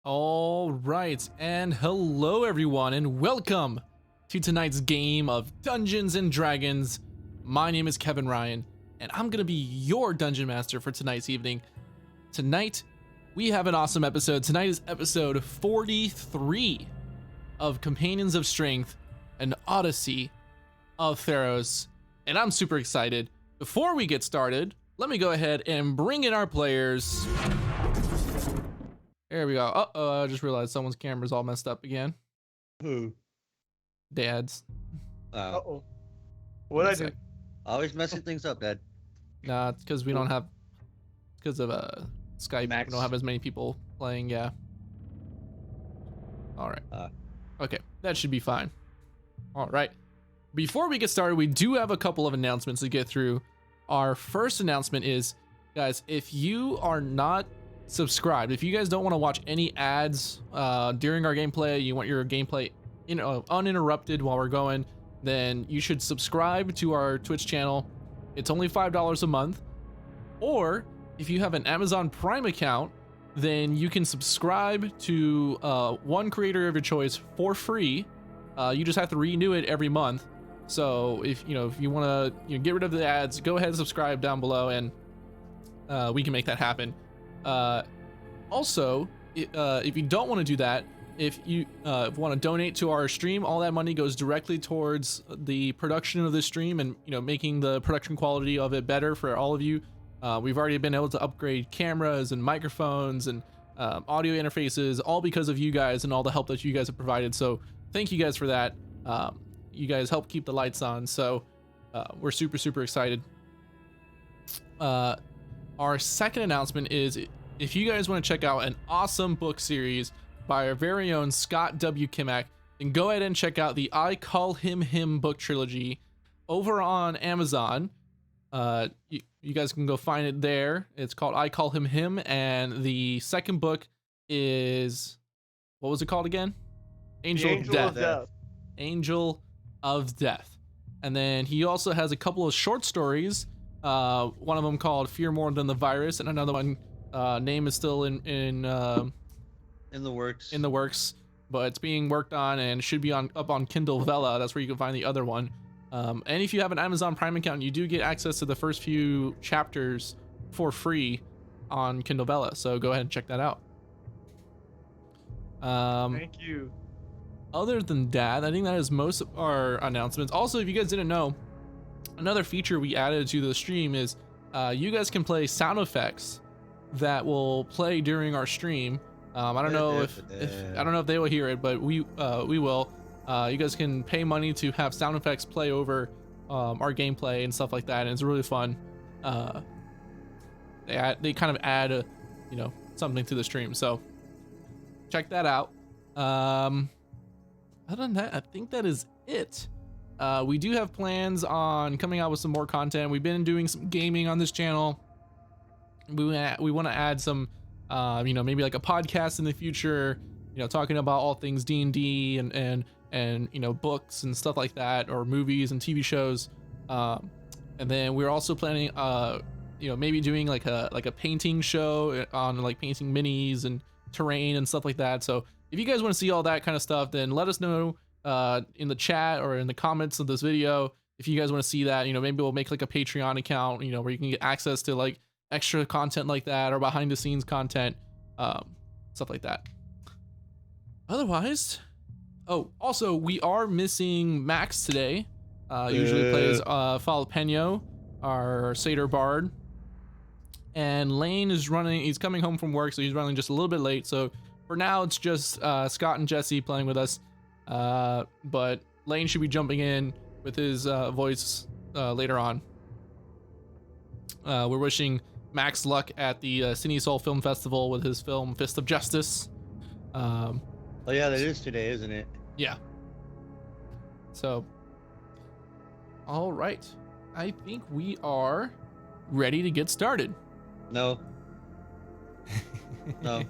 All right, and hello everyone, and welcome to tonight's game of Dungeons and Dragons. My name is Kevin Ryan, and I'm gonna be your dungeon master for tonight's evening. Tonight, we have an awesome episode. Tonight is episode 43 of Companions of Strength, an Odyssey of Theros, and I'm super excited. Before we get started, let me go ahead and bring in our players. There we go. Uh-oh, I just realized someone's camera's all messed up again. Who? Dad's. Uh-oh. What'd I do? Always messing things up, Dad. Nah, it's because we don't have... Because of Skype, Max. we don't have as many people playing, yeah. Alright. Okay, that should be fine. Alright. Before we get started, we do have a couple of announcements to get through. Our first announcement is, guys, if you are not subscribed, if you guys don't want to watch any ads during our gameplay, you want your gameplay uninterrupted while we're going, then you should subscribe to our Twitch channel. It's only $5 a month. Or if you have an Amazon Prime account, then you can subscribe to one creator of your choice for free. You just have to renew it every month. So if you want to get rid of the ads, go ahead and subscribe down below, and we can make that happen. Also, if you don't want to do that, if you want to donate to our stream, all that money goes directly towards the production of this stream and making the production quality of it better for all of you. We've already been able to upgrade cameras and microphones and audio interfaces, all because of you guys and all the help that you guys have provided. So thank you guys for that. You guys help keep the lights on, so we're super excited. Our second announcement is, if you guys want to check out an awesome book series by our very own Scott W. Kimack, then go ahead and check out the I Call Him Him book trilogy over on Amazon. You guys can go find it there. It's called I Call Him Him, and the second book is, what was it called again? Angel of Death. Angel of Death. And then he also has a couple of short stories. One of them called Fear More Than the Virus, and another one name is still in the works, but it's being worked on and should be up on Kindle Vella. That's where you can find the other one. And if you have an Amazon Prime account, you do get access to the first few chapters for free on Kindle Vella, so go ahead and check that out. Thank you. Other than that, I think that is most of our announcements. Also, if you guys didn't know, another feature we added to the stream is you guys can play sound effects that will play during our stream. I don't know if they will hear it, but we will. You guys can pay money to have sound effects play over our gameplay and stuff like that, and it's really fun. They kind of add something to the stream, so check that out. Other than that, I think that is it. We do have plans on coming out with some more content. We've been doing some gaming on this channel. We want to add some, maybe like a podcast in the future, talking about all things D&D and books and stuff like that, or movies and TV shows. And then we're also planning, maybe doing like a painting show on like painting minis and terrain and stuff like that. So if you guys want to see all that kind of stuff, then let us know in the chat or in the comments of this video. If you guys want to see that, maybe we'll make like a Patreon account, where you can get access to like extra content like that, or behind the scenes content, stuff like that. Otherwise, also we are missing Max today. Usually plays Falapeno, our Satyr Bard. And Lane is he's coming home from work, so he's running just a little bit late. So for now, it's just Scott and Jesse playing with us. But Lane should be jumping in with his voice later on. We're wishing Max luck at the Cine Soul Film Festival with his film Fist of Justice. Oh yeah, that is today, isn't it? Yeah. So, all right. I think we are ready to get started. No. No.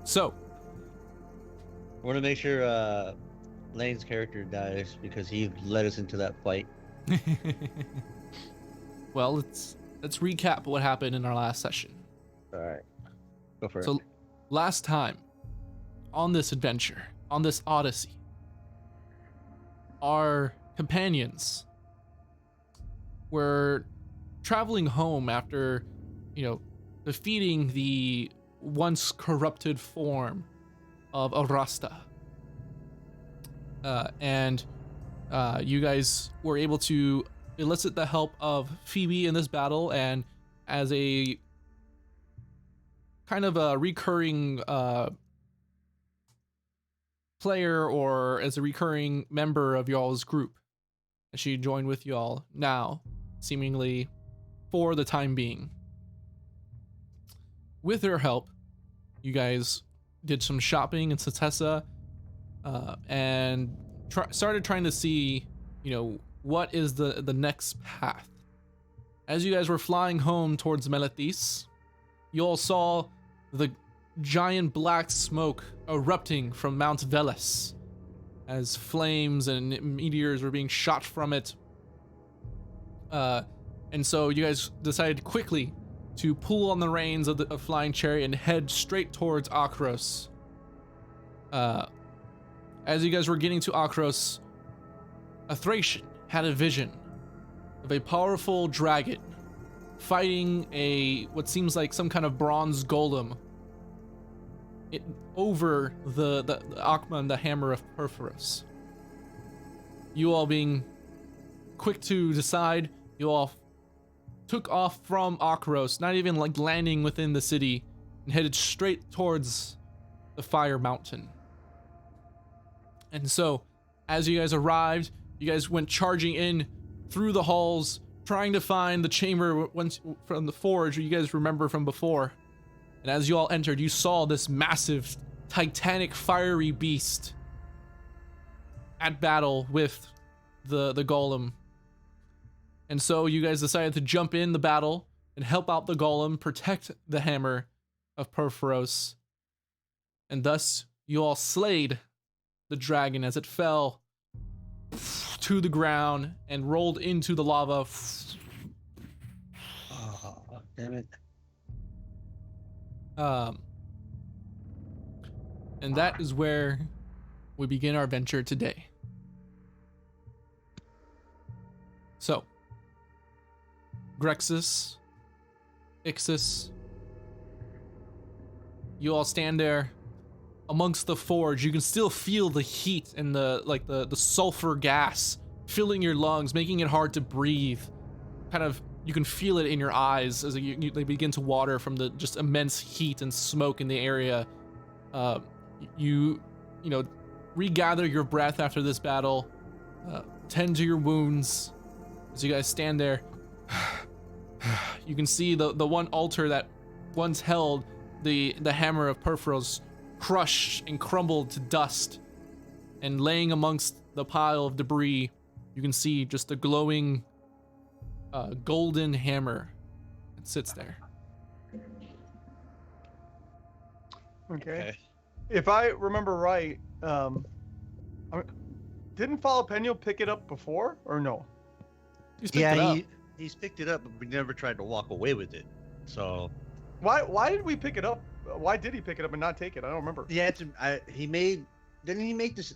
So, I want to make sure Lane's character dies because he led us into that fight. well, let's recap what happened in our last session. All right. Go for it. So last time on this adventure, on this Odyssey, our companions were traveling home after, defeating the once corrupted form of Arasta. And you guys were able to elicit the help of Phoebe in this battle, and as a kind of a recurring player, or as a recurring member of y'all's group, she joined with y'all now, seemingly for the time being. With her help, you guys did some shopping in Satessa, and started trying to see, what is the next path. As you guys were flying home towards Meletis, you all saw the giant black smoke erupting from Mount Veles as flames and meteors were being shot from it. And so you guys decided quickly to pull on the reins of the flying chariot and head straight towards Akros. As you guys were getting to Akros, a Thracian had a vision of a powerful dragon fighting what seems like some kind of bronze golem over the Akman, the hammer of Perforos. You all being quick to decide, you all took off from Akros, not even like landing within the city, and headed straight towards the Fire Mountain. And so, as you guys arrived, you guys went charging in through the halls, trying to find the chamber from the forge you guys remember from before. And as you all entered, you saw this massive, titanic, fiery beast at battle with the golem. And so you guys decided to jump in the battle and help out the golem, protect the hammer of Perforos. And thus, you all slayed the dragon as it fell to the ground and rolled into the lava. Oh, damn it. And that is where we begin our venture today. So, Grexis, Ixis, you all stand there amongst the forge. You can still feel the heat and the sulfur gas filling your lungs, making it hard to breathe. You can feel it in your eyes as they begin to water from the just immense heat and smoke in the area. You regather your breath after this battle, tend to your wounds. As you guys stand there, you can see the one altar that once held the hammer of Perforos crushed and crumbled to dust, and laying amongst the pile of debris, you can see just a glowing golden hammer that sits there. Okay. If I remember right, didn't Jalapeno pick it up before, or no? He's picked it up. He's picked it up, but we never tried to walk away with it. So why did we pick it up? Why did he pick it up and not take it? I don't remember. Yeah, didn't he make this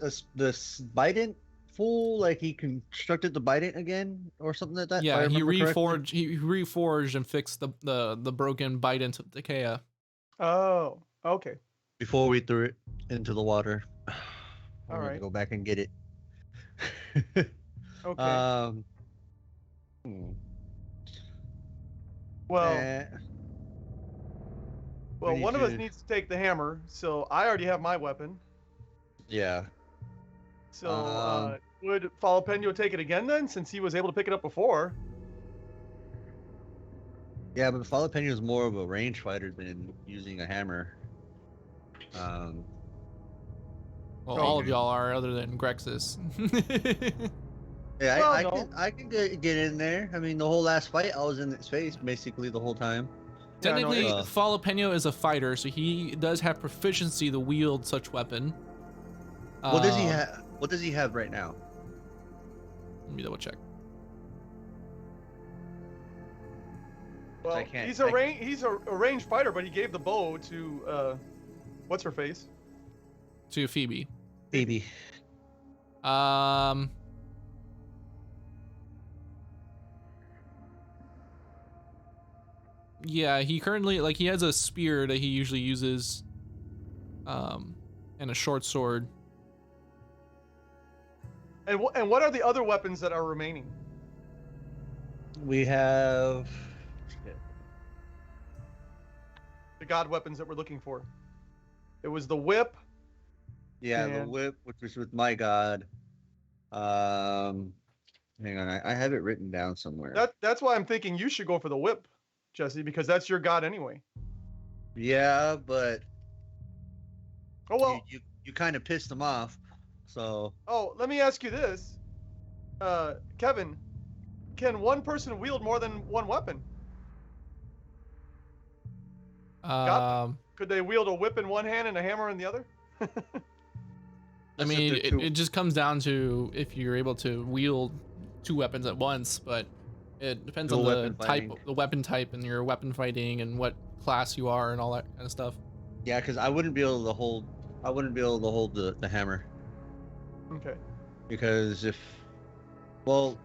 bident full? Like he constructed the bident again or something like that? Yeah, he reforged and fixed the broken bident of Dekea. Oh, okay. Before we threw it into the water. All right. Go back and get it. Okay. Well, one of us needs to take the hammer, so I already have my weapon. Yeah. So, would Jalapeno take it again then, since he was able to pick it up before? Yeah, but Jalapeno is more of a range fighter than using a hammer. All of y'all are, other than Grexis. Yeah, well, I can get in there. I mean, the whole last fight, I was in its face basically the whole time. Technically, Jalapeno is a fighter, so he does have proficiency to wield such weapon. What does he have? What does he have right now? Let me double check. Well, he's a ranged fighter, but he gave the bow to What's her face? To Phoebe. Baby. Yeah, he currently, like, he has a spear that he usually uses, and a short sword. And what are the other weapons that are remaining? We have. The god weapons that we're looking for. It was the whip. Yeah, the And- whip, which was with my god. Hang on, I have it written down somewhere. That's why I'm thinking you should go for the whip, Jesse, because that's your god anyway. Yeah, but Oh well. you kind of pissed him off, so. Oh, let me ask you this, Kevin. Can one person wield more than one weapon? Could they wield a whip in one hand and a hammer in the other? I mean, it just comes down to if you're able to wield 2 weapons at once, but it depends on the type, the weapon type, and your weapon fighting, and what class you are, and all that kind of stuff. Yeah, because I wouldn't be able to hold. I wouldn't be able to hold the hammer. Okay. Because if, well,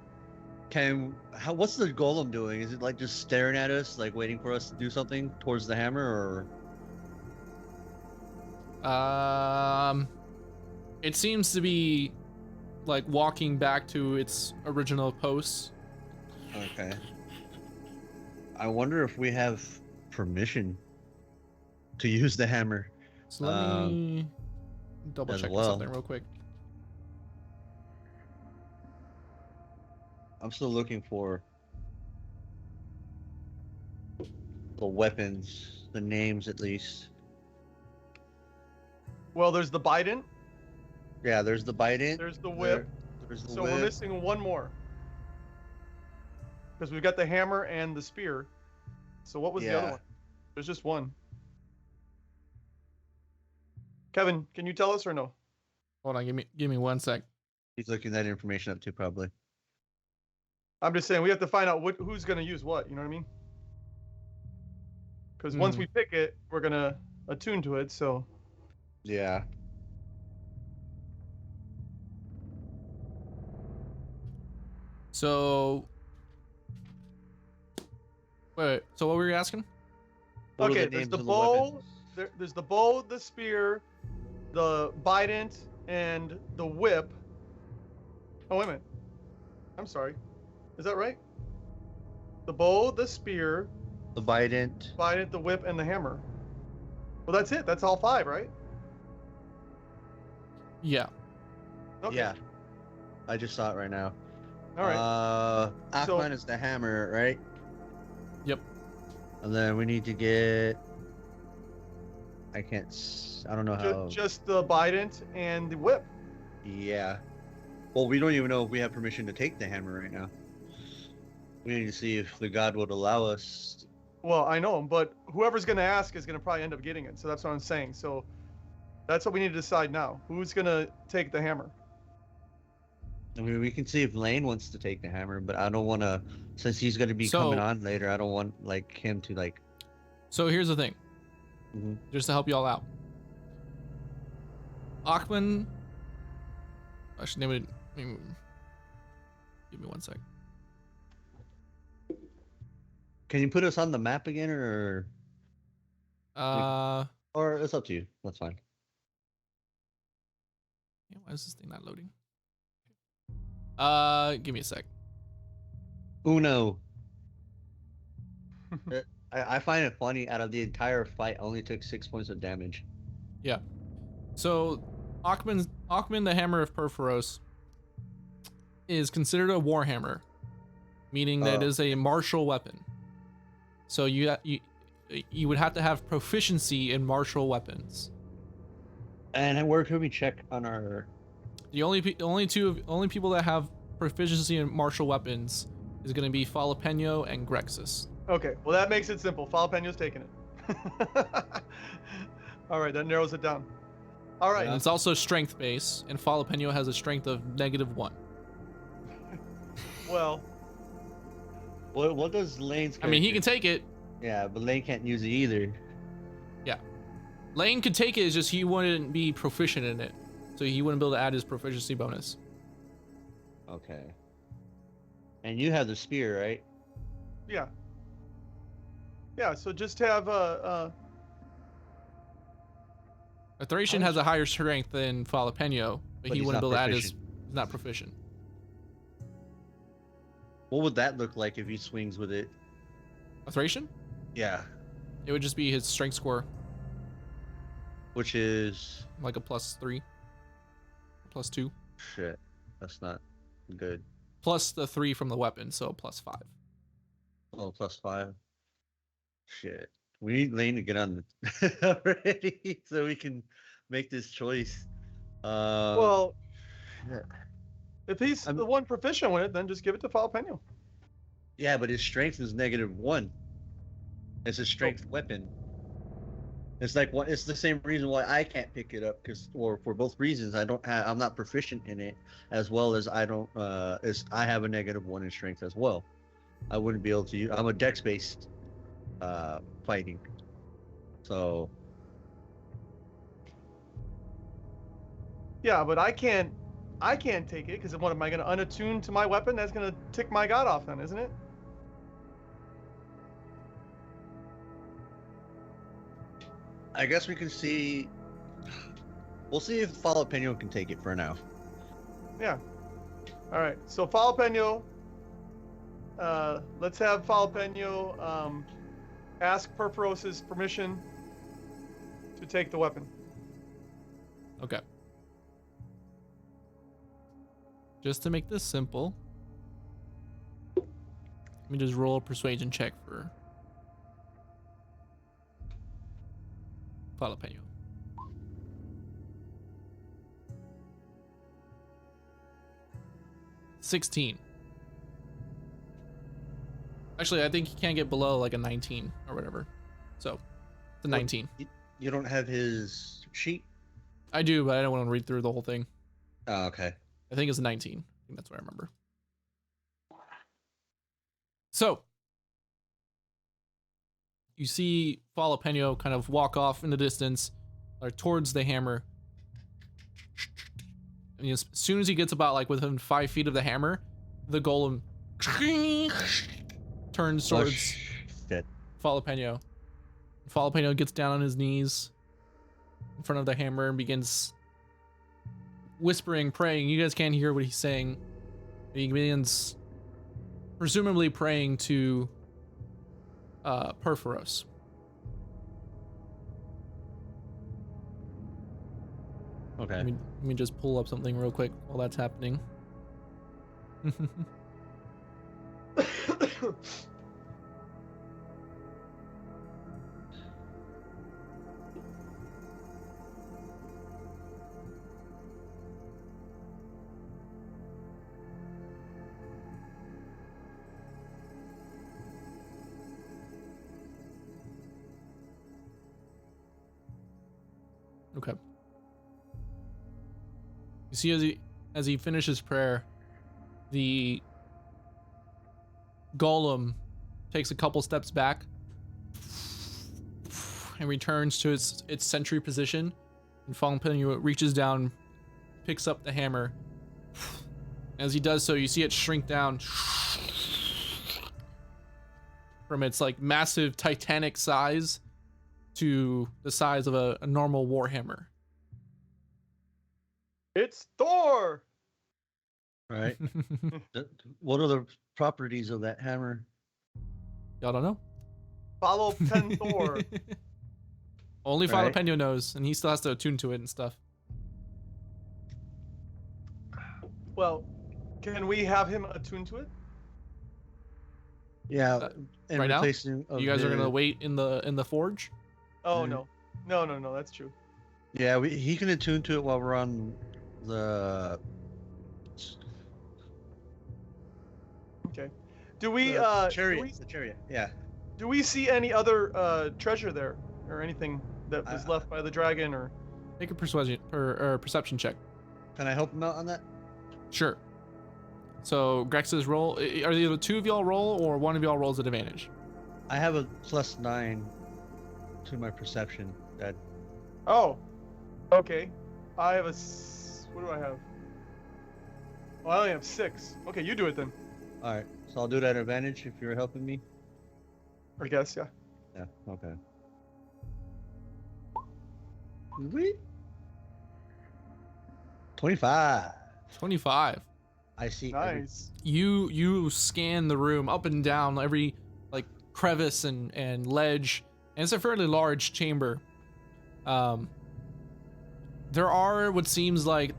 what's the golem doing? Is it like just staring at us, like waiting for us to do something towards the hammer, or? It seems to be like walking back to its original posts. Okay. I wonder if we have permission to use the hammer. So let me double check something real quick. I'm still looking for the weapons, the names at least. Well, there's the bident. Yeah, there's the bident. There's the whip. There's the So whip. we're missing one more. Because we've got the hammer and the spear. So what was the other one? There's just one. Kevin, can you tell us or no? Hold on, give me 1 sec. He's looking that information up too, probably. I'm just saying we have to find out who's going to use what. You know what I mean? Because once we pick it, we're going to attune to it. So. Yeah. So. Wait. So what were you asking? Okay, there's the bow. There's the bow, the spear, the bident, and the whip. Oh, wait a minute. I'm sorry. Is that right? The bow, the spear, the bident, the whip, and the hammer. Well, that's it. That's all 5, right? Yeah. Okay. Yeah. I just saw it right now. All right. Aquaman is the hammer, right? Yep. And then we need to get. I don't know how. Just the bident and the whip. Yeah. Well, we don't even know if we have permission to take the hammer right now. We need to see if the god would allow us. Well, I know, but whoever's going to ask is going to probably end up getting it. So that's what I'm saying. So that's what we need to decide now. Who's going to take the hammer? I mean, we can see if Lane wants to take the hammer, but I don't want to, since he's going to be coming on later, I don't want him to So here's the thing, just to help you all out. Achman, I should name it. Give me 1 sec. Can you put us on the map again, or it's up to you? That's fine. Yeah, why is this thing not loading? Give me a sec. Uno. I find it funny. Out of the entire fight, I only took 6 points of damage. Yeah. So, Achman, the Hammer of Perforos, is considered a warhammer, meaning that it is a martial weapon. So you would have to have proficiency in martial weapons. And where can we check on our? The only people that have proficiency in martial weapons is going to be Falapeno and Grexus. Okay, well that makes it simple. Falapeno's taking it. All right, that narrows it down. All right. And it's also strength base, and Falapeno has a strength of -1. Well. What does Lane's? I mean, he can take it. Yeah, but Lane can't use it either. Yeah. Lane could take it, it's just he wouldn't be proficient in it. So he wouldn't be able to add his proficiency bonus. Okay. And you have the spear, right? Yeah. Yeah, so just have A Thracian has a higher strength than Jalapeno, but he he's wouldn't be not able to add his. proficient. He's not proficient. What would that look like if he swings with it? A Thracian? Yeah. It would just be his strength score, Which is like a +3, +2, shit. That's not good. plus the 3 from the weapon, so +5. Oh, +5. Shit. We need Lane to get on the already so we can make this choice. well, yeah. if he's the one proficient with it, then just give it to Jalapeno. Yeah, but his strength is -1. It's a strength weapon. It's like what? It's the same reason why I can't pick it up or for both reasons, I'm not proficient in it, as well as I don't. I have a -1 in strength as well. I wouldn't be able to use. I'm a dex based fighting, so Yeah, but I can't take it because what am I going to unattune to my weapon? That's going to tick my god off then, isn't it? I guess we can see. We'll see if Jalapeno can take it for now. Yeah. All right. So Jalapeno, let's have Jalapeno ask Perforos's permission to take the weapon. Okay. Just to make this simple, let me just roll a persuasion check for Jalapeno. $16. Actually, I think he can't get below like a 19 or whatever. So, it's a 19. You don't have his sheet? I do, but I don't want to read through the whole thing. Oh, okay. I think it's a 19. I think that's what I remember. So, you see Jalapeno kind of walk off in the distance, or towards the hammer. And as soon as he gets about like within 5 feet of the hammer, the golem turns towards Jalapeno. Jalapeno gets down on his knees in front of the hammer and begins whispering, praying. You guys can't hear what he's saying. He begins presumably praying to Perforos. Okay. Let me just pull up something real quick while that's happening. Okay. You see, as he finishes prayer, the golem takes a couple steps back and returns to its sentry position. And Jalapeno reaches down, picks up the hammer. As he does so, you see it shrink down from its like massive titanic size to the size of a normal warhammer. It's Thor. Right. What are the properties of that hammer? Y'all don't know? Follow Pen Thor. Only Right. Jalapeno knows, and he still has to attune to it and stuff. Well, can we have him attune to it? Yeah. in right now? replacing of You guys are the- gonna wait in the forge? Oh Mhm. no, that's true. Yeah, he can attune to it while we're on the. Okay. Do we the chariot. do we, The chariot. Yeah. do we see any other treasure there or anything that was left by the dragon or? Make a persuasion or perception check. Can I help him out on that? Sure. So Grex's roll. Are either two of y'all roll or one of y'all rolls at advantage? I have a +9 to my perception. That Oh, okay. I have what do I have? Oh, I only have 6. Okay, you do it then. All right, so I'll do that advantage if you're helping me. I guess, yeah. Yeah. Okay. Sweet. 25. 25. I see. Nice. You scan the room up and down, every like crevice and ledge, and it's a fairly large chamber. There are what seems like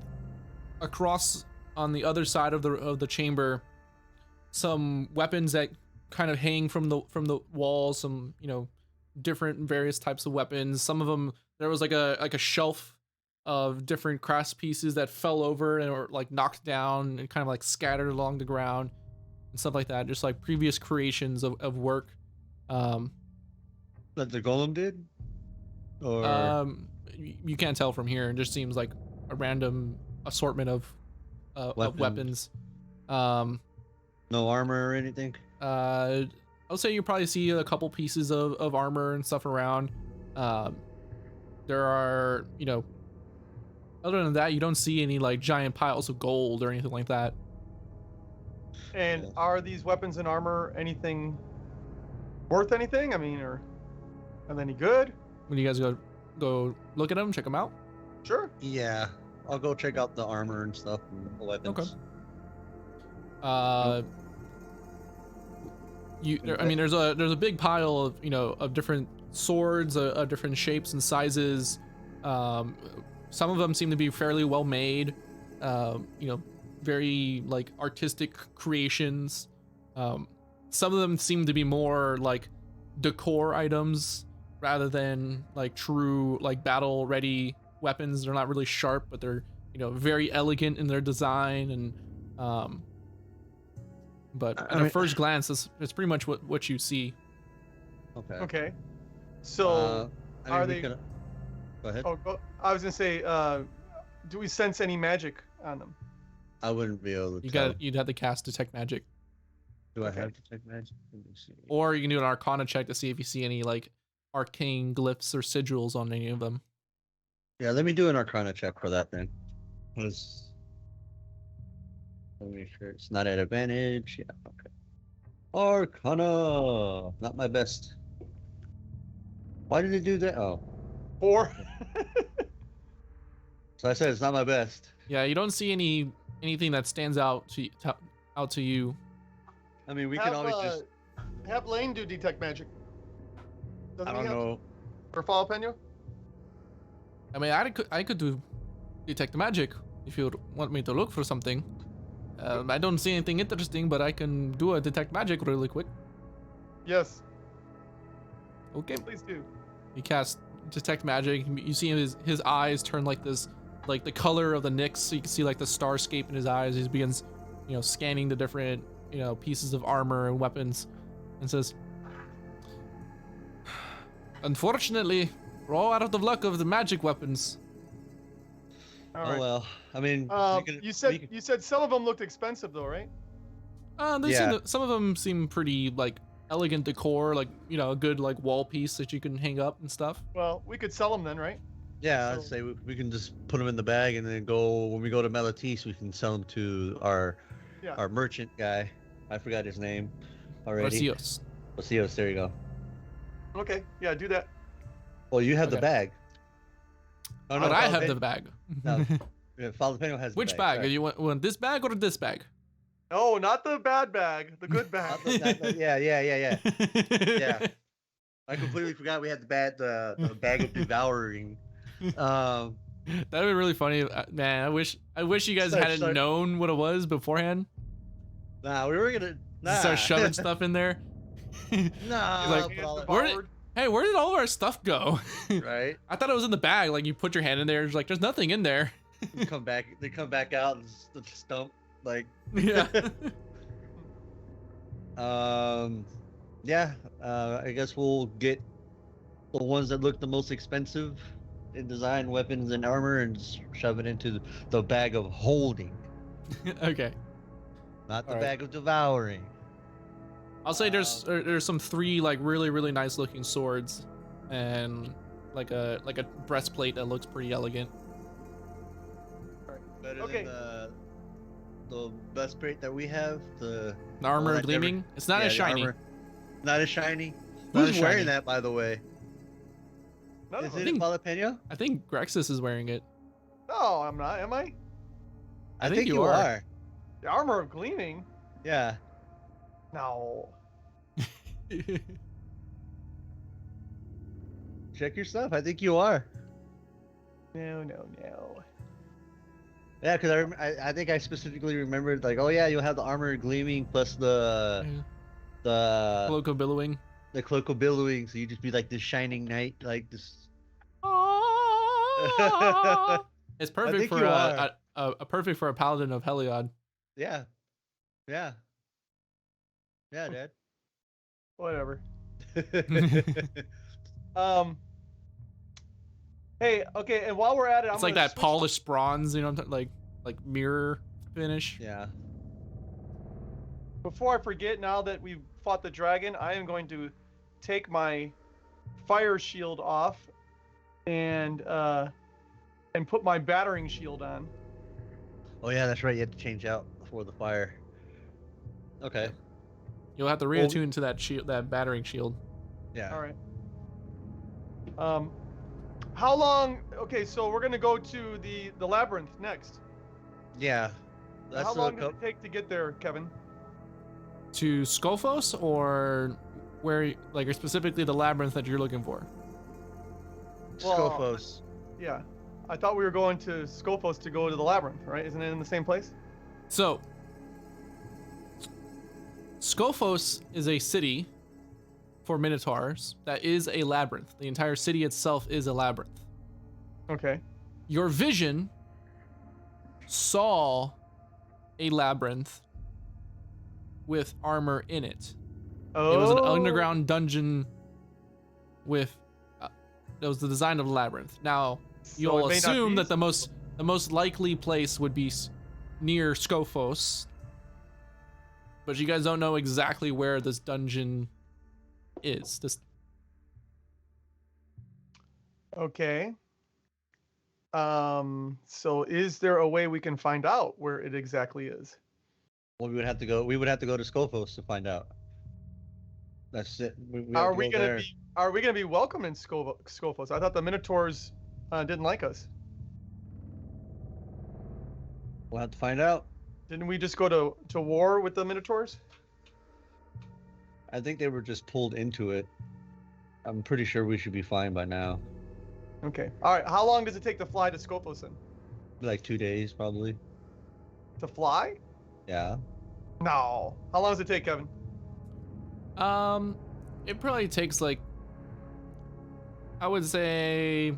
across on the other side of the chamber some weapons that kind of hang from the walls, some different various types of weapons. Some of them, there was like a shelf of different crafts pieces that fell over and were like knocked down and kind of like scattered along the ground and stuff like that, just like previous creations of work. That the golem did, or you can't tell from here. It just seems like a random assortment of weapons. No armor or anything. I'll say you probably see a couple pieces of armor and stuff around. There are, other than that, you don't see any like giant piles of gold or anything like that. And are these weapons and armor anything worth anything? I mean, or are they any good? When you guys go look at them, check them out. Sure. Yeah, I'll go check out the armor and stuff and the weapons. Okay. I mean, there's a big pile of of different swords of different shapes and sizes. Some of them seem to be fairly well made. Very like artistic creations. Some of them seem to be more like decor items rather than like true like battle ready weapons. They're not really sharp, but they're very elegant in their design and but at a first glance, it's pretty much what you see. Okay. Okay. So are they? Go ahead. Oh, I was gonna say, do we sense any magic on them? I wouldn't be able to. You'd have to cast detect magic. Do I have detect magic? Let me see. Or you can do an Arcana check to see if you see any like arcane glyphs or sigils on any of them. Yeah, let me do an Arcana check for that then. Let me make sure it's not at advantage. Yeah, okay. Arcana! Not my best. Why did it do that? Oh. 4. So I said it's not my best. Yeah, you don't see anything that stands out to you. I mean, we can always just have Lane do detect magic. I don't know. Or follow Peña? I mean, I could do detect magic if you want me to look for something. I don't see anything interesting, but I can do a detect magic really quick. Yes. Okay. Please do. He casts detect magic. You see his eyes turn like this, like the color of the Nyx. So you can see like the starscape in his eyes. He begins, scanning the different, pieces of armor and weapons, and says, "Unfortunately, we're all out of the luck of the magic weapons." All right. Oh well, I mean, you said some of them looked expensive though, right? Some of them seem pretty like elegant decor, like a good like wall piece that you can hang up and stuff. Well, we could sell them then, right? Yeah, I'd say we can just put them in the bag and then when we go to Melatis, we can sell them to our merchant guy. I forgot his name already. Rocios, there you go. Okay, yeah, do that. Well, you have the bag. Oh, no, I have the bag. No, Father Penguin has Which the bag? Right. You want this bag or this bag? No, not the bad bag, the good bag. Yeah. Yeah. I completely forgot we had the bag of devouring. That'd be really funny, man. I wish you guys hadn't known what it was beforehand. Nah, we were gonna start shoving stuff in there. Nah, where did all of our stuff go? Right. I thought it was in the bag. Like you put your hand in there, it's like there's nothing in there. They come back out and the stump like. Yeah. I guess we'll get the ones that look the most expensive in design, weapons, and armor, and just shove it into the bag of holding. Okay. Not the bag of devouring. I'll say there's some 3 like really nice looking swords, and like a breastplate that looks pretty elegant. Better Okay. than the breastplate that we have. The armor that gleaming. It's not as the shiny. armor. Not as shiny. Not Who's as wearing shiny. that, by the way? None Is of it them. Jalapeno? I think Grexus is wearing it. No, I'm not. Am I? I think think you you are. are. The armor of gleaming? Yeah. No. Check your stuff. I think you are. No. Yeah, because I think I specifically remembered, like, oh yeah, you'll have the armor gleaming plus the Cloak of billowing. the cloak of billowing, so you just be like this shining knight, like this. It's perfect think for you perfect for a paladin of Heliod. Yeah. Yeah, Dad. Whatever. Hey, okay, and while we're at it, It's like that polished bronze, you know, like mirror finish. Yeah. Before I forget, now that we've fought the dragon, I am going to take my fire shield off and put my battering shield on. Oh yeah, that's right. You have to change out before the fire. Okay. You'll have to reattune to that shield, that battering shield. Yeah. All right. How long? Okay, so we're gonna go to the labyrinth next. Yeah. That's How long does it take to get there, Kevin? To Skophos, or where, like, or specifically the labyrinth that you're looking for? Well, Skophos. Yeah, I thought we were going to Skophos to go to the labyrinth, right? Isn't it in the same place? So, Skophos is a city for minotaurs that is a labyrinth. The entire city itself is a labyrinth. Okay. Your vision saw a labyrinth with armor in it. Oh. It was an underground dungeon with that was the design of the labyrinth. Now, you'll assume that the most likely place would be near Skophos, but you guys don't know exactly where this dungeon is. Okay. So is there a way we can find out where it exactly is? Well, we would have to go to Skophos to find out. That's it. Are we gonna be welcome in Skophos? I thought the Minotaurs didn't like us. We'll have to find out. Didn't we just go to war with the Minotaurs? I think they were just pulled into it. I'm pretty sure we should be fine by now. Okay. All right. How long does it take to fly to Skophos then? Like 2 days, probably. To fly? Yeah. No. How long does it take, Kevin? It probably takes, like, I would say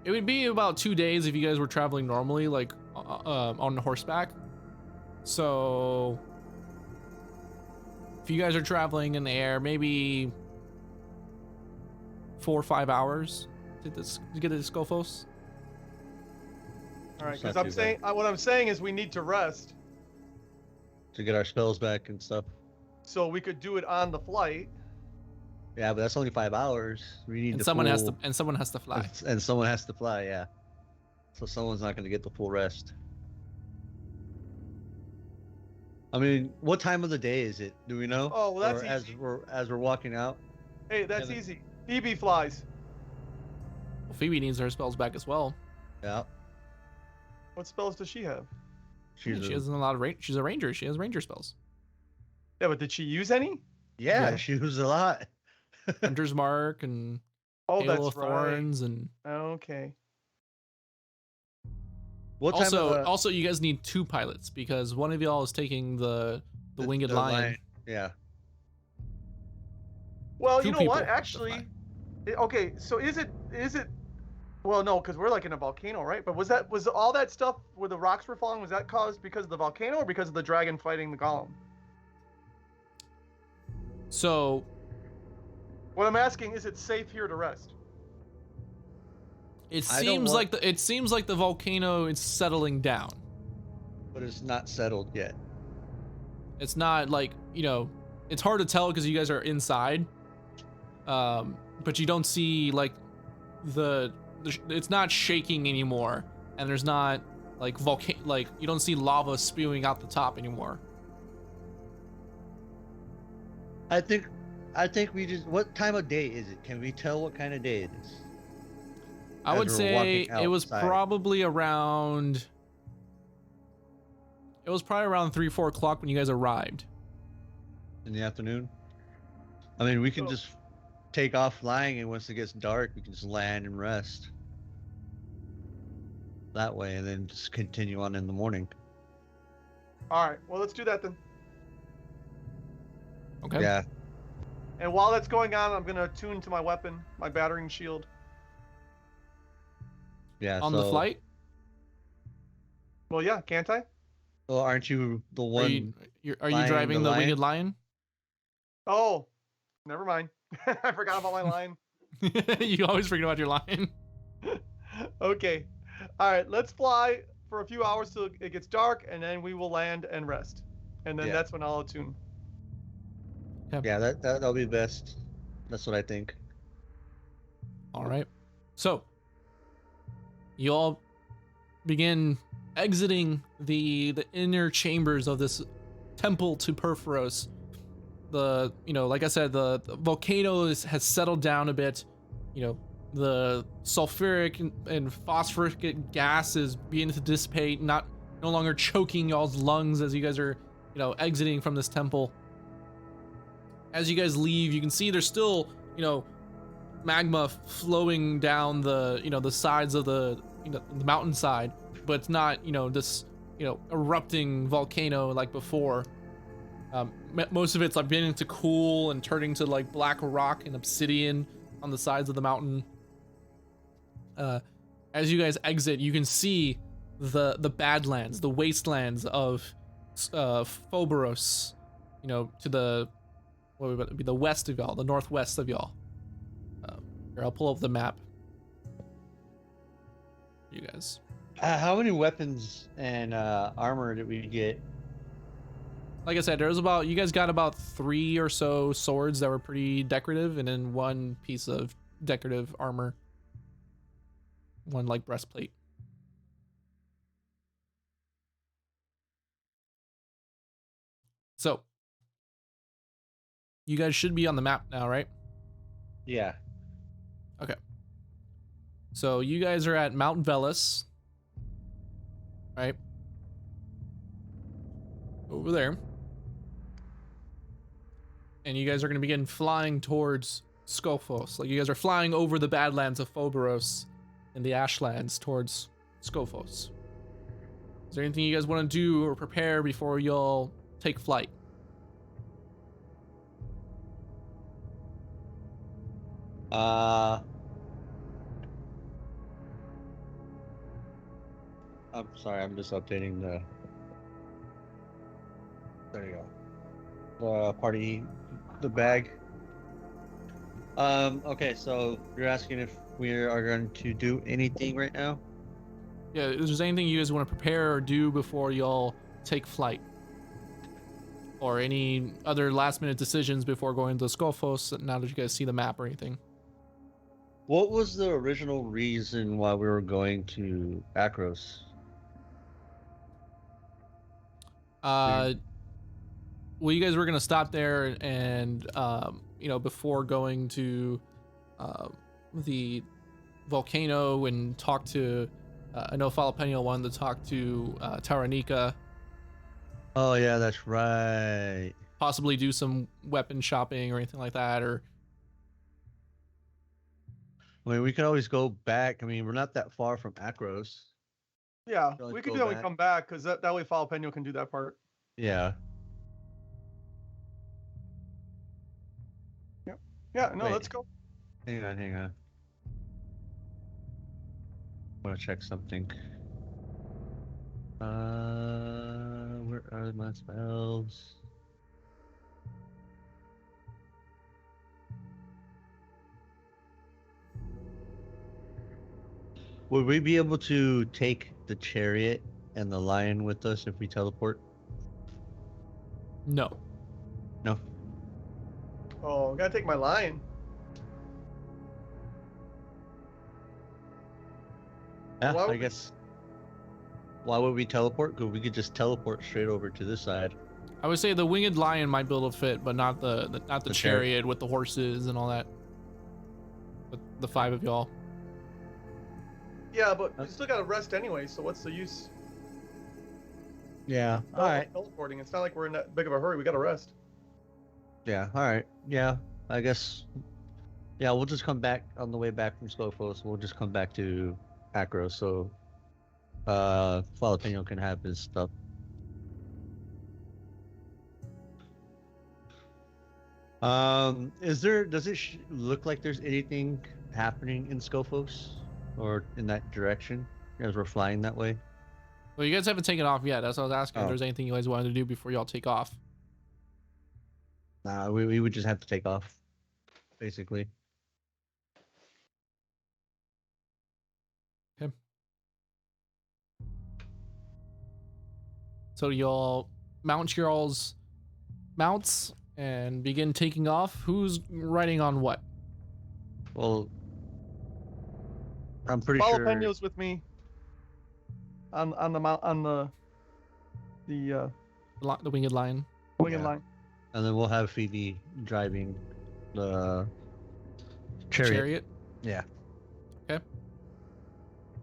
it would be about 2 days if you guys were traveling normally, like on horseback. So if you guys are traveling in the air, maybe 4 or 5 hours to get to Skophos. All right, because what I'm saying is we need to rest To get our spells back and stuff. so we could do it on the flight. Yeah, but that's only 5 hours. We need And the someone has full- to fly. And someone has to fly, yeah. So someone's not going to get the full rest. I mean, what time of the day is it? Do we know? Oh, well, that's or easy. as we're walking out. Hey, that's Kevin. easy. Phoebe flies. Well, Phoebe needs her spells back as well. Yeah. What spells does she have? She has a lot of she's a ranger. She has ranger spells. Yeah, but did she use any? Yeah, she was a lot. Hunter's Mark and Oh, Hail that's of right. Thorns and Okay. What time also you guys need 2 pilots because one of y'all is taking the winged lion. Yeah. Well, 2 you know people what? to Actually, fly. okay. So is it? Well, no, because we're like in a volcano, right? But was all that stuff where the rocks were falling? Was that caused because of the volcano or because of the dragon fighting the golem? So What I'm asking is, it safe here to rest? it seems like the volcano is settling down. But it's not settled yet. It's not like, it's hard to tell because you guys are inside. but you don't see like it's not shaking anymore, and there's not like you don't see lava spewing out the top anymore. I think we just. What time of day is it? Can we tell what kind of day it is? I would say it was probably around. It was probably around 3-4 o'clock when you guys arrived. In the afternoon. I mean, we can just take off flying, and once it gets dark, we can just land and rest. That way, and then just continue on in the morning. All right. Well, let's do that then. Okay. Yeah. And while that's going on, I'm gonna tune to my weapon, my battering shield. Yeah. On the flight? Well, yeah. Can't I? Well, aren't you the one? Are you driving the winged lion? Oh, never mind. I forgot about my line. You always forget about your line. Okay. All right. Let's fly for a few hours till it gets dark, and then we will land and rest. And then that's when I'll attune. Yeah, that'll be best. That's what I think. All right. So, you all begin exiting the inner chambers of this temple to Theros. Like I said, the volcano has settled down a bit. The sulfuric and phosphoric gas is beginning to dissipate, no longer choking y'all's lungs as you guys are, exiting from this temple. As you guys leave, you can see there's still, magma flowing down the sides of the mountainside, but it's not, this, erupting volcano like before. Most of it's like beginning to cool and turning to like black rock and obsidian on the sides of the mountain. As you guys exit, you can see the Badlands, the wastelands of Phobos, to the what would be the west of y'all, the northwest of y'all. Here, I'll pull up the map. You guys. How many weapons and armor did we get? Like I said, you guys got about 3 or so swords that were pretty decorative, and then 1 piece of decorative armor. 1 like breastplate. So, you guys should be on the map now, right? Yeah. Okay. So you guys are at Mount Velis, right? Over there. And you guys are going to begin flying towards Scophos. Like, you guys are flying over the Badlands of Phobos and the Ashlands towards Scophos. Is there anything you guys want to do or prepare before y'all take flight? I'm sorry, I'm just updating the. There you go. The bag. Okay, so you're asking if we are going to do anything right now? Yeah, is there anything you guys want to prepare or do before y'all take flight? Or any other last minute decisions before going to Scophos now that you guys see the map or anything? What was the original reason why we were going to Akros? Well, you guys were gonna stop there and before going to the volcano and talk to I know Falapeno wanted to talk to Taranika. Oh yeah, that's right. Possibly do some weapon shopping or anything like that, or I mean, we could always go back. I mean, we're not that far from Akros. Yeah, we could do that when we come back, because that way Falapeno can do that part. Yeah. Yep. Yeah, no, let's go. Hang on. I want to check something. Where are my spells? Would we be able to take the chariot and the lion with us if we teleport? No. No. Oh, I gotta take my lion. Yeah, Why I would- guess. Why would we teleport? Because we could just teleport straight over to this side. I would say the winged lion might be able to fit, but not the The chariot. chariot with the horses and all that. But the 5 of y'all. Yeah, but we still gotta rest anyway. So what's the use? Yeah. All right. Teleporting. It's not like we're in that big of a hurry. We gotta rest. Yeah. All right. Yeah. I guess. Yeah, we'll just come back on the way back from Slowfos. We'll just come back to Acro, so Jalapeno can have his stuff. Does it look like there's anything happening in Skofos or in that direction as we're flying that way? Well, you guys haven't taken off yet. That's what I was asking. If Oh. there's anything you guys wanted to do before y'all take off. Nah, we would just have to take off, basically. So y'all mount y'all's mounts and begin taking off. Who's riding on what? Well, I'm pretty sure. Jalapeno's with me. On the mount on the The winged lion. winged Yeah. line. And then we'll have Phoebe driving the chariot. Chariot. Yeah.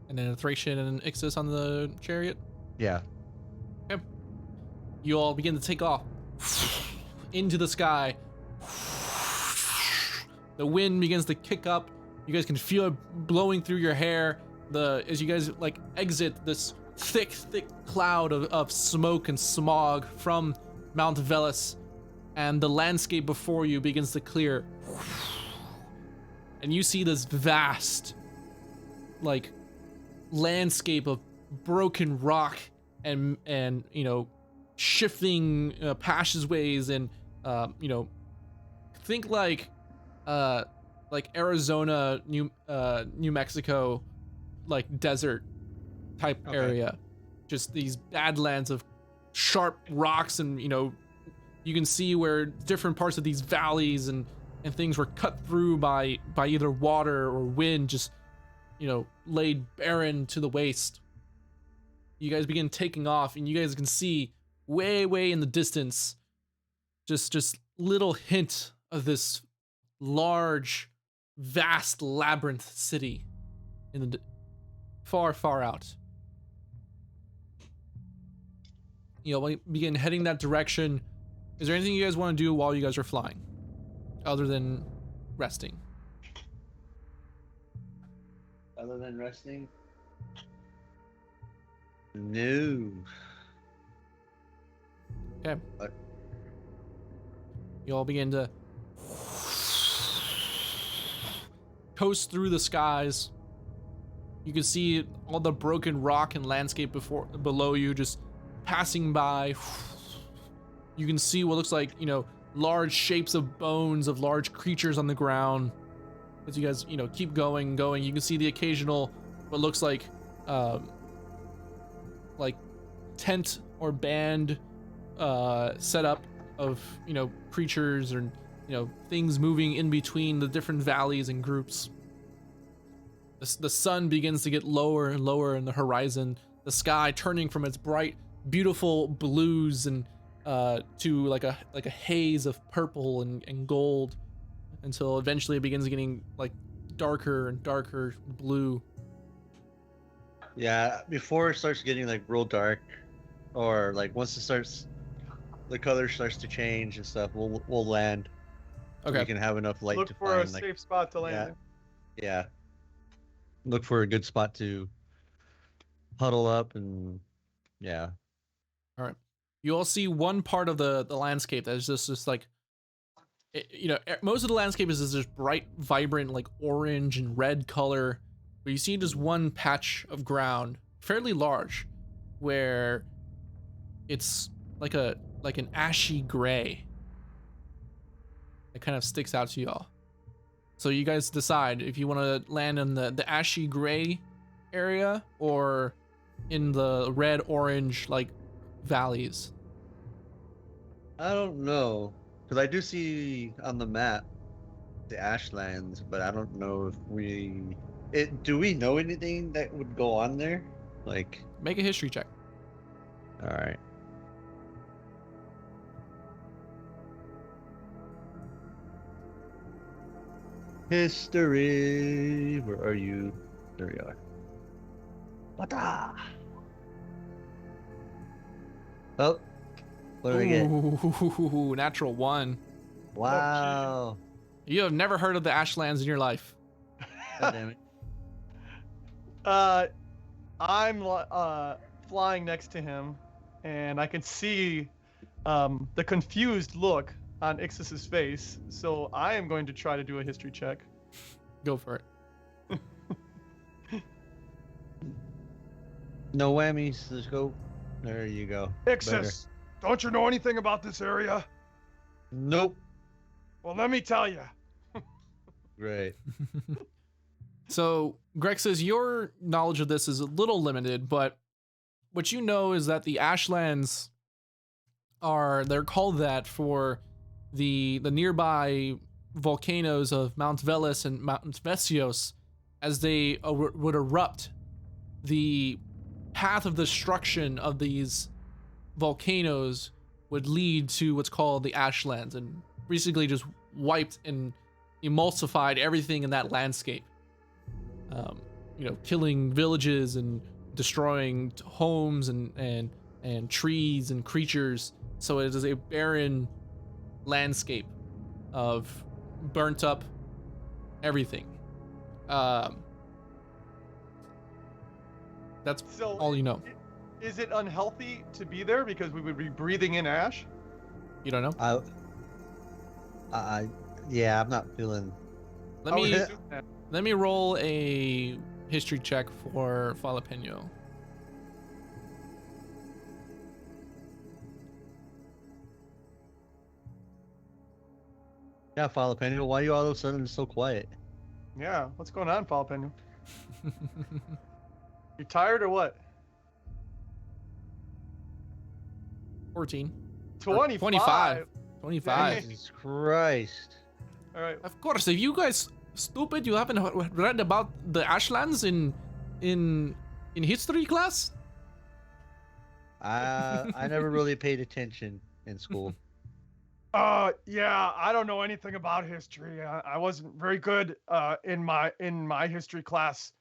And then Thracian and Ixis on the chariot. Yeah. You all begin to take off into the sky. The wind begins to kick up. You guys can feel it blowing through your hair. As you guys like exit this thick cloud of smoke and smog from Mount Velis, and the landscape before you begins to clear. And you see this vast, like, landscape of broken rock and shifting passageways and think like Arizona, New Mexico, like desert type Okay. area. Just these badlands of sharp rocks, and you can see where different parts of these valleys and things were cut through by either water or wind, just laid barren to the waste. You guys begin taking off, and you guys can see way in the distance just little hint of this large, vast labyrinth city in the far out. We begin heading that direction. Is there anything you guys want to do while you guys are flying other than resting? Other than resting? No. Okay. What? You all begin to coast through the skies. You can see all the broken rock and landscape below you just passing by. You can see what looks like, large shapes of bones of large creatures on the ground. As you guys, keep going. You can see the occasional, what looks like tent or band setup of, creatures or, things moving in between the different valleys and groups. The sun begins to get lower and lower in the horizon. The sky turning from its bright, beautiful blues and to like a haze of purple and gold, until eventually it begins getting like darker and darker blue. Yeah, before it starts getting like real dark, or like once the color starts to change and stuff, we'll land. So Okay. we can have enough light Look to for a find safe spot to land. yeah. Look for a good spot to huddle up and yeah. All right. You all see one part of the landscape that is just like, most of the landscape is this bright, vibrant, like orange and red color. But you see just one patch of ground, fairly large, where it's like an ashy gray. It kind of sticks out to y'all. So you guys decide if you want to land in the ashy gray area or in the red orange like valleys. I don't know, because I do see on the map the Ashlands, but I don't know if we Do we know anything that would go on there? Like, Make a history check. all right. History. Where are you? There we are. Wata. Oh, what do I get? Ooh, natural 1. Wow. You have never heard of the Ashlands in your life. God damn it. I'm flying next to him, and I can see the confused look on Ixis's face. So I am going to try to do a history check. Go for it. No whammies. Let's go. There you go. Ixis, don't you know anything about this area? Nope. Well, let me tell you. Great. So, Greg says your knowledge of this is a little limited, but what you know is that the Ashlands they're called that for the nearby volcanoes of Mount Veles and Mount Vesios as they would erupt. The path of destruction of these volcanoes would lead to what's called the Ashlands and basically just wiped and emulsified everything in that landscape. Killing villages and destroying homes and trees and creatures. So it is a barren landscape of burnt up everything. That's all you know. Is it unhealthy to be there because we would be breathing in ash? You don't know? Yeah, I'm not feeling. Let me roll a history check for Jalapeno. Yeah, Jalapeno, why are you all of a sudden so quiet? Yeah, what's going on, Jalapeno? You tired or what? 14. 25. 25. Jesus Christ. All right. Of course, if you guys stupid, you haven't read about the Ashlands in history class? I never really paid attention in school. Yeah, I don't know anything about history. I wasn't very good in my history class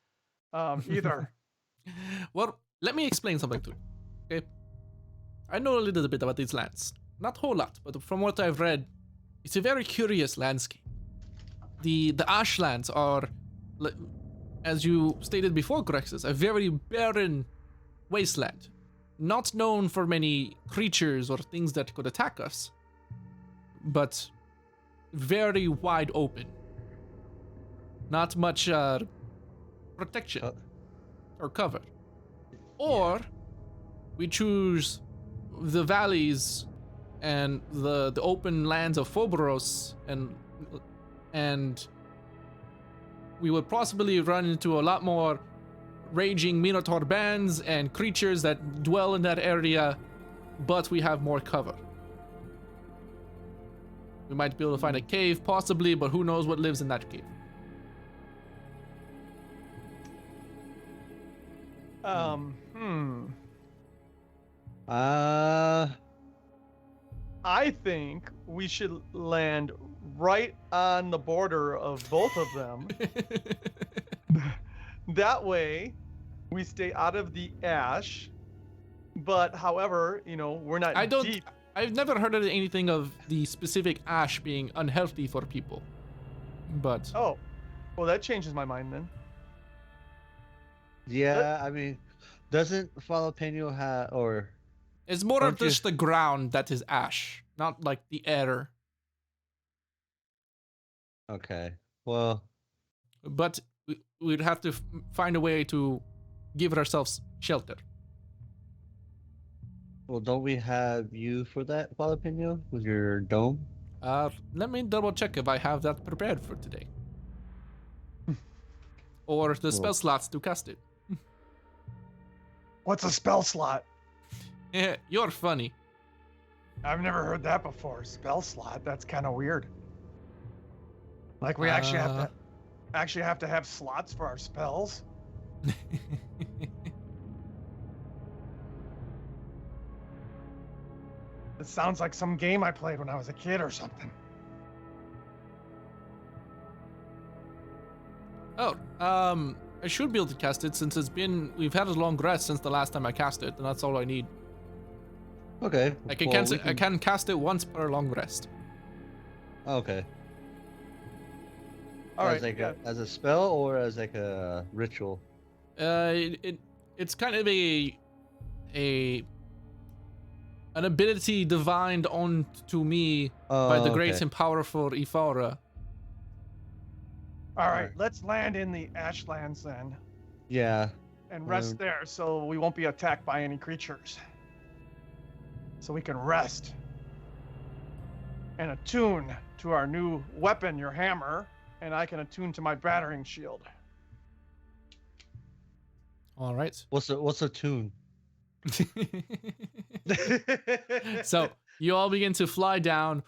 either. Well, let me explain something to you. Okay, I know a little bit about these lands. Not a whole lot, but from what I've read, it's a very curious landscape. The Ashlands are, as you stated before, Grexus, a very barren wasteland, not known for many creatures or things that could attack us, but very wide open. Not much protection or cover. Or we choose the valleys and the open lands of Phobos, and we would possibly run into a lot more raging Minotaur bands and creatures that dwell in that area, but we have more cover. We might be able to find a cave, possibly, but who knows what lives in that cave. I think we should land right on the border of both of them. That way, we stay out of the ash. But however, we're not deep. I've never heard of anything of the specific ash being unhealthy for people. But oh, well, that changes my mind then. Yeah, I mean, doesn't Jalapeno have or? It's more of just the ground that is ash, not like the air. Okay, well. But we'd have to find a way to give ourselves shelter. Well, don't we have you for that, Jalapeno, with your dome? Let me double check if I have that prepared for today. Or the spell slots to cast it. What's a spell slot? Yeah, you're funny. I've never heard that before. Spell slot? That's kind of weird. Like we actually have to... actually have to have slots for our spells? It sounds like some game I played when I was a kid or something. Oh, I should be able to cast it since we've had a long rest since the last time I cast it, and that's all I need. Okay. I can cast it once per long rest. Okay. All right. As like as a spell or as like a ritual? It's kind of an ability divined onto me by the great and powerful Ifara. All right, let's land in the Ashlands then. Yeah. And rest there so we won't be attacked by any creatures. So we can rest and attune to our new weapon, your hammer, and I can attune to my battering shield. All right. What's a tune? So you all begin to fly down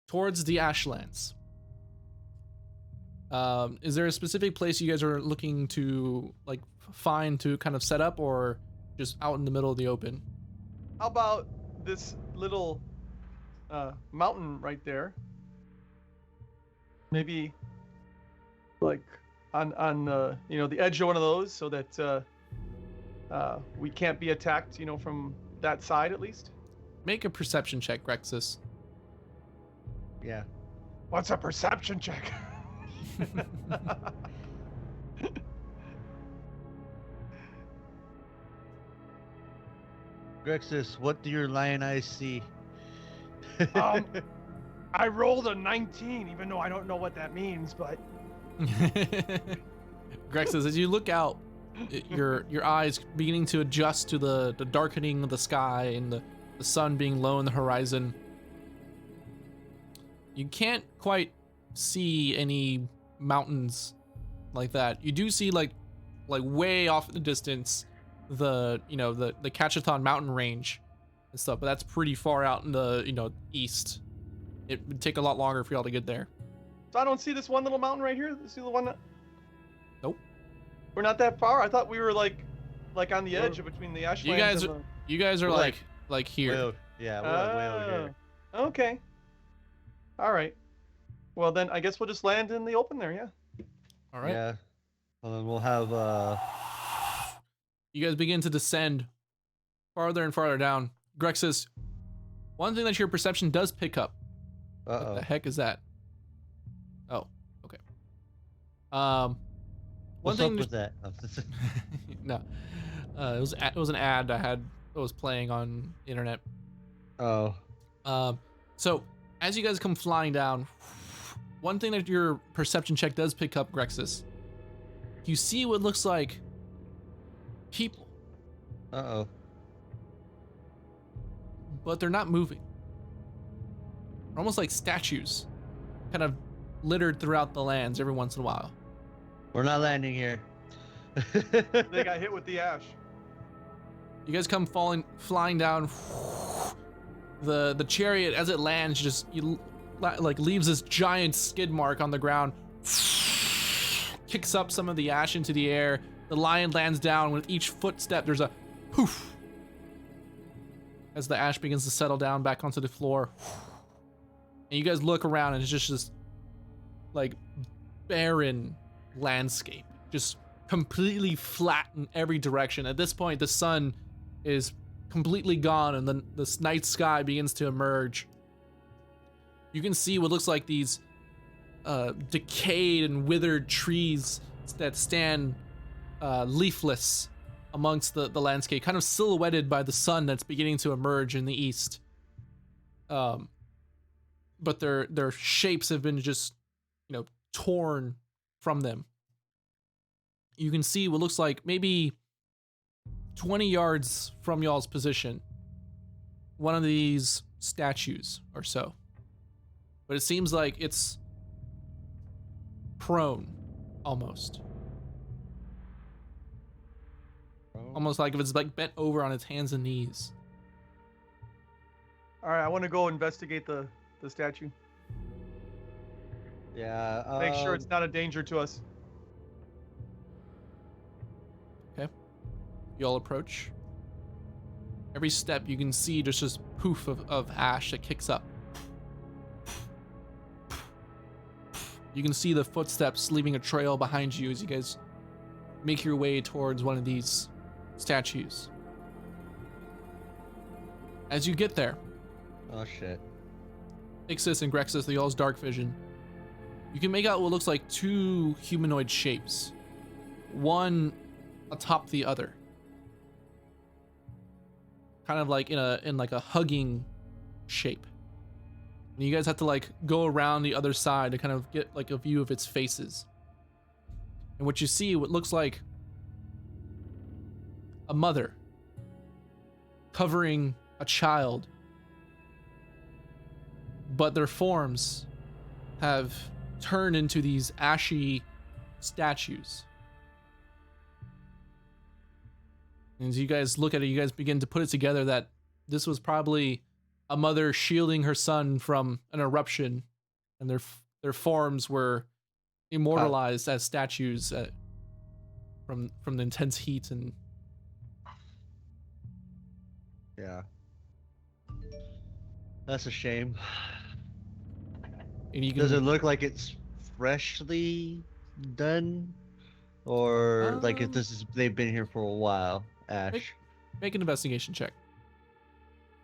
towards the Ashlands. Is there a specific place you guys are looking to like find to kind of set up, or just out in the middle of the open? How about this little mountain right there? Maybe like on the edge of one of those, so that we can't be attacked, from that side at least. Make a perception check, Grexus. Yeah. What's a perception check? Grexus, what do your lion eyes see? I rolled a 19, even though I don't know what that means, but Grexus, as you look out, your eyes beginning to adjust to the darkening of the sky and the sun being low in the horizon. You can't quite see any mountains like that. You do see like way off in the distance the Catchathon mountain range and stuff, but that's pretty far out in the east. It would take a lot longer for y'all to get there. So I don't see this one little mountain right here. See the one that... Nope. We're not that far. I thought we were like on the edge between the Ashlands. You guys are like here. Way over here. Okay. All right. Well, then I guess we'll just land in the open there, yeah. All right. Yeah. And then we'll have You guys begin to descend farther and farther down. Grexus, one thing that your perception does pick up. What the heck is that? Oh, okay. What's up with that? No. It was an ad that was playing on the internet. Oh. So as you guys come flying down, one thing that your perception check does pick up, Grexus, you see what looks like people. Uh-oh. But they're not moving. They're almost like statues, kind of littered throughout the lands every once in a while. We're not landing here. They got hit with the ash. You guys come flying down. The chariot, as it lands, just leaves this giant skid mark on the ground. Kicks up some of the ash into the air. The lion lands down. With each footstep, there's a poof as the ash begins to settle down back onto the floor. And you guys look around, and it's just this like barren landscape, just completely flat in every direction. At this point, the sun is completely gone, and then this night sky begins to emerge. You can see what looks like these decayed and withered trees that stand leafless amongst the landscape, kind of silhouetted by the sun that's beginning to emerge in the east. But their shapes have been just, torn from them. You can see what looks like maybe 20 yards from y'all's position, one of these statues or so. But it seems like it's prone, almost. Almost like if it's like bent over on its hands and knees. All right, I want to go investigate the statue. Yeah. Make sure it's not a danger to us. Okay. You all approach. Every step you can see there's just poof of ash that kicks up. You can see the footsteps leaving a trail behind you as you guys make your way towards one of these statues. As you get there, Oh shit. Ixis and Grexis, the y'all's dark vision, you can make out what looks like two humanoid shapes, one atop the other, kind of like in like a hugging shape. And you guys have to like go around the other side to kind of get like a view of its faces. And what you see, what looks like a mother covering a child, but their forms have turned into these ashy statues. And as you guys look at it, you guys begin to put it together that this was probably a mother shielding her son from an eruption, and their forms were immortalized as statues from the intense heat. And Yeah. That's a shame. you can, Does it look like it's freshly done, or like if they've been here for a while? Ash. make an investigation check.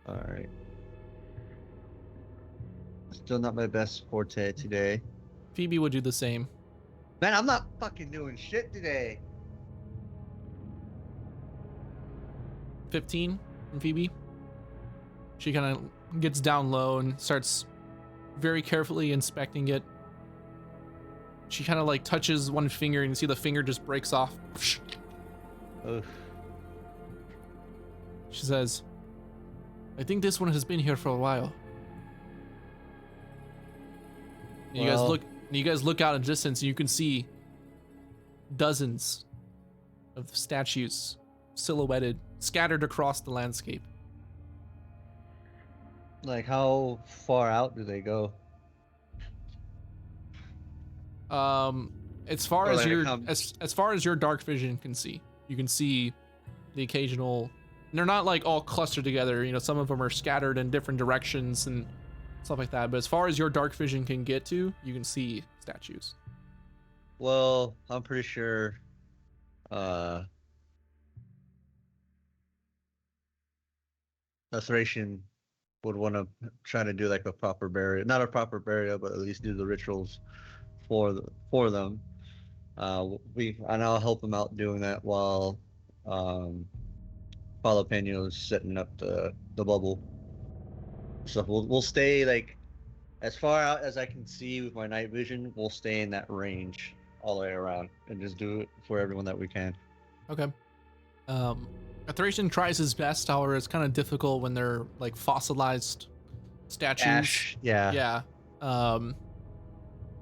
All right. Still not my best forte today. Phoebe would do the same. Man, I'm not fucking doing shit today. 15 from Phoebe. She kind of gets down low and starts very carefully inspecting it. She kind of like touches one finger and you see the finger just breaks off. Ugh. She says, I think this one has been here for a while. And you guys look out in the distance and you can see dozens of statues silhouetted, scattered across the landscape. Like, how far out do they go? As far Or as like your how- as far as your dark vision can see, you can see the occasional. They're not like all clustered together. You know, some of them are scattered in different directions and stuff like that. But as far as your dark vision can get to, you can see statues. Well, I'm pretty sure a Thracian would want to try to do like a proper burial, not a proper burial, but at least do the rituals for them. And I'll help them out doing that while Jalapeno is setting up the bubble. So we'll stay like as far out as I can see with my night vision. We'll stay in that range all the way around and just do it for everyone that we can. Okay. A Thracian tries his best, however, it's kind of difficult when they're like fossilized statues. Ash, yeah. Yeah.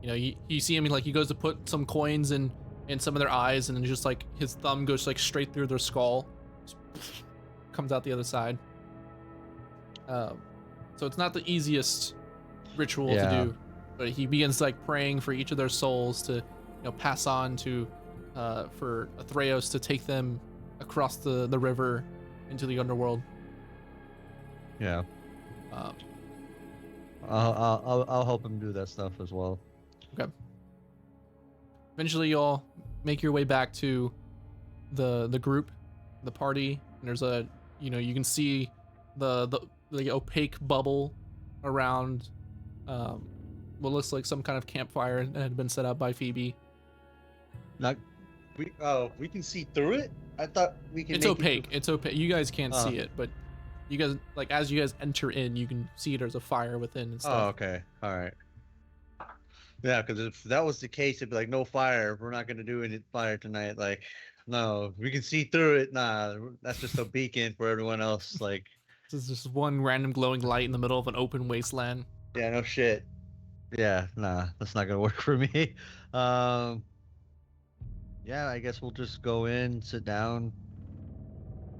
You know, you see him like he goes to put some coins in some of their eyes, and then just like his thumb goes like straight through their skull, just comes out the other side. So it's not the easiest ritual to do, but he begins like praying for each of their souls to, you know, pass on to for Theros to take them across the river into the underworld. Yeah. I'll help him do that stuff as well. Okay. Eventually, you all make your way back to the group, the party, and there's a, you know, you can see the opaque bubble around what looks like some kind of campfire that had been set up by Phoebe. We can see through it. I thought we can. It's opaque. It's opaque. You guys can't see it, but you guys, like, as you guys enter in, you can see there's a fire within and stuff. Oh, okay. All right. Yeah, because if that was the case, it'd be like, no fire. We're not gonna do any fire tonight. Like, no, we can see through it. Nah, that's just a beacon for everyone else. Like, This is just one random glowing light in the middle of an open wasteland. yeah, no shit. Yeah, nah, that's not gonna work for me. Yeah, I guess we'll just go in, sit down,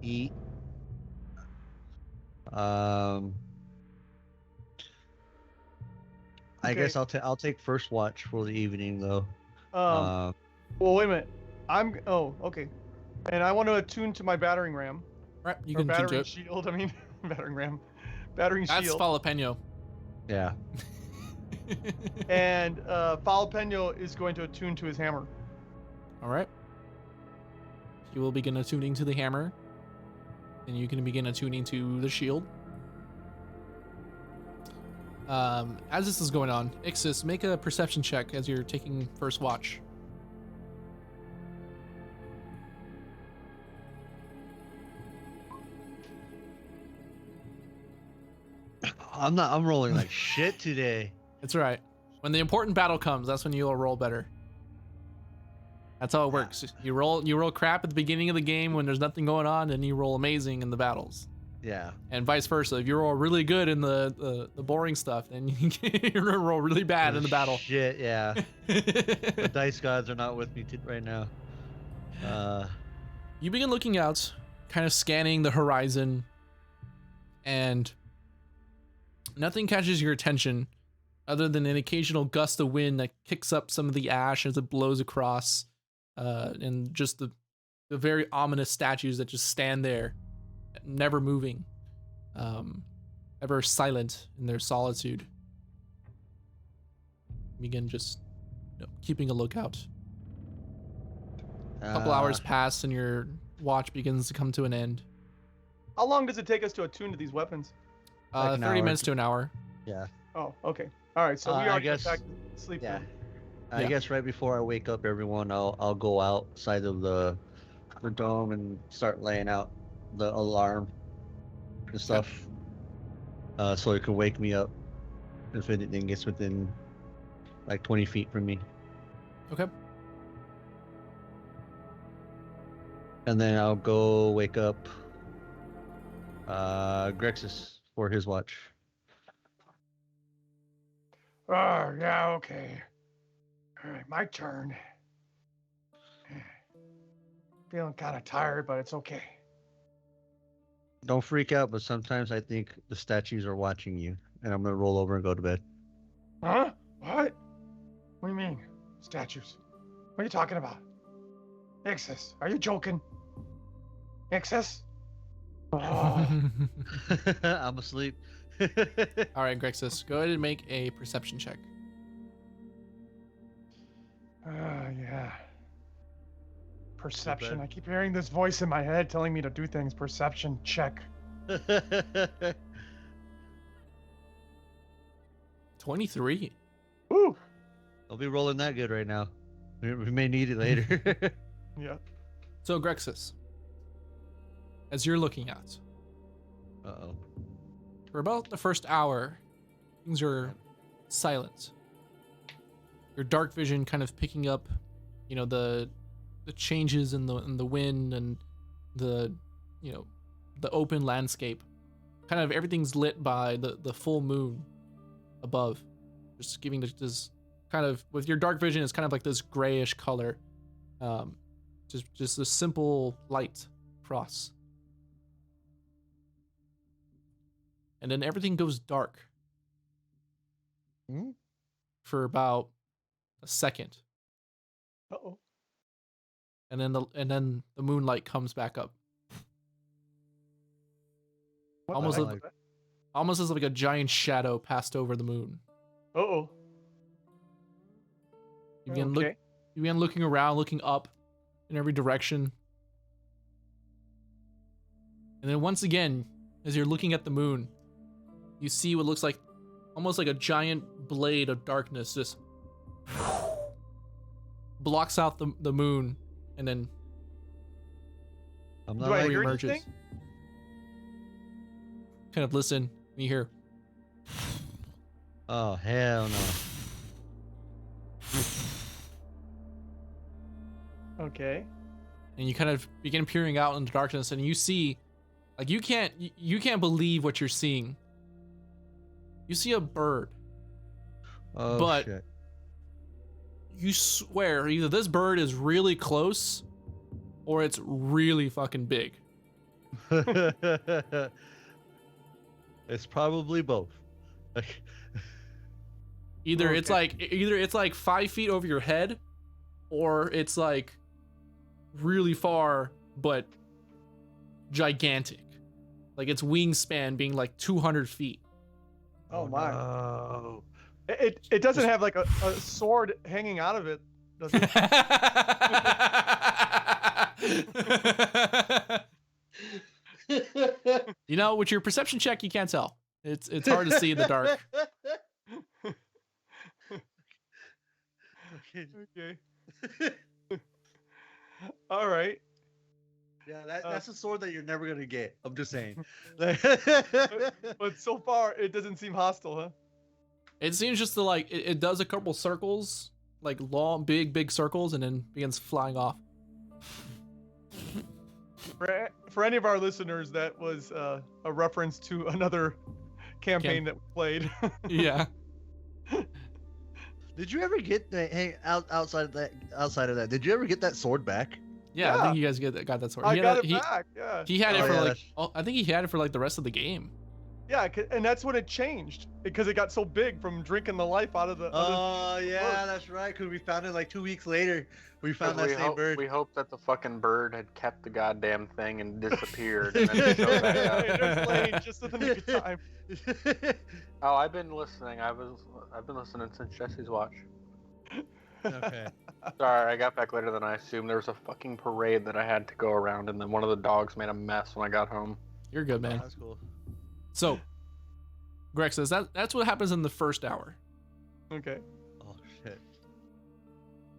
eat. I guess I'll take first watch for the evening though. Well, wait a minute. Oh, okay. And I want to attune to my battering ram. Right, you or can tune to battering it. shield. I mean, battering ram, battering That's shield. Jalapeno. Yeah. And Jalapeno is going to attune to his hammer. All right. You will begin attuning to the hammer, and you can begin attuning to the shield. As this is going on, Ixis, make a perception check as you're taking first watch. I'm rolling like shit today. It's all right. When the important battle comes, that's when you'll roll better. That's how it works. You roll crap at the beginning of the game when there's nothing going on, and you roll amazing in the battles. Yeah. And vice versa. If you roll really good in the boring stuff, then you're gonna roll really bad in the battle. Shit, yeah. The dice gods are not with me right now. You begin looking out, kind of scanning the horizon, and nothing catches your attention other than an occasional gust of wind that kicks up some of the ash as it blows across, and just the very ominous statues that just stand there, never moving, ever silent in their solitude. Begin just keeping a lookout. A couple hours pass and your watch begins to come to an end. How long does it take us to attune to these weapons? Like 30 minutes to an hour. Yeah. Oh, okay. All right, so we are back to sleep. Yeah. Then. I guess right before I wake up everyone, I'll go outside of the dome and start laying out the alarm and stuff. So it can wake me up if anything gets within like 20 feet from me. Okay. And then I'll go wake up Grexus for his watch. Oh, yeah, okay. All right, my turn. Feeling kind of tired, but it's okay. Don't freak out, but sometimes I think the statues are watching you, and I'm gonna roll over and go to bed. Huh? What? What do you mean, statues? What are you talking about? Ixis, are you joking? Ixis? Oh. I'm asleep. All right, Grexus, go ahead and make a perception check. Yeah. Perception. I keep hearing this voice in my head telling me to do things. Perception check. 23. Woo! I'll be rolling that good right now. We may need it later. Yeah. So, Grexus, as you're looking at, Uh-oh. for about the first hour, things are silent. Your dark vision kind of picking up, the changes in the wind and the open landscape. Kind of everything's lit by the full moon above, just giving this kind of, with your dark vision, it's kind of like this grayish color, just a simple light across. And then everything goes dark for about a second. Uh-oh. And then the moonlight comes back up. Almost as like a giant shadow passed over the moon. Uh-oh. You begin looking around, looking up in every direction. And then once again, as you're looking at the moon, you see what looks like almost like a giant blade of darkness just blocks out the moon, and then I'm not Do I hear emerges. anything? Kind of listen, and you hear, Oh, hell no. Okay. and you kind of begin peering out into darkness, and you see, like, you can't believe what you're seeing. You see a bird, Oh, but shit. you swear either this bird is really close or it's really fucking big. It's probably both. Either it's like 5 feet over your head, or it's like really far but gigantic. Like its wingspan being like 200 feet. Oh my. No. It doesn't have like a sword hanging out of it, does it? You know, with your perception check, you can't tell. It's hard to see in the dark. Okay. All right. Yeah, that's a sword that you're never gonna get. I'm just saying. But so far, it doesn't seem hostile, huh? It seems just to like it does a couple circles, like long, big circles, and then begins flying off. For any of our listeners, that was a reference to another campaign that we played. Yeah. Did you ever get outside of that? Did you ever get that sword back? Yeah, I think you guys got that sword. I got it back. Yeah. He had it for like. I think he had it for like the rest of the game. Yeah, and that's when it changed because it got so big from drinking the life out of the. Oh yeah, that's right. Because we found it like 2 weeks later. We found that same bird. We hoped that the fucking bird had kept the goddamn thing and disappeared, and then it showed back up. Just at the nick of time. Oh, I've been listening. I've been listening since Jesse's watch. Okay. Sorry, I got back later than I assumed. There was a fucking parade that I had to go around, and then one of the dogs made a mess when I got home. You're good, man. Oh, that's cool. So, Greg says that's what happens in the first hour. Okay. Oh shit.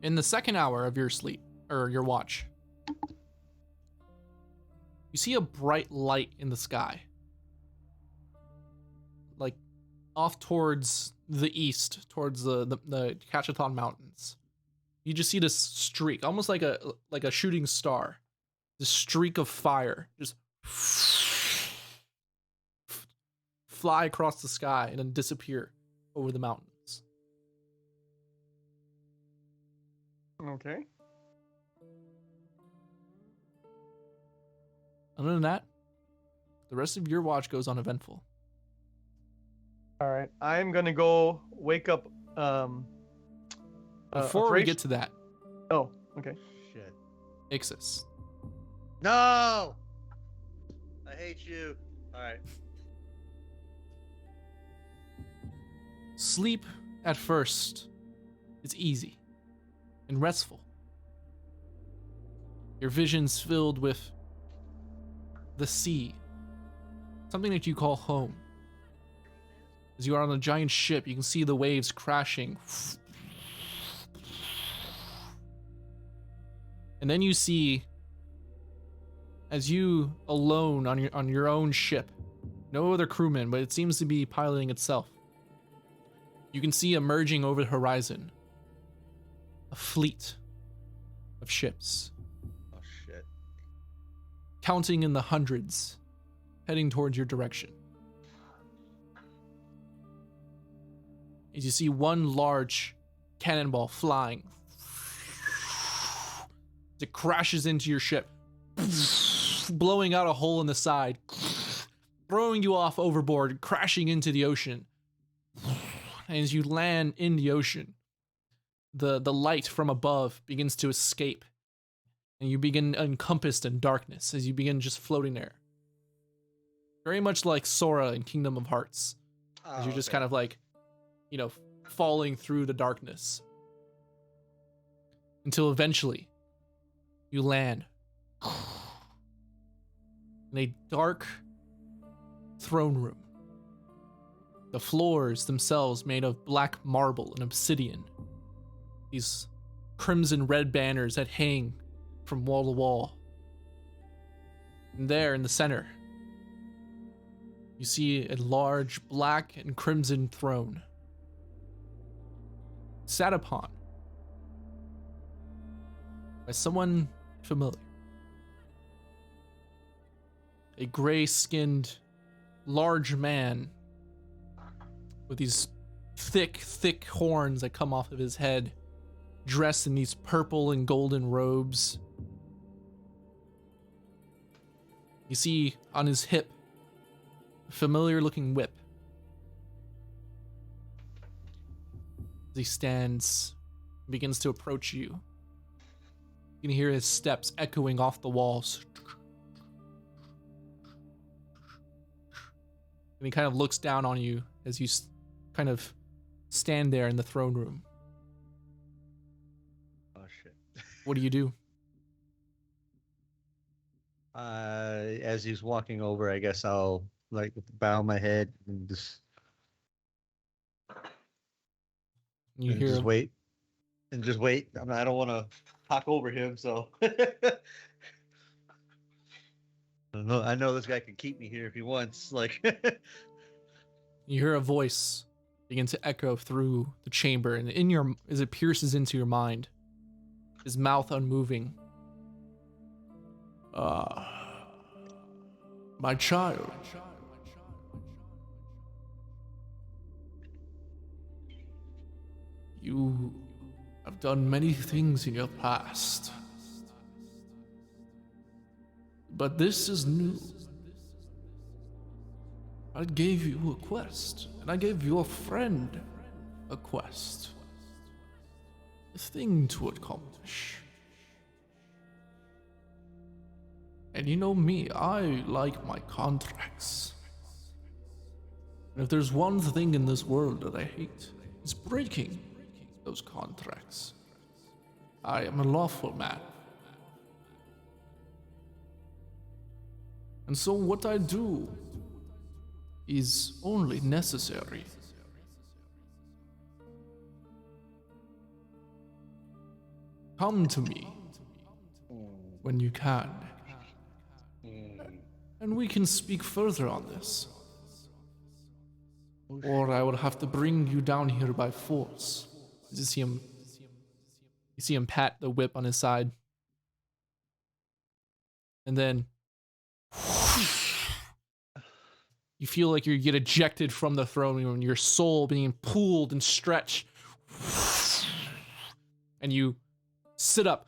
In the second hour of your sleep or your watch, you see a bright light in the sky, like off towards the east, towards the Cachathon Mountains. You just see this streak, almost like a shooting star. This streak of fire just fly across the sky and then disappear over the mountains. Okay. Other than that, the rest of your watch goes uneventful. All right. I'm gonna go wake up. Before we get to that. Oh, okay. Shit. Ixis. No. I hate you. All right. Sleep at first is easy and restful. Your vision's filled with the sea, something that you call home. As you are on a giant ship, you can see the waves crashing. And then you see, as you alone on your own ship, no other crewmen, but it seems to be piloting itself. You can see emerging over the horizon a fleet of ships. Oh shit. Counting in the hundreds, heading towards your direction. As you see one large cannonball flying. It crashes into your ship, blowing out a hole in the side, throwing you off overboard, crashing into the ocean. And as you land in the ocean, the light from above begins to escape, and you begin encompassed in darkness as you begin just floating there. Very much like Sora in Kingdom of Hearts, as you're just kind of like, falling through the darkness. Until eventually, you land in a dark throne room. The floors themselves made of black marble and obsidian. These crimson red banners that hang from wall to wall. And there in the center, you see a large black and crimson throne. Sat upon by someone familiar. A gray-skinned, large man with these thick horns that come off of his head, dressed in these purple and golden robes. You see on his hip a familiar-looking whip. as he stands, begins to approach you. You can hear his steps echoing off the walls. And he kind of looks down on you as you kind of stand there in the throne room. Oh shit. What do you do? As he's walking over, I guess I'll like bow my head and just wait. And just wait. I mean, I don't want to talk over him, so I know this guy can keep me here if he wants. Like, you hear a voice begin to echo through the chamber, and as it pierces into your mind, his mouth unmoving. My child. You have done many things in your past, but this is new. I gave you a quest, and I gave your friend a quest. A thing to accomplish. And you know me, I like my contracts. And if there's one thing in this world that I hate, it's breaking those contracts. I am a lawful man. And so what I do is only necessary. Come to me when you can, and we can speak further on this. Or I will have to bring you down here by force. You see him pat the whip on his side. And then you feel like you get ejected from the throne room, your soul being pulled and stretched. And you sit up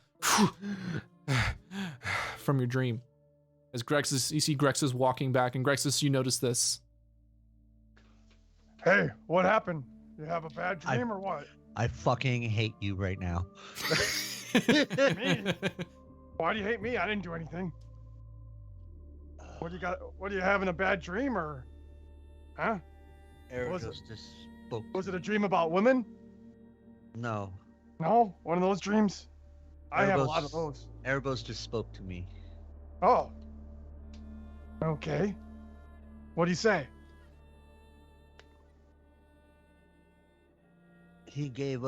from your dream. As you see Grexus walking back, and Grexus, you notice this. Hey, what happened? You have a bad dream or what? I fucking hate you right now. Me? Why do you hate me? I didn't do anything. What do you got? What are you having a bad dream or? Huh? Eros just spoke. Was it a dream about women? No. No, one of those dreams. I have a lot of those. Erebos just spoke to me. Oh. Okay. What do you say? He gave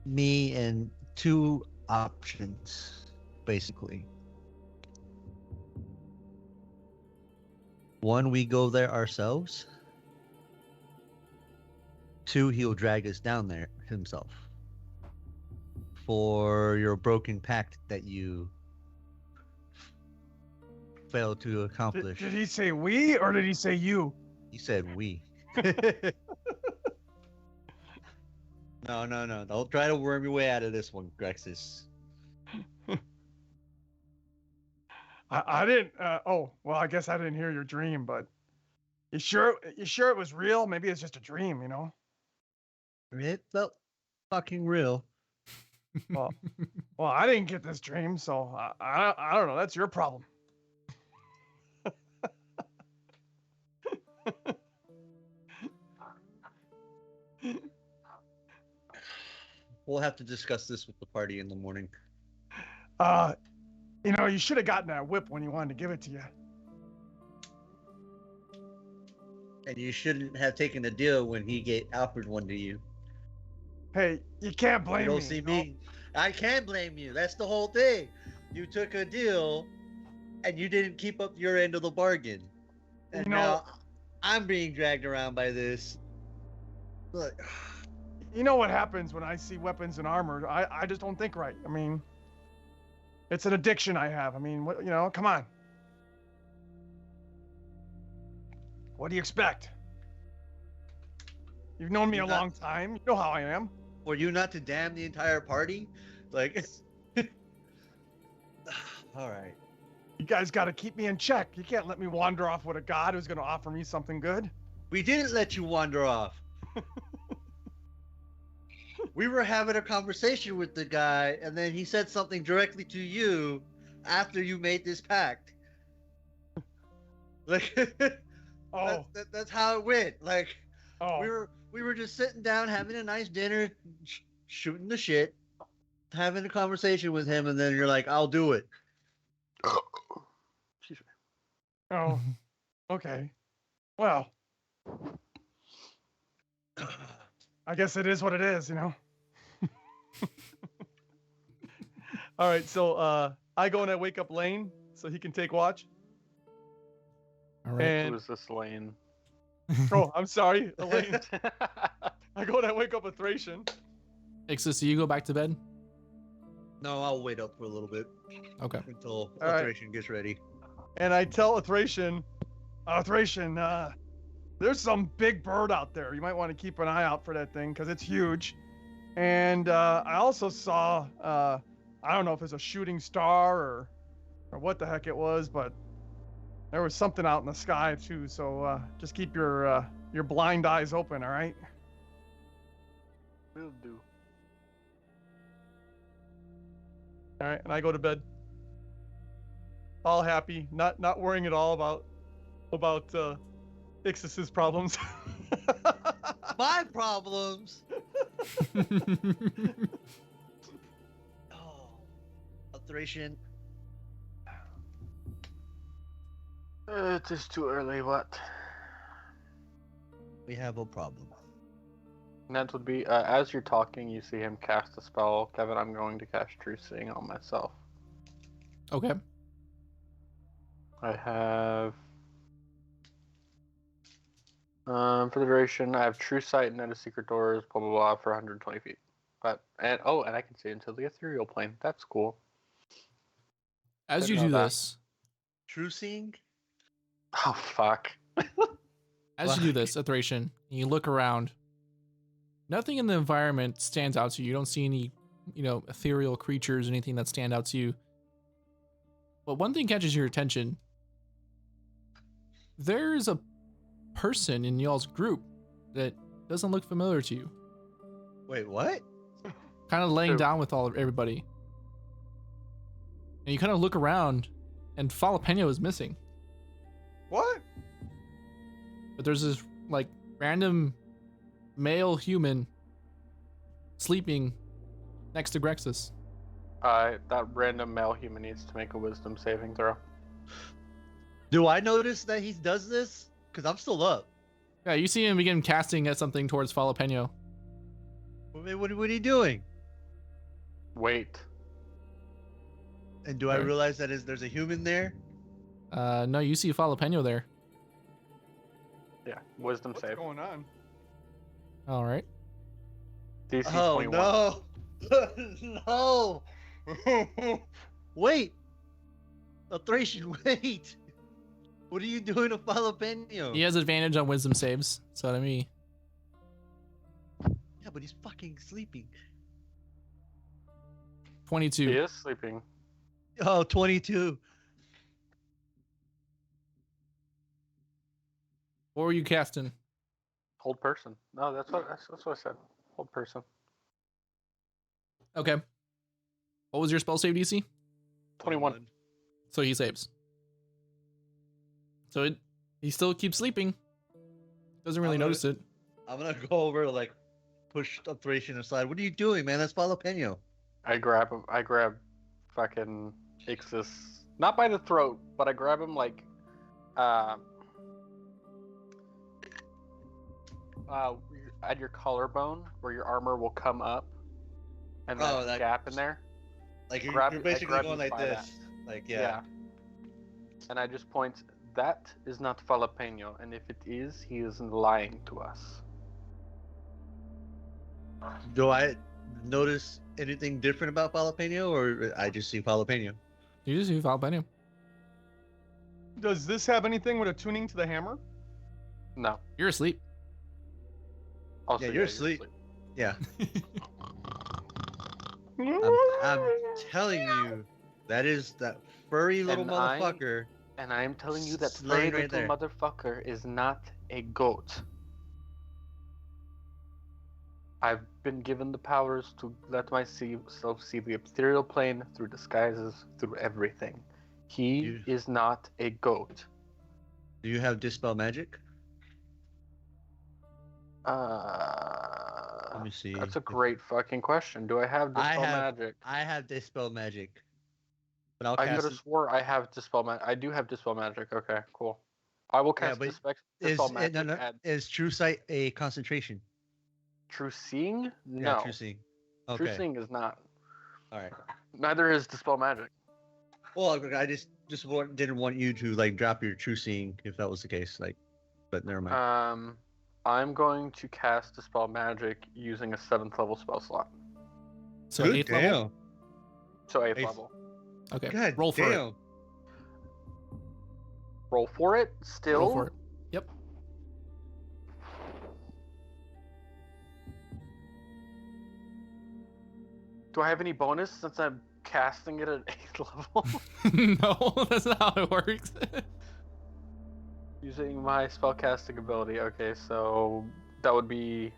me and two options, basically. One, we go there ourselves. Two, he'll drag us down there himself. For your broken pact that you failed to accomplish. Did he say we or did he say you? He said we. No. Don't try to worm your way out of this one, Grexus. I didn't. Oh, well, I guess I didn't hear your dream, but you sure it was real? Maybe it's just a dream, you know? It felt fucking real. Well, I didn't get this dream, so I don't know. That's your problem. We'll have to discuss this with the party in the morning. You know, you should have gotten that whip when you wanted to give it to you. And you shouldn't have taken the deal when he offered one to you. Hey, you can't blame me. You don't see me. I can blame you. That's the whole thing. You took a deal, and you didn't keep up your end of the bargain. And now I'm being dragged around by this. Look. You know what happens when I see weapons and armor? I just don't think right. I mean, it's an addiction I have. I mean, come on. What do you expect? You've known me a long time. You know how I am. Were you not to damn the entire party? Like, all right. You guys got to keep me in check. You can't let me wander off with a god who's going to offer me something good. We didn't let you wander off. We were having a conversation with the guy, and then he said something directly to you after you made this pact. Like, Oh, that's how it went. Like, oh. we were just sitting down having a nice dinner, shooting the shit, having a conversation with him, and then you're like, "I'll do it." Excuse me. Oh, okay. Well, I guess it is what it is, you know? All right, so I go and I wake up Lane so he can take watch. All right. And Who's this Lane? oh, I'm sorry, Elaine. I go and I wake up a Thracian. Ixus, do you go back to bed? No, I'll wait up for a little bit Okay. until All right. Thracian gets ready. And I tell a Thracian, there's some big bird out there. You might want to keep an eye out for that thing because it's huge. And I also saw, I don't know if it's a shooting star or what the heck it was, but there was something out in the sky too. So just keep your blind eyes open, all right? Will do. All right, and I go to bed. All happy, not worrying at all about Ixus's problems. My problems. Oh, a Thracian. It is too early, what? We have a problem. And that would be, as you're talking, you see him cast a spell. Kevin, I'm going to cast True Seeing on myself. Okay. I have... for the duration, I have True Sight and Net of Secret Doors, blah, blah, blah, for 120 feet. And I can see into the ethereal plane. That's cool. As you Didn't do know that. this, True seeing? Oh, fuck. as you do this, Athracian, you look around. Nothing in the environment stands out to you. You don't see any, ethereal creatures, anything that stand out to you. But one thing catches your attention. There's a person in y'all's group that doesn't look familiar to you. Wait, what? Kind of laying Who? down with everybody. And you kind of look around, and Falapeno is missing. What? But there's this random male human sleeping next to Grexus. That random male human needs to make a wisdom saving throw. Do I notice that he does this? Because I'm still up. Yeah, you see him begin casting at something towards Falapeno. What are you doing? Wait. And do I Sorry. realize that there's a human there? No, you see Falapeno there. Yeah, wisdom What's save. going on? All right. DC Oh 21. no! No! Wait! A Thracian, wait! What are you doing to Falapeno? He has advantage on wisdom saves, so to me. Yeah, but he's fucking sleeping. 22. He is sleeping. Oh, 22. What were you casting? Hold person. No, that's what I said. Hold person. Okay. What was your spell save DC? 21. So he saves. So he still keeps sleeping. Doesn't really notice it. I'm gonna go over to push a Thracian aside. What are you doing, man? That's Falapeno. I grab fucking Ixus, not by the throat, but I grab him at your collarbone where your armor will come up, and that gap in there. Like you're I basically grab going him like by this. that. Like, yeah. And I just point. That is not Falapeno, and if it is, he is lying to us. Do I notice anything different about Falapeno, or I just see Falapeno? You just see Falapeno. Does this have anything with a tuning to the hammer? No. You're asleep. Also, Yeah, you're asleep. Yeah. I'm I'm telling you, that is that furry little And motherfucker. And I am telling you that Slaying furry right little there. motherfucker is not a goat. I've been given the powers to let myself see the ethereal plane through disguises, through everything. He is not a goat. Do you have dispel magic? Let me see. That's a great fucking question. Do I have dispel magic? I have dispel magic, but I'll I cast could have swore I have dispel magic. I do have dispel magic. Okay, cool. I will cast dispel magic. Is true sight a concentration? True seeing? No. Yeah, true seeing. Okay. True seeing is not. All right. Neither is dispel magic. Well, I just didn't want you to like drop your true seeing if that was the case. Like, but never mind. I'm going to cast dispel magic using a 7th level spell slot. So 8th level. So 8th level. Okay. God roll for it. Roll for it. Still. Roll for it. Yep. Do I have any bonus since I'm casting it at 8th level? No, that's not how it works. Using my spellcasting ability. Okay, so that would be.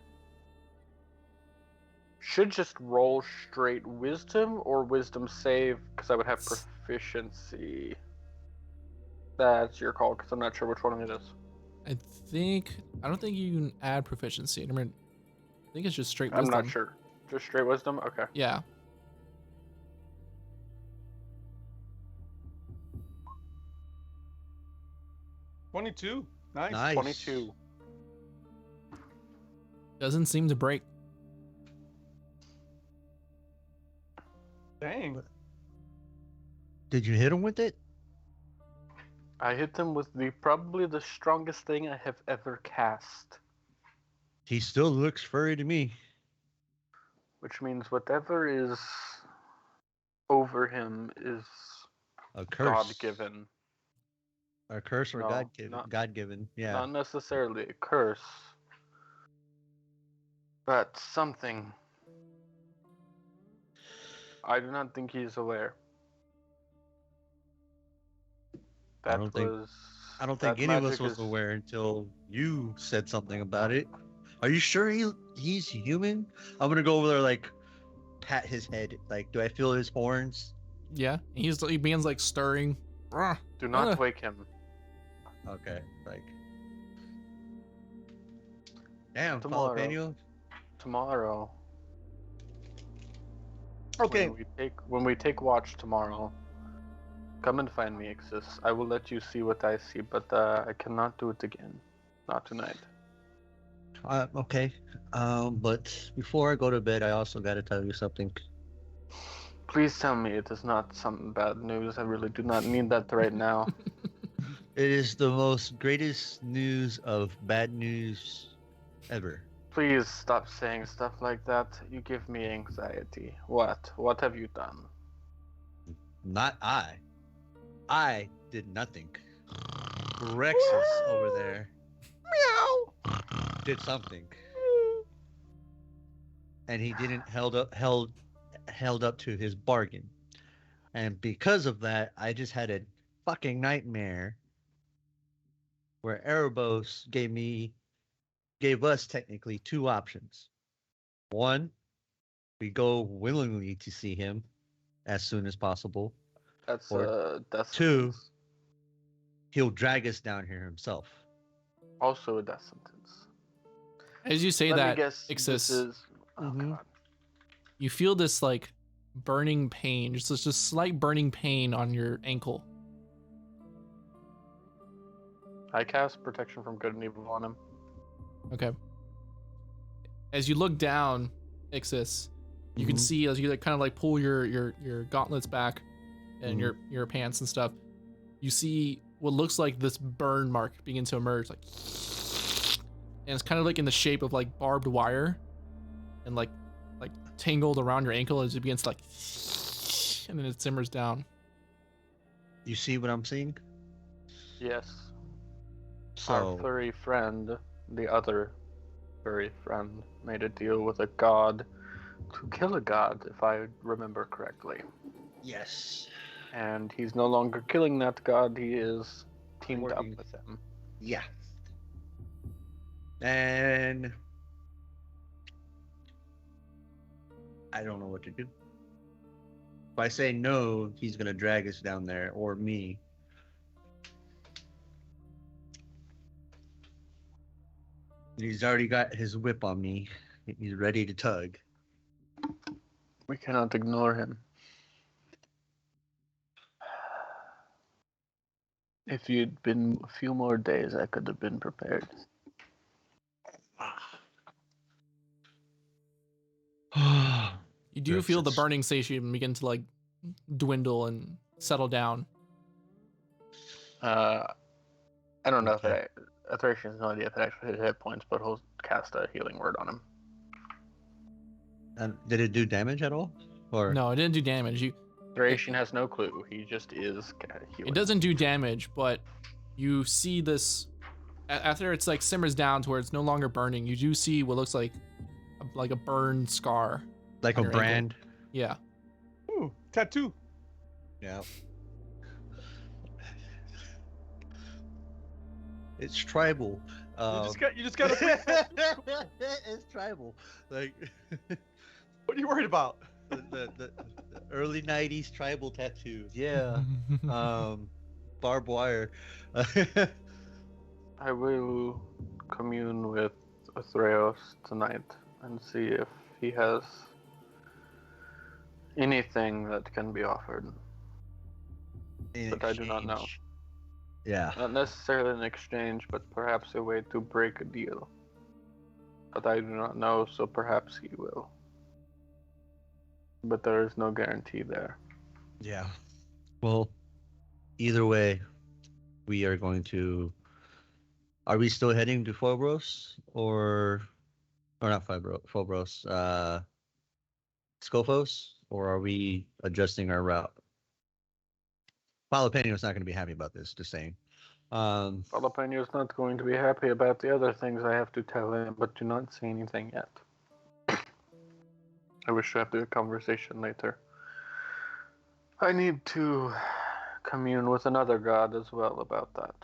Should just roll straight wisdom or wisdom save because I would have proficiency. That's your call because I'm not sure which one it is. I don't think you can add proficiency. I think it's just straight wisdom. I'm not sure. Just straight wisdom? Okay. Yeah. $22. Nice. 22. Doesn't seem to break. Dang. Did you hit him with it? I hit him with probably the strongest thing I have ever cast. He still looks furry to me. Which means whatever is over him is a curse. God-given. A curse or No, God-given. Yeah. Not necessarily a curse, but something. I do not think he's aware. I don't think any of us was aware until you said something about it. Are you sure he's human? I'm gonna go over there, like, pat his head. Like, do I feel his horns? Yeah, he begins like stirring. Do not wake him. Okay, like. Damn, Tomorrow. Okay. When we take watch tomorrow, come and find me, Ixis. I will let you see what I see, but I cannot do it again. Not tonight. Okay. But before I go to bed, I also got to tell you something. Please tell me it is not some bad news. I really do not need that right now. It is the most greatest news of bad news ever. Please stop saying stuff like that. You give me anxiety. What? What have you done? Not I. I did nothing. Rexus over there. Meow. Did something. And he didn't held up to his bargain. And because of that, I just had a fucking nightmare where Erebos gave us technically two options. One, we go willingly to see him as soon as possible. That's two, he'll drag us down here himself. Also a death sentence. As you say that, Ixis, you feel this like burning pain, just a slight burning pain on your ankle. I cast protection from good and evil on him. Okay. As you look down, Ixis, you can see as you kind of like pull your gauntlets back and your pants and stuff. You see what looks like this burn mark begin to emerge, like, and it's kind of like in the shape of like barbed wire, and like tangled around your ankle as it begins to like, and then it simmers down. You see what I'm seeing? Yes. So, our furry friend, the other furry friend, made a deal with a god to kill a god, if I remember correctly. Yes. And he's no longer killing that god, he is teamed up with him. Yeah. And I don't know what to do. If I say no, he's gonna drag us down there, or me. He's already got his whip on me. He's ready to tug. We cannot ignore him. If you'd been a few more days, I could have been prepared. You do feel the burning station begin to like dwindle and settle down. I don't know if Thracian has no idea if it actually hit hit points, but he'll cast a healing word on him. Did it do damage at all? Or No, it didn't do damage. Thracian has no clue. He just is healing. It doesn't do damage, but you see this after it's like simmers down to where it's no longer burning. You do see what looks like a burn scar, like a brand? Ankle. Yeah. Ooh, tattoo. Yeah. It's tribal. You just got to. It's tribal. Like, what are you worried about? the early '90s tribal tattoos. Yeah. Barbed wire. I will commune with Theros tonight and see if he has anything that can be offered. But I do not know. Yeah. Not necessarily an exchange, but perhaps a way to break a deal. But I do not know, so perhaps he will. But there is no guarantee there. Yeah. Well, either way, we are going to. Are we still heading to Phobos or not Phobos? Scophos, or are we adjusting our route? Jalapeno's not going to be happy about this. Just saying. Jalapeno's not going to be happy about the other things I have to tell him, but do not say anything yet. I wish to have the conversation later. I need to commune with another god as well about that.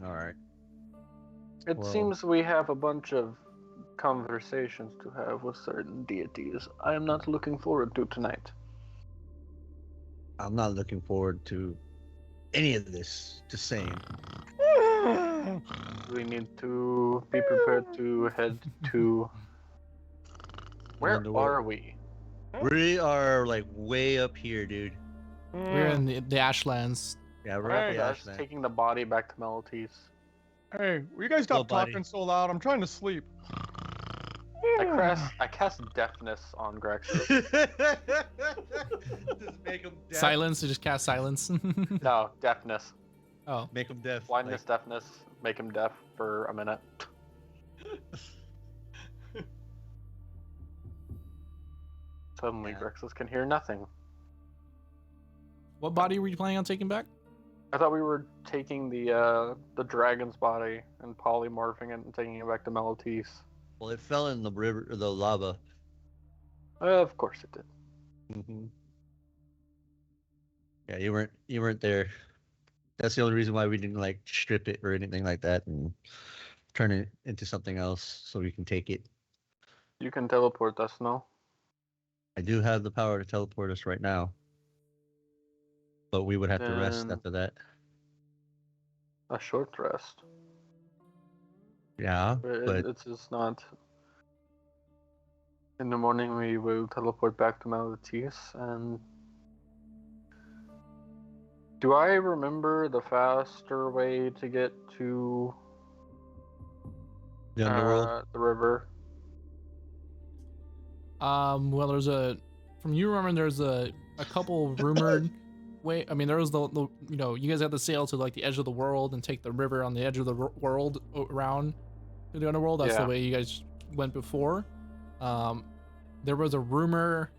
All right. It seems we have a bunch of conversations to have with certain deities I am not looking forward to tonight. I'm not looking forward to any of this. Just saying. We need to be prepared to head to... Where are we? We are like way up here, dude. We're in the Ashlands. Yeah, we're up the Us Ashland. taking the body back to Melties. Hey, will you guys stop talking so loud? I'm trying to sleep. I cast deafness on Grexus. Just make him deaf. Silence. You just cast silence. No, deafness. Oh. Make him deaf. Blindness, deafness. Make him deaf for a minute. Suddenly, Grexus can hear nothing. What body were you planning on taking back? I thought we were taking the dragon's body and polymorphing it and taking it back to Melties. Well, it fell in the river, the lava. Of course it did. Mm-hmm. Yeah, you weren't there. That's the only reason why we didn't like strip it or anything like that and turn it into something else so we can take it. You can teleport us, no? I do have the power to teleport us right now, but we would have to rest after that. A short rest. Yeah, but it's just not. In the morning, we will teleport back to Melties, and do I remember the faster way to get to the underworld? The river? Well, from you remember, there's a couple rumored way. I mean, there was the you guys had to sail to like the edge of the world and take the river on the edge of the world around to the underworld. That's the way you guys went before. There was a rumor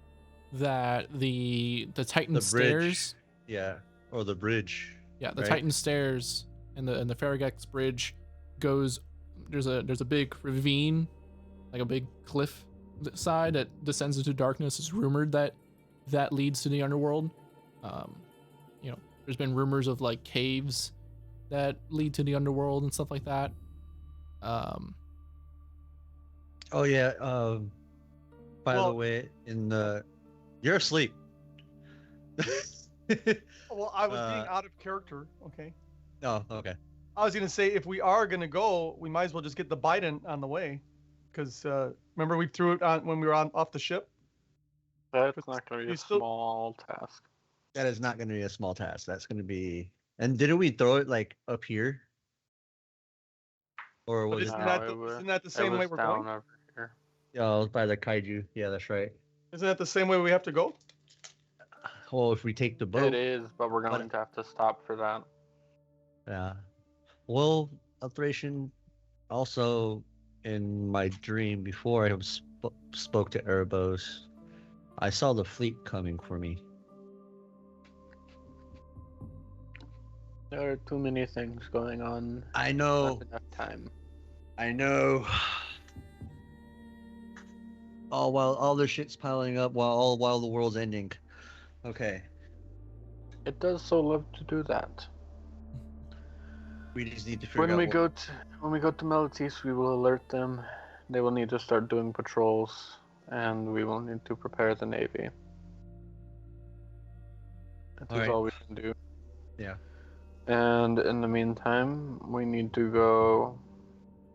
that the Titan stairs. Yeah, or the bridge. Yeah, the Titan stairs and the Farragex bridge goes. There's a big ravine, like a big cliff side that descends into darkness. It's rumored that leads to the underworld. There's been rumors of like caves that lead to the underworld and stuff like that. by the Well- way, you're asleep. Well, I was being Uh, out of character. Okay. Oh, okay. I was gonna say if we are gonna go, we might as well just get the Biden on the way, because remember we threw it on when we were off the ship. That's not going to be You a still- small task. That is not going to be a small task. That's going to be. And didn't we throw it like up here? Or But was isn't it? that the same way we're down going? over here. Yeah, it was by the kaiju. Yeah, that's right. Isn't that the same way we have to go? Well, if we take the boat. It is, but we're going to have to stop for that. Yeah. Well, Alteration. Also, in my dream before I spoke to Erebos, I saw the fleet coming for me. There are too many things going on. I know. Not enough time. I know. Oh, while all this shit's piling up, while the world's ending. Okay, It does so love to do that. we just need to figure When out. we go to Melitis, we will alert them. They will need to start doing patrols, and we will need to prepare the navy. That is Alright. all we can do. Yeah. And in the meantime, we need to go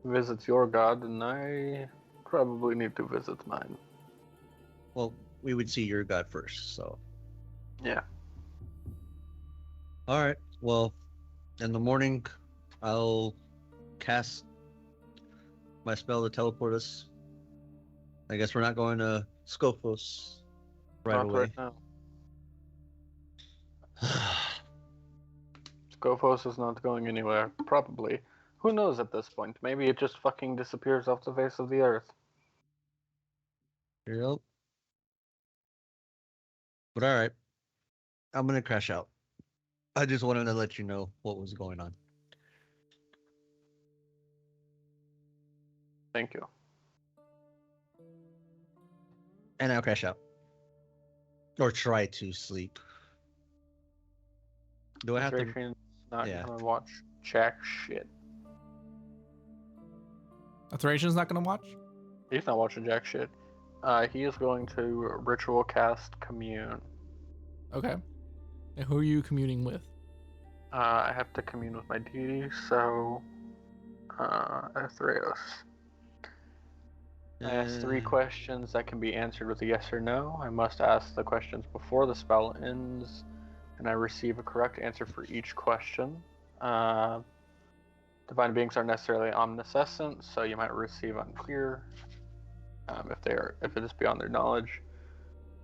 visit your god, and I probably need to visit mine. Well, we would see your god first, so. Yeah. All right. Well, in the morning, I'll cast my spell to teleport us. I guess we're not going to Scophos right Not away. right now. Scophos is not going anywhere, probably. Who knows at this point? Maybe it just fucking disappears off the face of the earth. Yep. But all right, I'm gonna crash out. I just wanted to let you know what was going on. Thank you. And I'll crash out. Or try to sleep. Do I have to? Adrian's not Yeah. gonna watch jack shit. Alteration's not gonna watch? He's not watching jack shit. He is going to ritual cast commune. Okay. And who are you communing with? I have to commune with my deity, so Theros. I ask 3 questions that can be answered with a yes or no. I must ask the questions before the spell ends, and I receive a correct answer for each question. Divine beings aren't necessarily omniscient, so you might receive unclear if it is beyond their knowledge.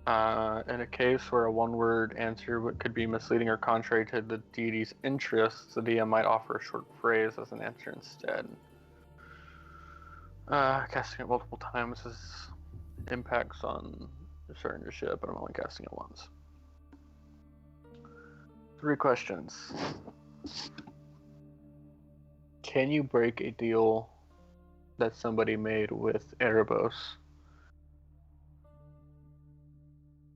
In a case where a one-word answer could be misleading or contrary to the deity's interests, the DM might offer a short phrase as an answer instead. Casting it multiple times has impacts on the certain ship, but I'm only casting it once. 3 questions. Can you break a deal that somebody made with Erebos?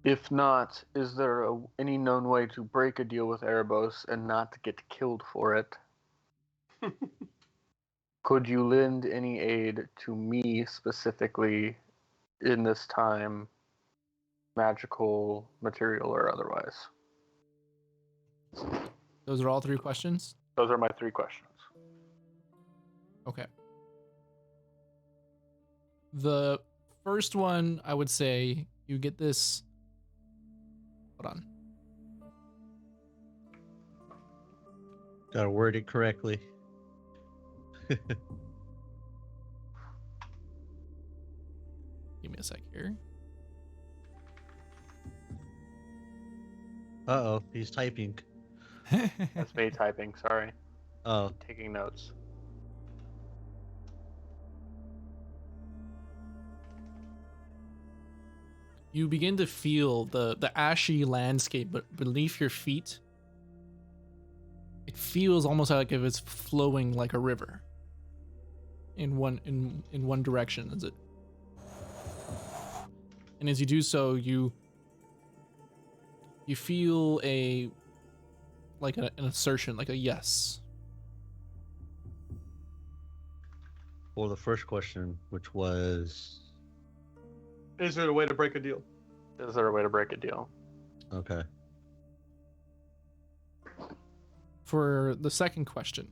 If not, is there any known way to break a deal with Erebos and not get killed for it? Could you lend any aid to me specifically in this time, magical, material, or otherwise? Those are all 3 questions? Those are my 3 questions. Okay. The first one, I would say you get this. Hold on. Gotta word it correctly. Give me a sec here. Uh-oh, he's typing. That's me typing, sorry. Oh, Taking notes. You begin to feel the ashy landscape beneath your feet. It feels almost like if it's flowing like a river in one direction. As it, and as you do so, you feel an assertion, like a yes. well, the first question, which was Is there a way to break a deal? Is there a way to break a deal? Okay. For the second question,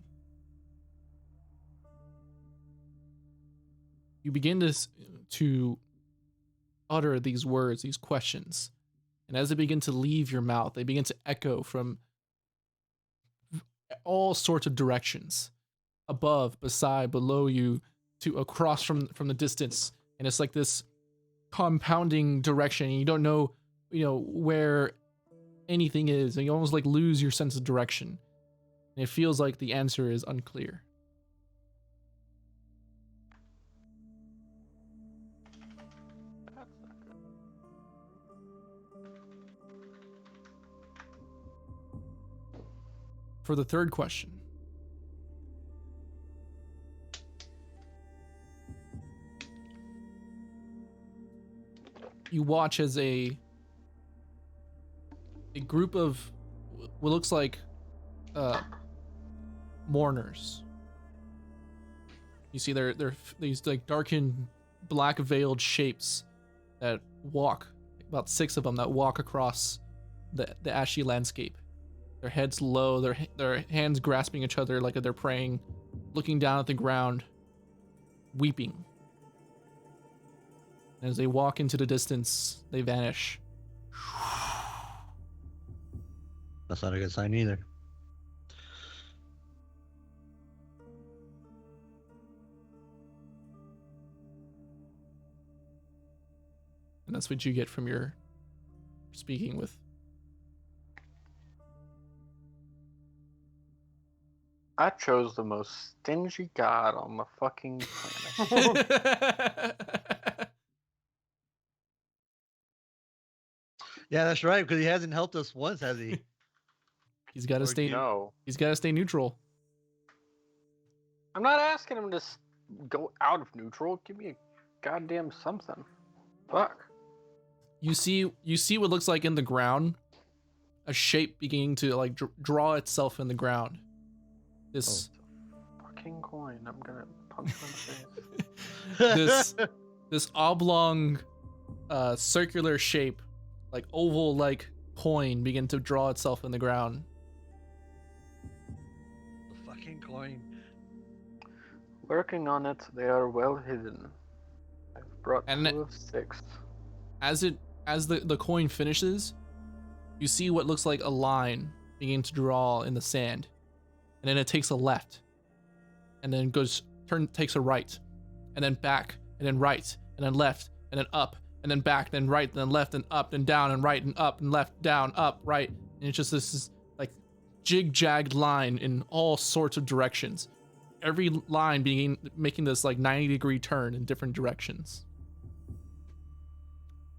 you begin to utter these words, these questions, and as they begin to leave your mouth, they begin to echo from all sorts of directions, above, beside, below you, to across from the distance, and it's like this compounding direction. And you don't know, where anything is, and you almost like lose your sense of direction. And it feels like the answer is unclear. For the third question, you watch as a group of what looks like mourners. You see they're these like darkened, black veiled shapes that walk, about 6 of them that walk across the ashy landscape. Their heads low, their hands grasping each other like they're praying, looking down at the ground, weeping. And as they walk into the distance, they vanish. That's not a good sign either. And that's what you get from your speaking with. I chose the most stingy god on the fucking planet. Yeah, that's right, because he hasn't helped us once, has he? He's got to stay. No. He's got to stay neutral. I'm not asking him to go out of neutral. Give me a goddamn something. Fuck. You see what looks like in the ground, a shape beginning to like draw itself in the ground. This fucking coin. I'm gonna punch him in the face. this oblong, circular shape, like oval-like coin, begin to draw itself in the ground. The fucking coin. Working on it, they are well hidden. I've brought 2 of 6. As the coin finishes, you see what looks like a line begin to draw in the sand. And then it takes a left, and then takes a right, and then back, and then right, and then left, and then up, and then back, then right, then left, and up, and down, and right, and up, and left, down, up, right. And it's just this like jig-jagged line in all sorts of directions. Every line making this like 90-degree turn in different directions,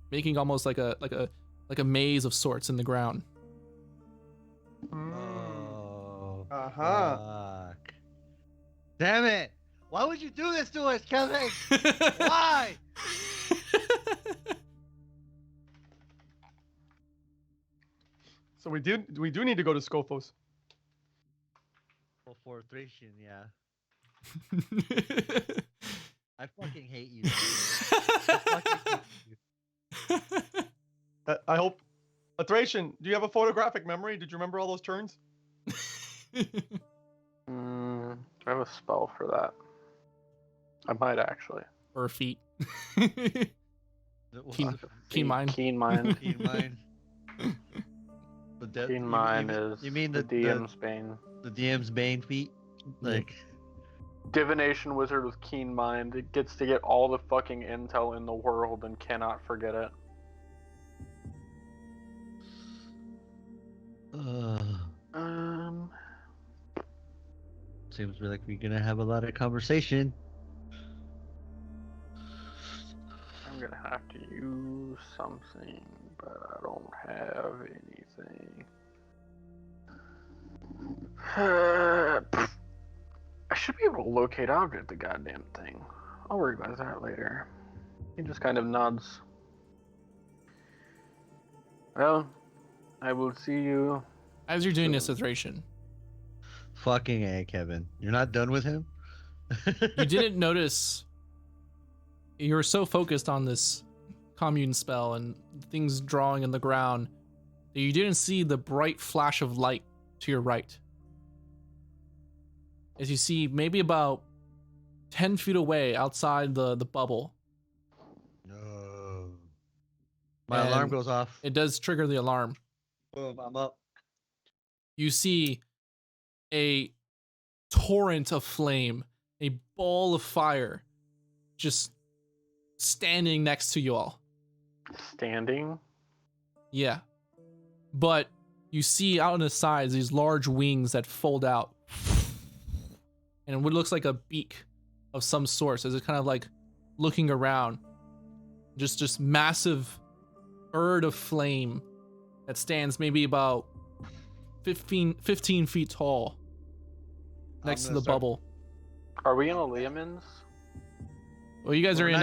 making almost like a maze of sorts in the ground. Fuck. Damn it! Why would you do this to us, Kevin? Why? So we do need to go to Scophos. For Thracian, yeah. I fucking hate you. I hope. Thracian, do you have a photographic memory? Did you remember all those turns? I have a spell for that. I might actually. Or feet. Keen mind. Keen mind. Keen mind. Keen mind is you mean the DM's bane. The DM's bane feat? Like divination wizard with keen mind. It gets to get all the fucking intel in the world and cannot forget it. Seems like we're gonna have a lot of conversation. I'm gonna have to use something, but I don't have anything. I should be able to locate object the goddamn thing. I'll worry about that later. He just kind of nods. Well, I will see you. As you're doing this iteration, Fucking A, Kevin. You're not done with him? you didn't notice. You were so focused on this commune spell and things drawing in the ground, that you didn't see the bright flash of light to your right. As you see, maybe about 10 feet away outside the bubble. No. My alarm goes off. It does trigger the alarm. Boom, I'm up. You see a torrent of flame, a ball of fire, just standing next to you all. Standing? Yeah. But you see out on the sides these large wings that fold out. And what looks like a beak of some sort as it's kind of like looking around. Just massive bird of flame that stands maybe about 15 feet tall next to the bubble. Are we in Oleamin's? Well, you guys are in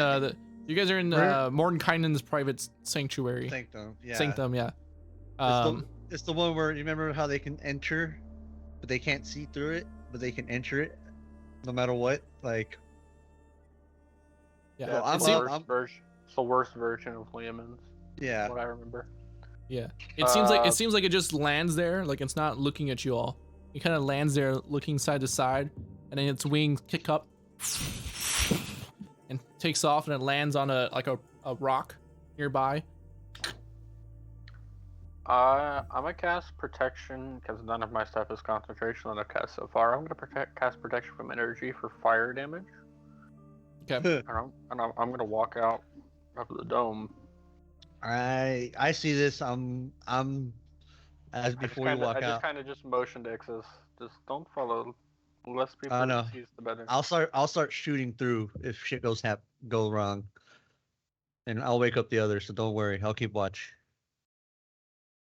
Mordenkainen's private sanctuary. Sanctum, yeah. Sanctum, yeah. It's the one where you remember how they can enter, but they can't see through it, but they can enter it, no matter what. Like, yeah, it's the worst version of Oleamin's. Yeah, what I remember. Yeah, it seems like it just lands there, like it's not looking at you all. It kind of lands there, looking side to side, and then its wings kick up and takes off, and it lands on a rock nearby. I'm gonna cast protection because none of my stuff is concentration on a cast so far. I'm gonna cast protection from energy for fire damage. Okay. and I'm gonna walk out of the dome. I see this. I'm as before you walk out. I just kind of just motion to X's. Just don't follow. Less people sees, the better. I'll start shooting through if shit go wrong, and I'll wake up the others. So don't worry. I'll keep watch.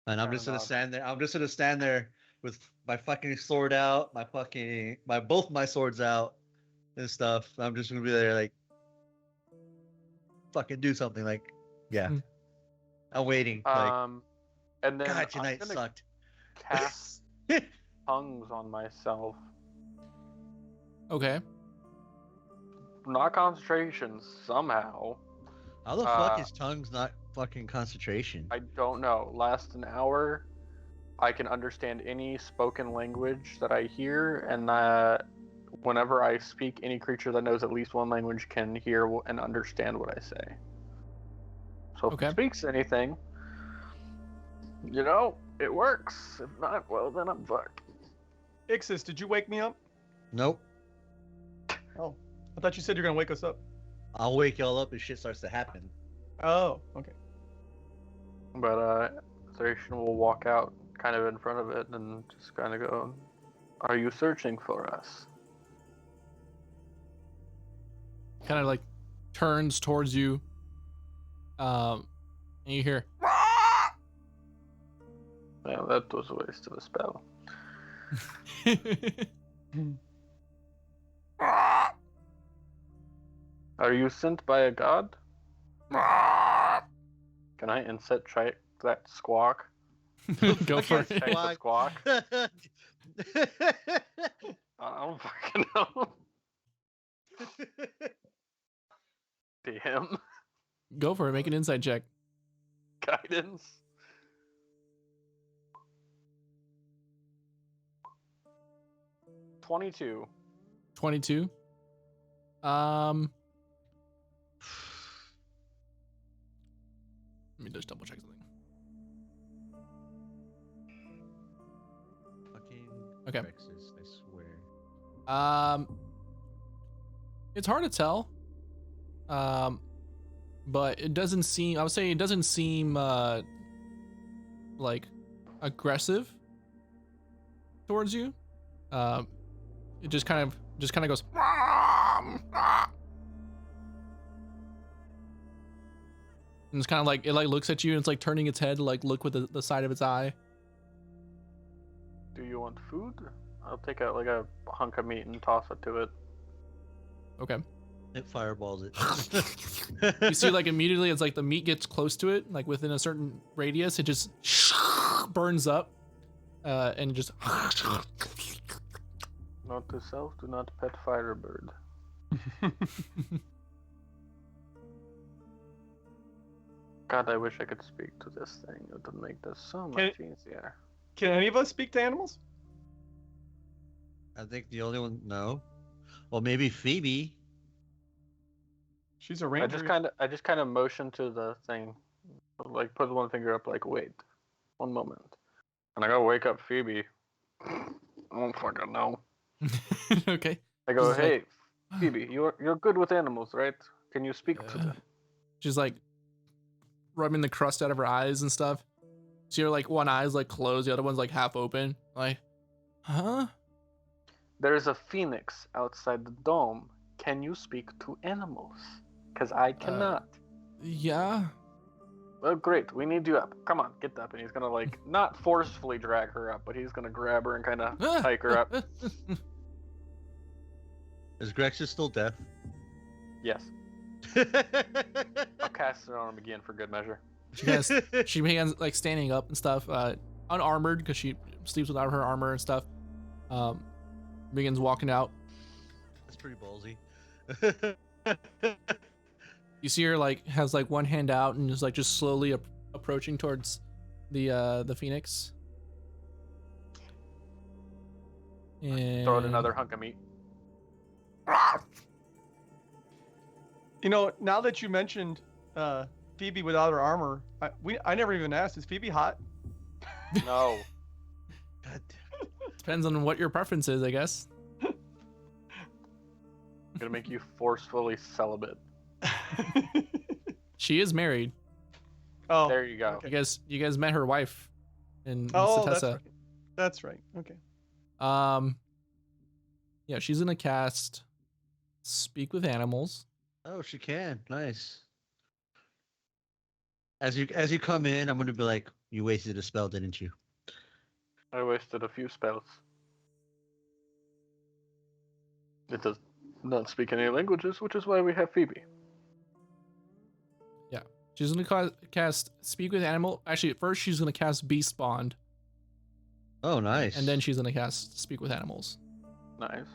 And I'm just gonna stand there. I'm just gonna stand there with my fucking sword out, both my swords out, and stuff. I'm just gonna be there like, fucking do something. Like, yeah. I'm waiting. And then God, tonight sucked. Cast tongues on myself. Okay. Not concentration somehow. How the fuck is tongues not fucking concentration? I don't know. Last an hour, I can understand any spoken language that I hear, and whenever I speak, any creature that knows at least one language can hear and understand what I say. So if it speaks anything, it works. If not, well, then I'm fucked. Ixis, did you wake me up? Nope. Oh, I thought you said you're gonna wake us up. I'll wake y'all up if shit starts to happen. Oh, okay. But Thracian will walk out kind of in front of it and just kind of go, "Are you searching for us?" Kind of like turns towards you. And you hear. Yeah, that was a waste of a spell. Are you sent by a god? Can I inset try that squawk? Go for it. Squawk. I don't fucking know. Damn. Go for it. Make an insight check. Guidance. $22. 22. Let me just double check something. Fucking okay. Rexus, I swear. It's hard to tell. But it doesn't seem. I would say it doesn't seem like aggressive towards you. It just kind of goes. And it's kind of like it looks at you and it's like turning its head to like look with the side of its eye. Do you want food? I'll take out like a hunk of meat and toss it to it. Okay. It fireballs it. You see, like immediately, it's like the meat gets close to it, like within a certain radius, it just burns up, and just. Note to self: do not pet firebird. God, I wish I could speak to this thing. It would make this so much easier. Can any of us speak to animals? I think the only one. No. Well, maybe Phoebe. She's a ranger. I just kind of motion to the thing, like put one finger up, like wait, one moment, and I go wake up Phoebe. I don't fucking know. Okay. I go, She's hey, like, Phoebe, you're good with animals, right? Can you speak to them? She's like rubbing the crust out of her eyes and stuff. So your like one eye's like closed, the other one's like half open. Like, huh? There's a phoenix outside the dome. Can you speak to animals? Because I cannot. Yeah. Well, great. We need you up. Come on, get up. And he's gonna like not forcefully drag her up, but he's gonna grab her and kind of hike her up. Is Grexus still deaf? Yes. I'll cast it on him again for good measure. She begins like standing up and stuff, unarmored because she sleeps without her armor and stuff. Begins walking out. That's pretty ballsy. You see her like has like one hand out and is like just slowly approaching towards the phoenix. And Throw in another hunk of meat. You know, now that you mentioned Phoebe without her armor, I never even asked. Is Phoebe hot? No. Depends on what your preference is, I guess. I'm gonna make you forcefully celibate. She is married. Oh, There you go. okay. You guys met her wife in Oh, Satessa. that's right. Okay. Yeah, she's gonna cast Speak with Animals. Oh, she can. Nice. As you come in, I'm gonna be like, you wasted a spell, didn't you? I wasted a few spells. It does not speak any languages, which is why we have Phoebe. Yeah, she's gonna cast Speak with Animal. Actually, at first she's gonna cast Beast Bond, Oh, nice. and then she's gonna cast Speak with Animals. Nice.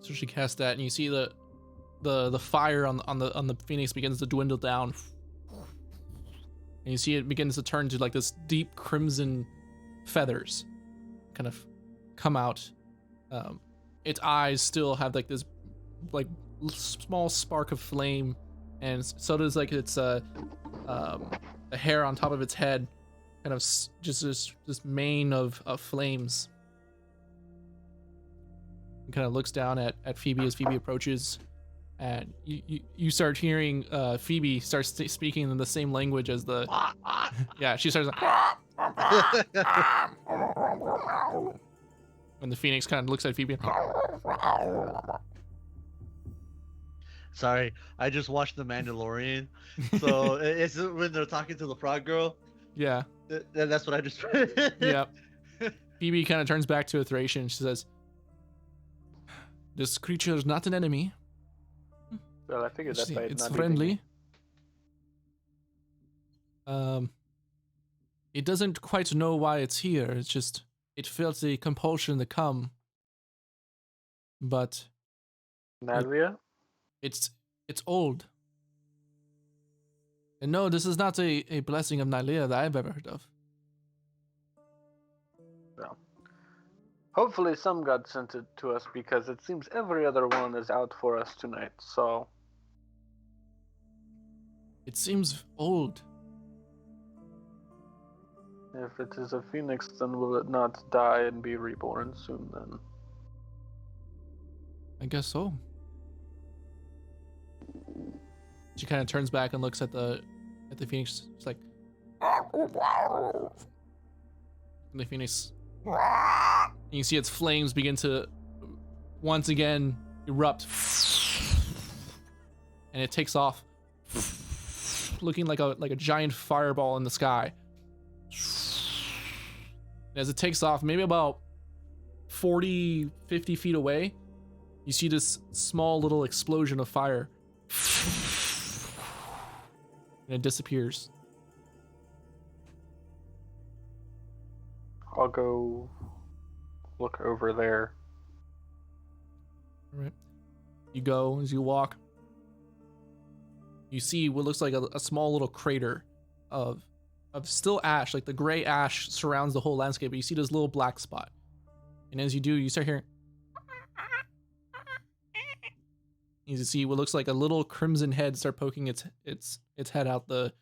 So she casts that, and you see the fire on the phoenix begins to dwindle down, and you see it begins to turn to like this deep crimson feathers, kind of come out. Its eyes still have like this like small spark of flame, and so does like its the hair on top of its head, kind of just this mane of flames. It kind of looks down at Phoebe as Phoebe approaches, and you start hearing Phoebe starts speaking in the same language as the yeah, she starts like and the phoenix kind of looks at Phoebe. Sorry, I just watched The Mandalorian, so it's when they're talking to the frog girl. Yeah. That's what I just. Yeah. Phoebe kind of turns back to a Thracian. She says, "This creature is not an enemy. Well, I figured that by it It's not friendly. It doesn't quite know why it's here. It's just it felt the compulsion to come. But Nadia? it's old. And no, this is not a blessing of Nylea that I've ever heard of. No. Hopefully some god sent it to us because it seems every other one is out for us tonight, so... It seems old. If it is a phoenix, then will it not die and be reborn soon then? I guess so. She kind of turns back and looks at the phoenix. It's like, and the phoenix. And you see its flames begin to once again erupt, and it takes off, looking like a giant fireball in the sky. And as it takes off, maybe about 40, 50 feet away, you see this small little explosion of fire. And it disappears. I'll go look over there. All right. You go as you walk. you see what looks like a small little crater of still ash, like the gray ash surrounds the whole landscape, but you see this little black spot. And as you do, you start hearing, you see what looks like a little crimson head start poking its head out the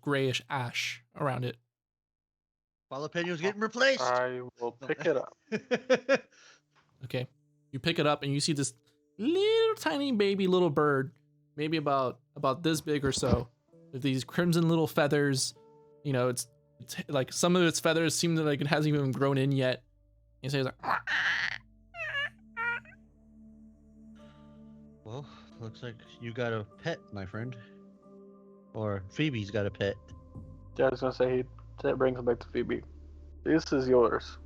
grayish ash around it. Jalapeno's getting replaced. I will pick it up. Okay, you pick it up and you see this little tiny baby little bird, maybe about this big or so, with these crimson little feathers. You know, it's like some of its feathers seem to like it hasn't even grown in yet. And so he's like, Well, looks like you got a pet, my friend. Or Phoebe's got a pet. Yeah, I was gonna say that brings it back to Phoebe. This is yours.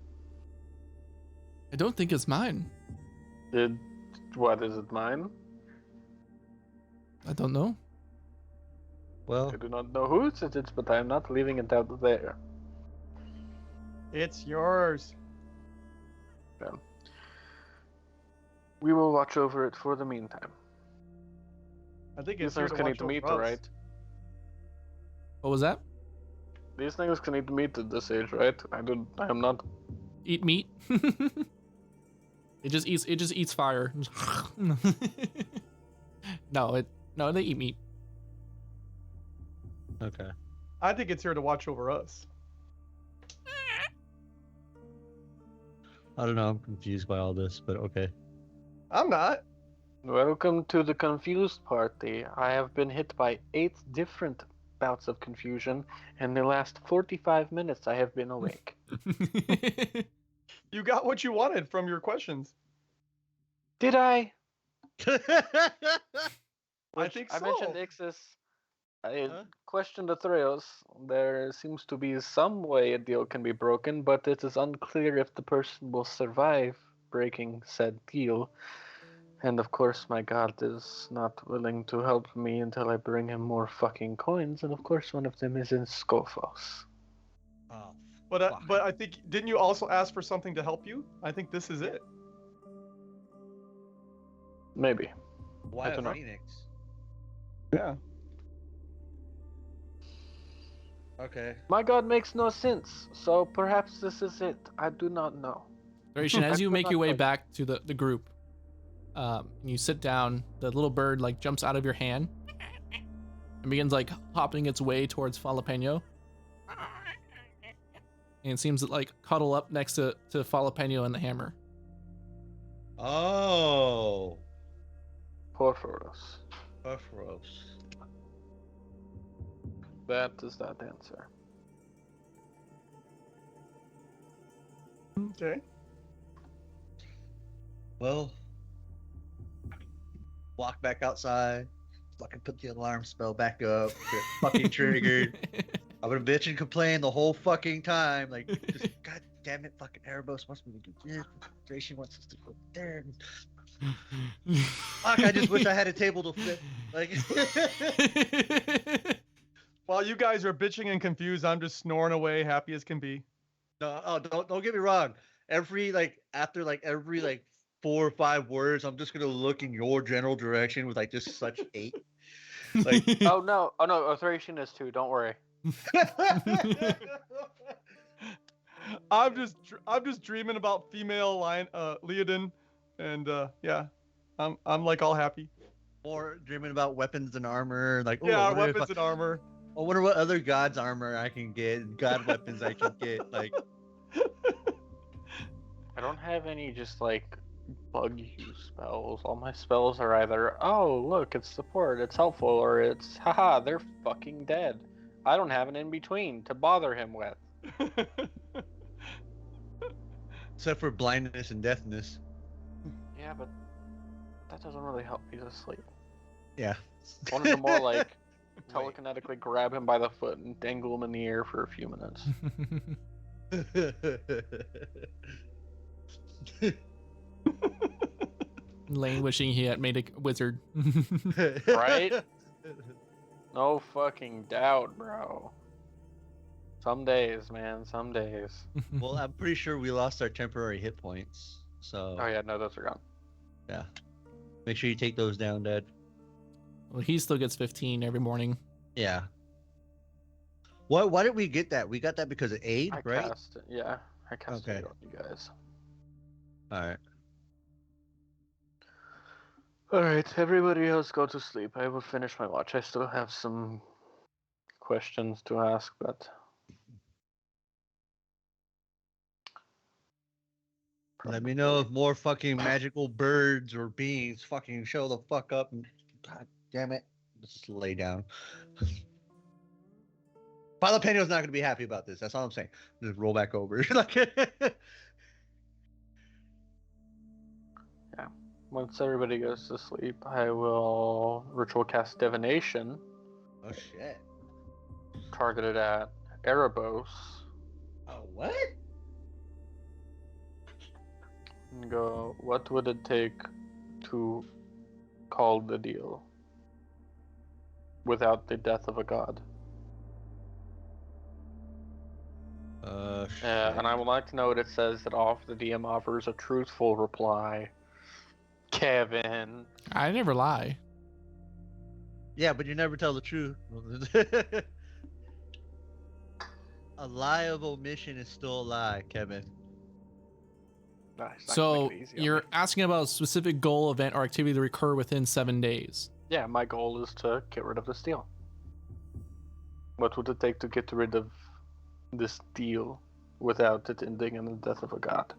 I don't think it's mine. What is it, mine? I don't know. Well, I do not know whose it is, but I am not leaving it out there. It's yours. Yeah. We will watch over it for the meantime. I think These it's here things to can watch eat over meat, us. right? What was that? These things can eat meat at this age, right? I am not. Eat meat? It just eats fire. No, they eat meat. okay. I think it's here to watch over us. I don't know. I'm confused by all this, but okay. I'm not. Welcome to the confused party. I have been hit by 8 different bouts of confusion. In the last 45 minutes, I have been awake. You got what you wanted from your questions. Did I? I think so. I mentioned Ixis. I Huh? questioned the Theros. There seems to be some way a deal can be broken, but it is unclear if the person will survive breaking said deal. And of course, my god is not willing to help me until I bring him more fucking coins, and of course, one of them is in Scophos. Oh, But fuck. I think, didn't you also ask for something to help you? I think this is it. Maybe. Why I don't know. Phoenix? Yeah. Okay. My god makes no sense, so perhaps this is it. I do not know. Duration, as you Could make not your way tell you. back to the group, you sit down, the little bird like jumps out of your hand and begins like hopping its way towards Jalapeno. And it seems to like cuddle up next to Jalapeno and the hammer. Oh. Porphyros. Buffaloes. That is that answer. Okay. Well, walk back outside. Fucking put the alarm spell back up. Get fucking triggered. I've been bitching and complain the whole fucking time. Like, just, god damn it, fucking Erebos wants me to do this. Duration wants us to go there. Fuck, I just wish I had a table to flip. Like, While you guys are bitching and confused, I'm just snoring away, happy as can be. no, oh, don't get me wrong. After every 4 or 5 words, I'm just gonna look in your general direction with like just such hate. Like, Oh no, Thracian is too, don't worry. I'm just dreaming about female Leodin, and yeah, I'm like all happy. or dreaming about weapons and armor. Like, Yeah, I wonder if weapons and armor. I wonder what other god's armor I can get, god weapons I can get. Like, I don't have any just like bug you spells. All my spells are either, oh look, it's support, it's helpful, or it's haha, they're fucking dead. I don't have an in between to bother him with. except for blindness and deafness. Yeah, but that doesn't really help me to sleep. Yeah. I wanted to more like telekinetically grab him by the foot and dangle him in the air for a few minutes. Lane wishing he had made a wizard. Right? No fucking doubt, bro. Some days, man, some days. Well, I'm pretty sure we lost our temporary hit points. So Oh yeah, no, those are gone. yeah, make sure you take those down, Dad. Well, he still gets 15 every morning. Yeah. Why did we get that? We got that because of aid, I right? cast it. Yeah, I cast Okay. it on you guys. All right. All right, everybody else go to sleep. I will finish my watch. I still have some questions to ask, but Let me know if more fucking magical birds or beings fucking show the fuck up. And, God damn it. Just lay down. Jalapeno's not going to be happy about this. That's all I'm saying. Just roll back over. Like, yeah. Once everybody goes to sleep, I will ritual cast divination oh, shit. targeted at Erebos Oh, what? and go, what would it take to call the deal without the death of a god? Shit. And I would like to know what it says that off the DM offers a truthful reply. Kevin. I never lie. Yeah, but you never tell the truth. A lie of omission is still a lie, Kevin. Nice. So you're asking about a specific goal, event, or activity to recur within 7 days. Yeah, my goal is to get rid of this deal. What would it take to get rid of this deal without it ending in the death of a god?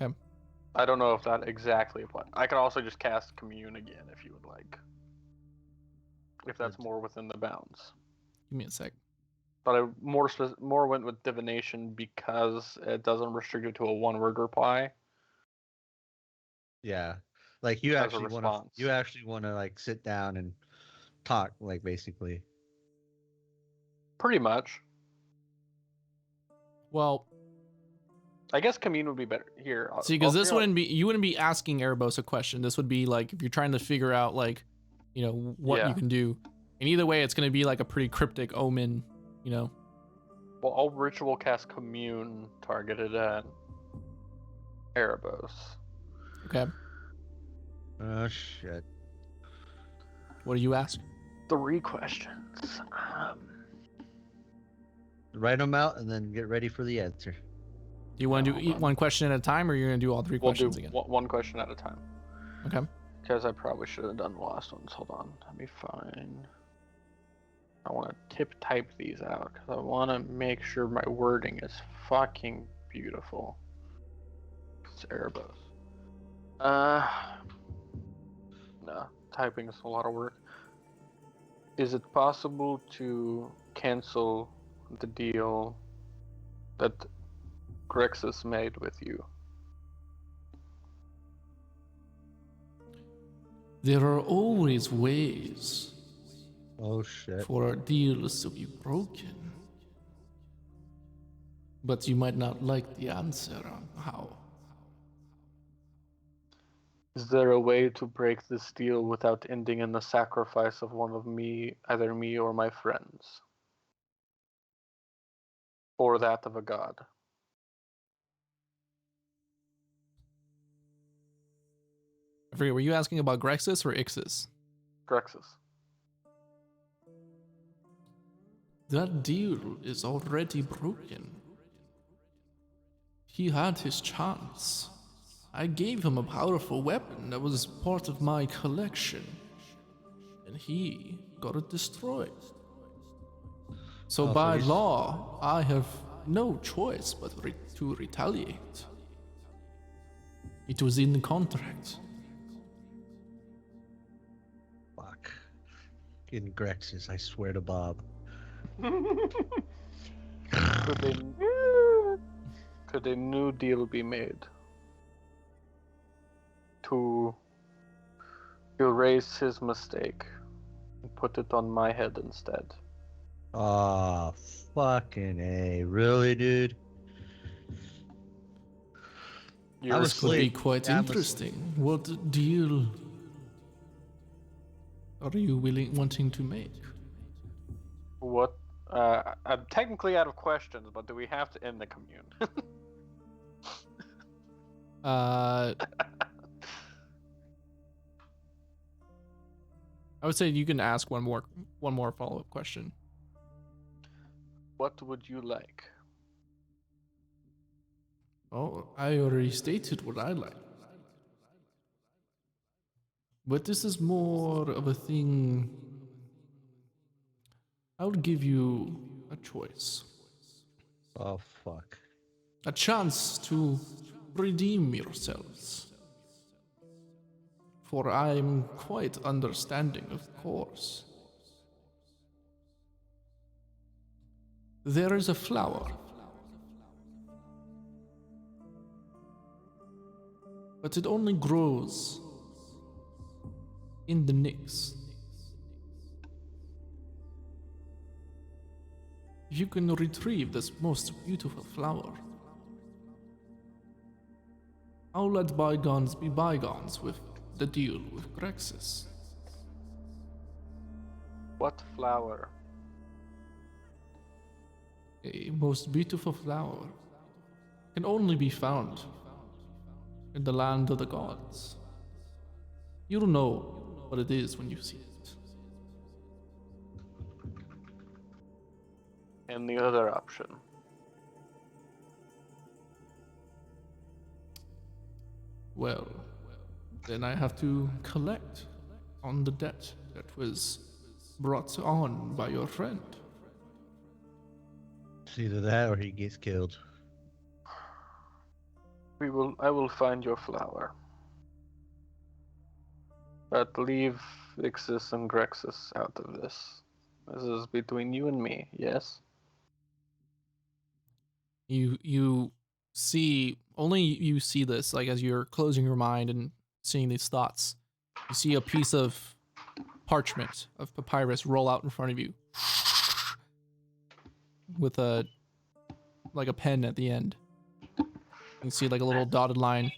Okay. I don't know if that exactly applies. I could also just cast Commune again if you would like. If that's more within the bounds. Give me a sec. But I more went with divination because it doesn't restrict it to a one-word reply. Yeah, like you As a actually want to. response. You actually want to like sit down and talk, like basically. Pretty much. Well, I guess Commune would be better here. see, because this wouldn't be, you wouldn't be asking Erebos a question. This would be like if you're trying to figure out like, you know, what you can do. And either way, it's going to be like a pretty cryptic omen, you know. Well, I'll ritual cast Commune targeted at Erebos. Okay. Oh shit. What do you ask? 3 questions. Write them out and then get ready for the answer. Do you want to do one question at a time, or you're going to do all 3 questions again? One question at a time. Okay. Because I probably should have done the last ones. Hold on. Let me find. I want to type these out because I want to make sure my wording is fucking beautiful. It's Erebos. No, typing is a lot of work. Is it possible to cancel the deal that Grexus made with you? There are always ways Oh shit. for deals to be broken. But you might not like the answer on how. Is there a way to break this deal without ending in the sacrifice of one of me, either me or my friends? Or that of a god? I forget, were you asking about Grexus or Ixis? Grexus. That deal is already broken. He had his chance. I gave him a powerful weapon that was part of my collection, and he got it destroyed. So by law, I have no choice but to retaliate. It was in the contract. Fuck. In Grexus, I swear to Bob. Could a new deal be made to erase his mistake and put it on my head instead? Ah, fucking A. Really, dude? This could be quite interesting. What deal are you wanting to make? What? I'm technically out of questions, but do we have to end the commune? I would say you can ask one more follow-up question. What would you like? Oh, I already stated what I like. But this is more of a thing. I would give you a choice. Oh fuck. A chance to redeem yourselves. For I'm quite understanding, of course. There is a flower. But it only grows in the Nyx. If you can retrieve this most beautiful flower, I'll let bygones be bygones with the deal with Grexis. What flower? A most beautiful flower can only be found in the land of the gods. You'll know what it is when you see it. And the other option? Well, then I have to collect on the debt that was brought on by your friend. It's either that or he gets killed. I will find your flower. But leave Ixis and Grexis out of this. This is between you and me, yes? You see, only you see this, like as you're closing your mind and seeing these thoughts. You see a piece of parchment, of papyrus roll out in front of you. With a pen at the end. You see like a little dotted line.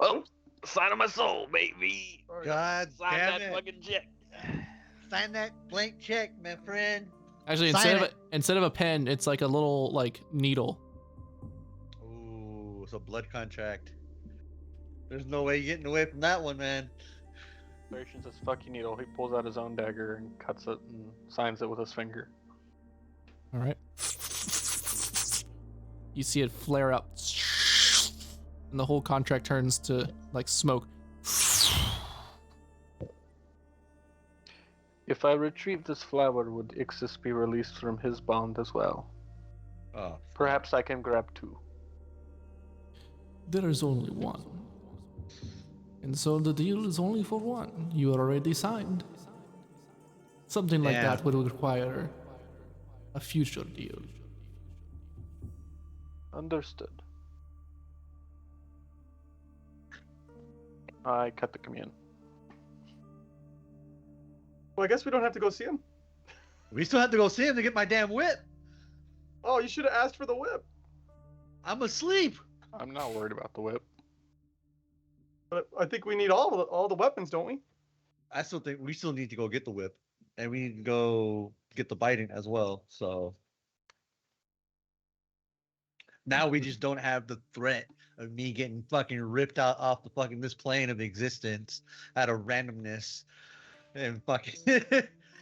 Oh, sign of my soul, baby. God Sign damn that it. fucking check. Sign that blank check, my friend. Actually, instead of a pen, it's like a little like needle. Ooh, it's a blood contract. There's no way you're getting away from that one, man. Patience says, fuck you, needle. He pulls out his own dagger and cuts it and signs it with his finger. All right. You see it flare up, and the whole contract turns to like smoke. If I retrieve this flower, would Ixis be released from his bond as well? Oh, Perhaps I can grab two. There is only one. And so the deal is only for one. You are already signed. Something like that would require a future deal. Understood. I cut the commune. Well, I guess we don't have to go see him. we still have to go see him to get my damn whip. Oh, you should have asked for the whip. I'm asleep. I'm not worried about the whip. But I think we need all the weapons, don't we? I still think we still need to go get the whip, and we need to go get the biting as well. So now we just don't have the threat of me getting fucking ripped out off the fucking this plane of existence out of randomness, and fucking.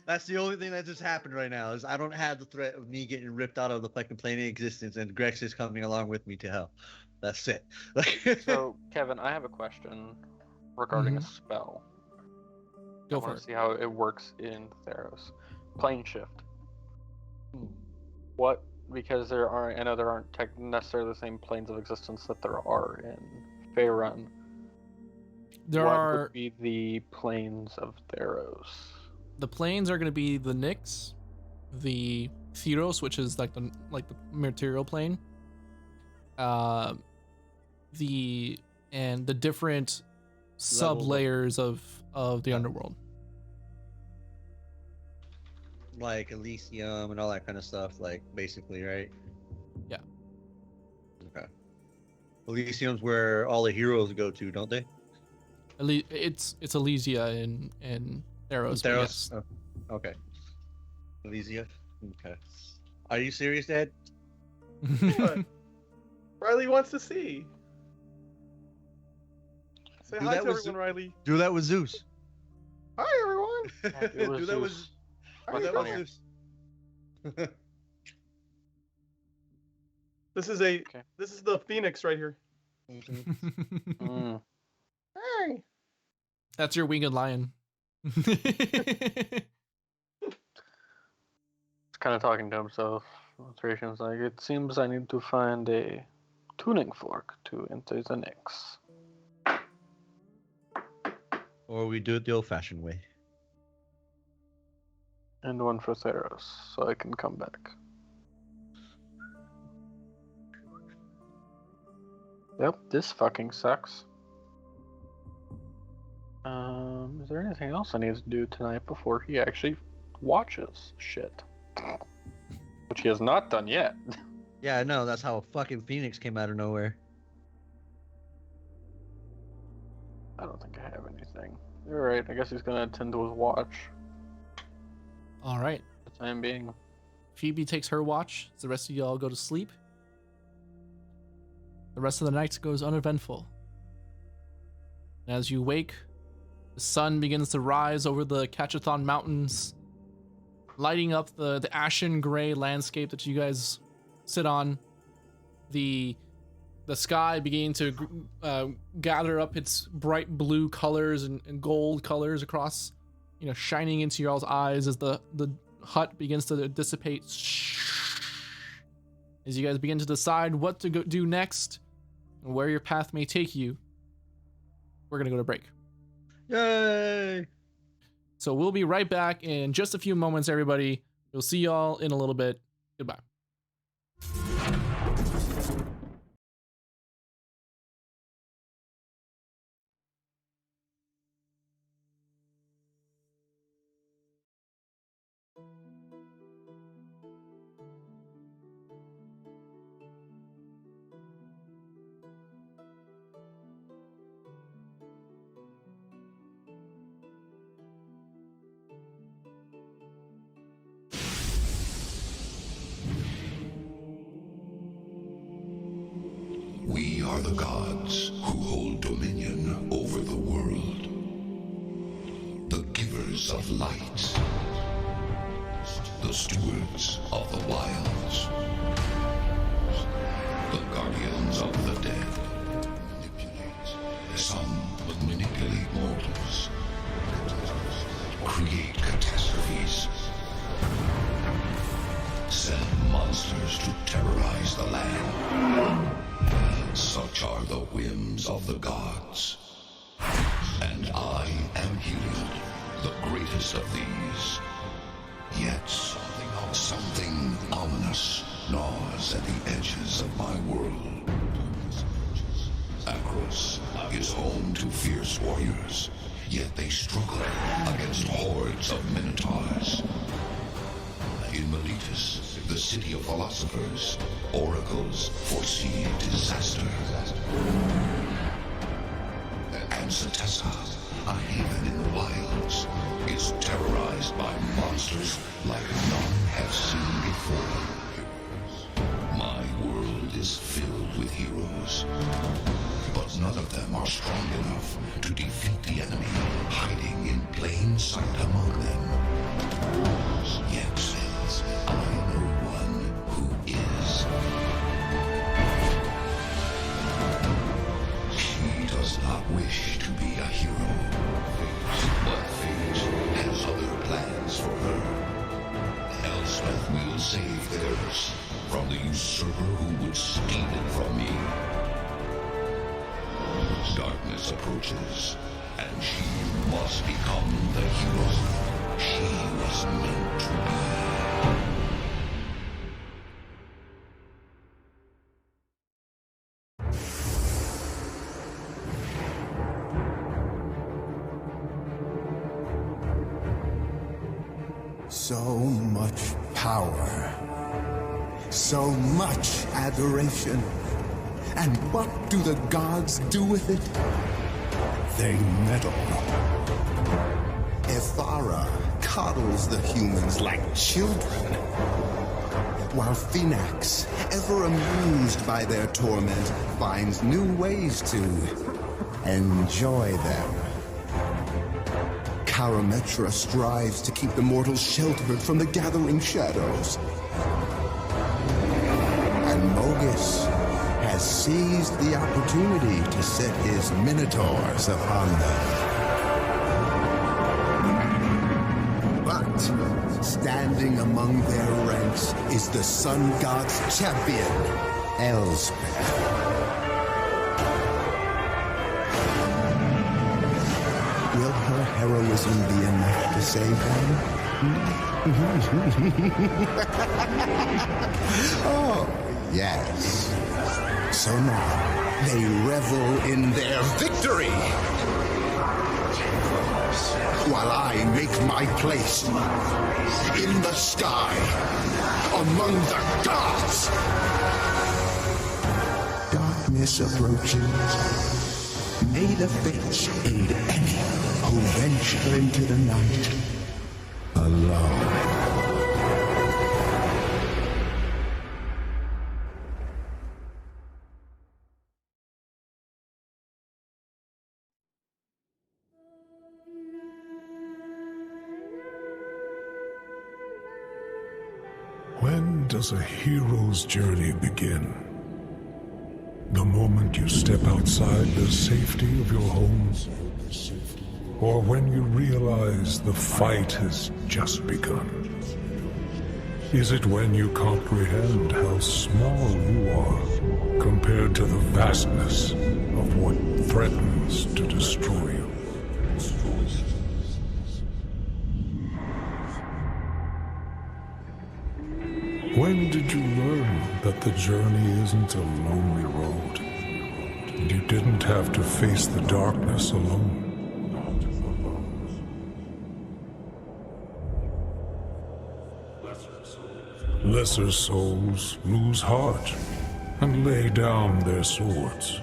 That's the only thing that just happened right now is I don't have the threat of me getting ripped out of the fucking plane of existence and Grex is coming along with me to hell. That's it. So, Kevin, I have a question regarding a spell. Go I for want it. to see how it works in Theros. Plane shift. What? Because I know there aren't necessarily the same planes of existence that there are in Faerun. What would be the planes of Theros? The planes are going to be the Nyx, the Theros, which is like the material plane, the different sub layers of the underworld, like Elysium and all that kind of stuff, like basically, right? Yeah. Okay. Elysium's where all the heroes go to, don't they? It's Elysia in Theros. Theros. Oh, okay. Elysia. Okay. Are you serious, Dad? What? Riley wants to see. Say hi to everyone, Riley. Do that with Zeus. Hi, everyone. Do that with Zeus. This is the Phoenix right here. Hey. That's your winged lion. He's kind of talking to himself. Illustrations like, it seems I need to find a tuning fork to enter the Nyx. Or we do it the old-fashioned way. And one for Theros, so I can come back. Yep, this fucking sucks. Is there anything else I need to do tonight before he actually watches shit? Which he has not done yet. Yeah, I know. That's how fucking Phoenix came out of nowhere. I don't think I have anything. You're right, I guess he's gonna attend to his watch. All right. For the time being. Phoebe takes her watch. So the rest of y'all go to sleep. The rest of the night goes uneventful. As you wake, the sun begins to rise over the Catchathon Mountains, lighting up the ashen gray landscape that you guys sit on. The sky beginning to gather up its bright blue colors and gold colors across, shining into y'all's eyes as the hut begins to dissipate. As you guys begin to decide what to do next and where your path may take you, we're going to go to break. Yay! So we'll be right back in just a few moments, everybody. We'll see y'all in a little bit. Goodbye. We are the gods who hold dominion over the world. The givers of light. The stewards of the wilds. The guardians of the dead. Some manipulate mortals. Create catastrophes. Send monsters to terrorize the land. Such are the whims of the gods. And I am Heliod, the greatest of these. Yet something ominous gnaws at the edges of my world. Akros is home to fierce warriors, yet they struggle against hordes of minotaurs. In Meletus, the city of philosophers, oracles foresee disaster. And Satessa, a haven in the wilds, is terrorized by monsters like none have seen before. My world is filled with heroes, but none of them are strong enough to defeat the enemy hiding in plain sight among them. Yet, I know one who is. She does not wish to be a hero, but fate has other plans for her. Elspeth will save Theros from the usurper who would steal it from me. Darkness approaches, and she must become the hero she was meant to be. So much power, so much adoration. And what do the gods do with it? They meddle. Ithara coddles the humans like children, while Phoenix, ever amused by their torment, finds new ways to Enjoy them. Karametra strives to keep the mortals sheltered from the gathering shadows. And Mogus has seized the opportunity to set his minotaurs upon them. But standing among their ranks is the Sun God's champion, Elspeth. Will her heroism be enough to save them? Oh, yes. So now, they revel in their victory! While I make my place in the sky, among the gods! Darkness approaches. May the fates aid any who venture into the night alone. When does a hero's journey begin? The moment you step outside the safety of your home? Or when you realize the fight has just begun? Is it when you comprehend how small you are compared to the vastness of what threatens to destroy you? When did you learn that the journey isn't a lonely road? And you didn't have to face the darkness alone? Lesser souls lose heart and lay down their swords.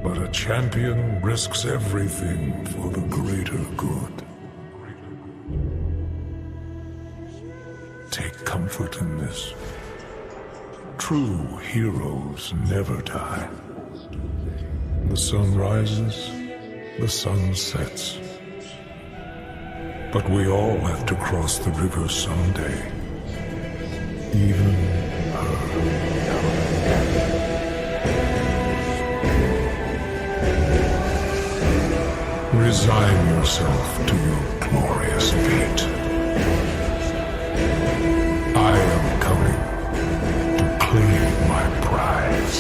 But a champion risks everything for the greater good. Take comfort in this. True heroes never die. The sun rises, the sun sets. But we all have to cross the river someday. Even her. Resign yourself to your glorious fate. I am coming to claim my prize.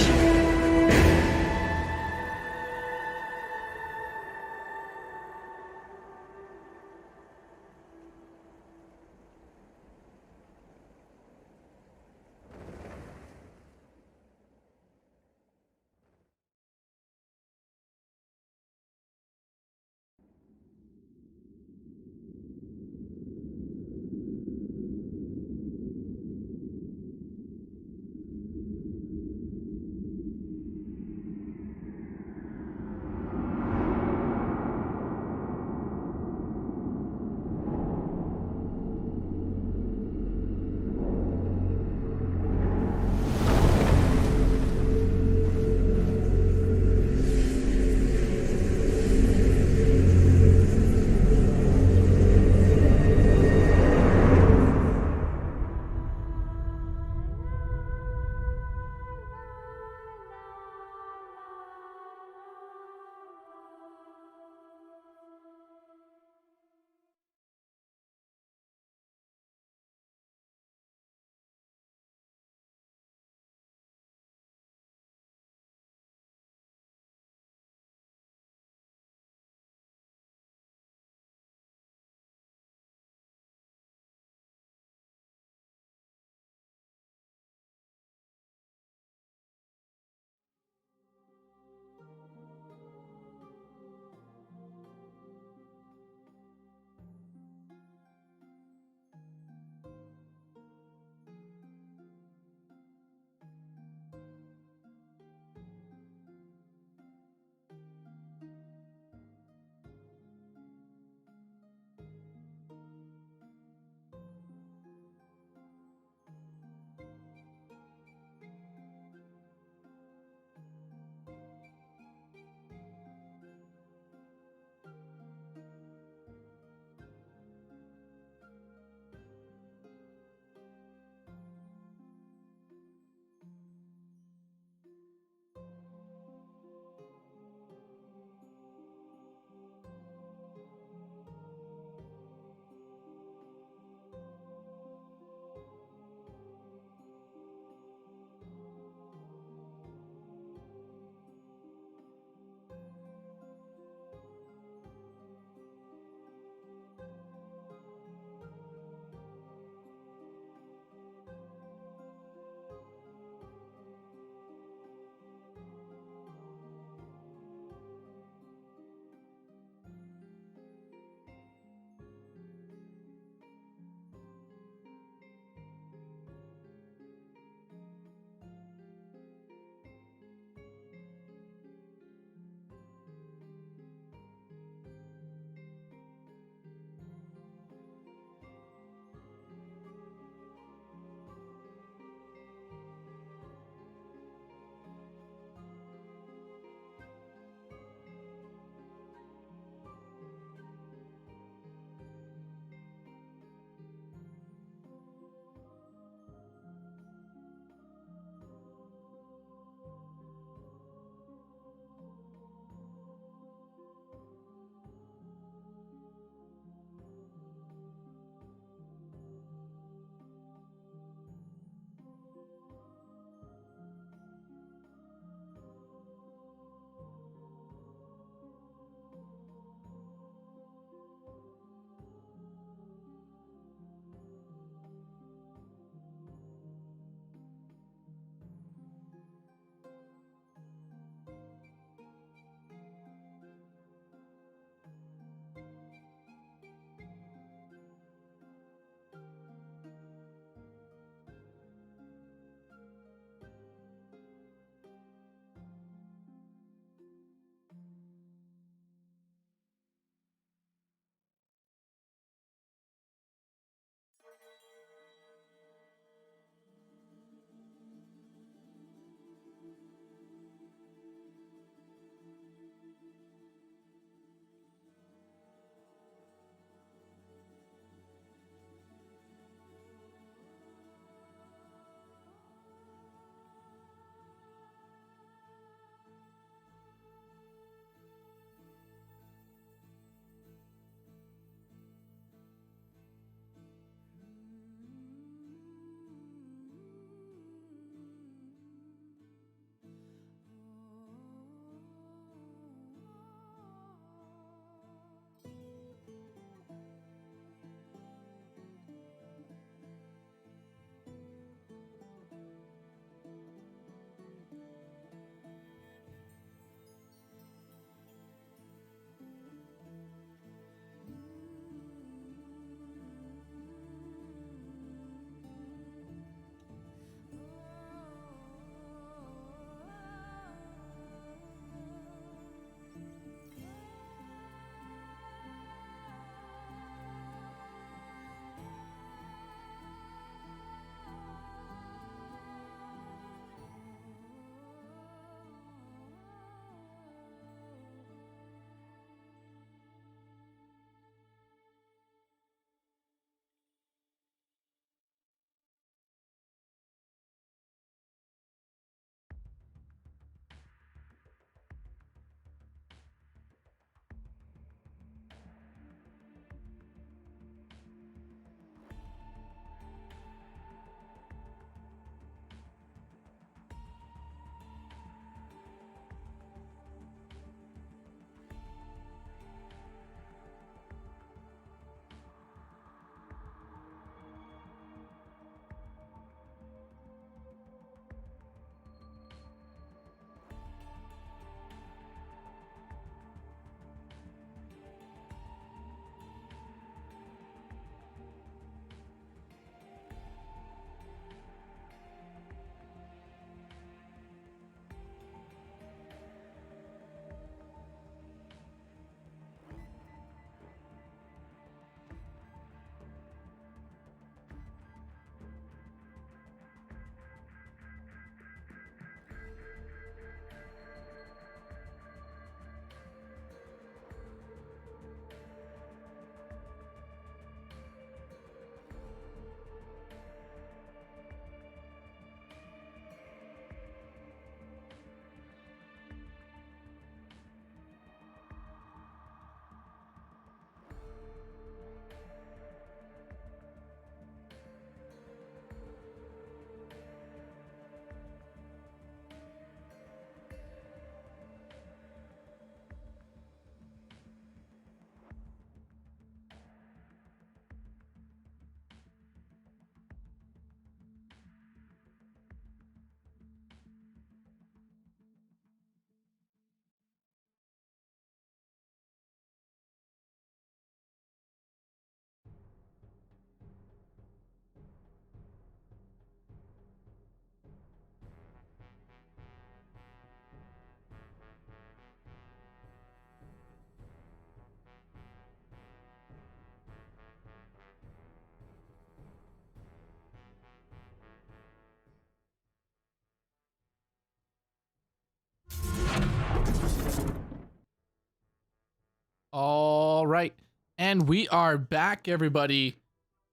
And we are back, everybody.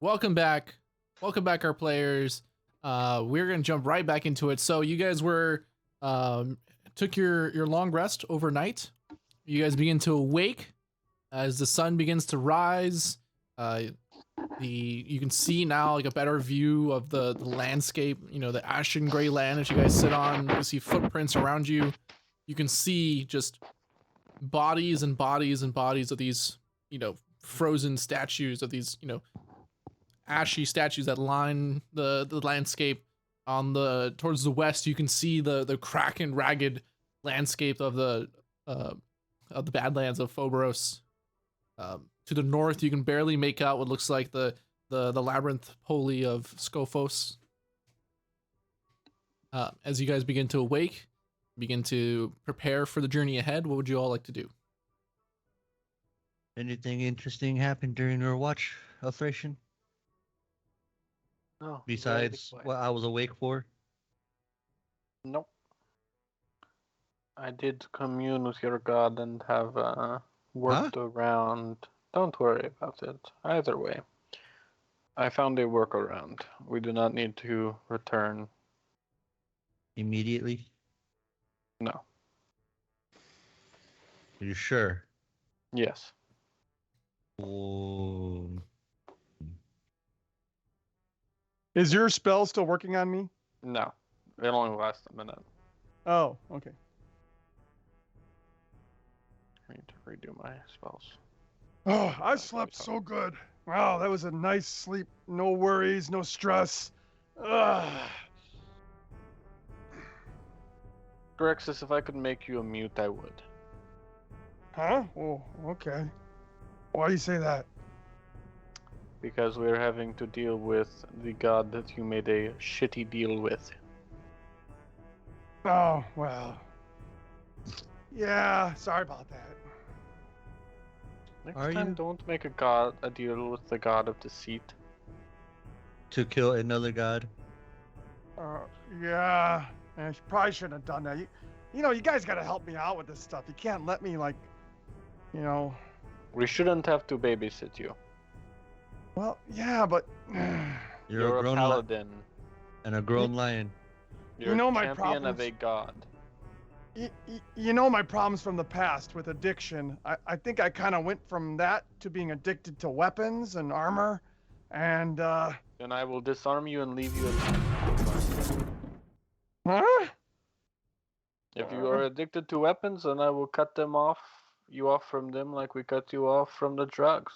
Welcome back. Welcome back, our players. We're gonna jump right back into it. So you guys were took your long rest overnight. You guys begin to awake as the sun begins to rise. You can see now like a better view of the landscape. You know, the ashen gray land that you guys sit on. You see footprints around you. You can see just bodies and bodies and bodies of these, you know, frozen statues of these, you know, ashy statues that line the landscape. On the towards the west, you can see the cracked and ragged landscape of the Badlands of Phobos. To the north, you can barely make out what looks like the labyrinth holy of Scophos. As you guys begin to awake, begin to prepare for the journey ahead, what would you all like to do? Anything interesting happened during your watch, Thracian? No. Besides what I was awake for? Nope. I did commune with your god and have worked around. Don't worry about it. Either way, I found a workaround. We do not need to return. Immediately? No. Are you sure? Yes. Oh. Is your spell still working on me? No. It only lasts a minute. Oh, okay. I need to redo my spells. Oh, I slept so good. Wow, that was a nice sleep. No worries, no stress. Ugh. Grexis, if I could make you a mute, I would. Huh? Oh, okay. Why do you say that? Because we're having to deal with the god that you made a shitty deal with. Oh, well. Yeah, sorry about that. Next time, don't make a deal with the god of deceit. To kill another god? Yeah. I probably shouldn't have done that. You know, you guys gotta help me out with this stuff. You can't let me, like, you know... We shouldn't have to babysit you. Well, yeah, but... You're a grown paladin. And a grown lion. You're a champion of a god. You know my problems from the past with addiction. I think I kind of went from that to being addicted to weapons and armor, and Then I will disarm you and leave you alone. Huh? If you are addicted to weapons, then I will cut you off from them like we cut you off from the drugs.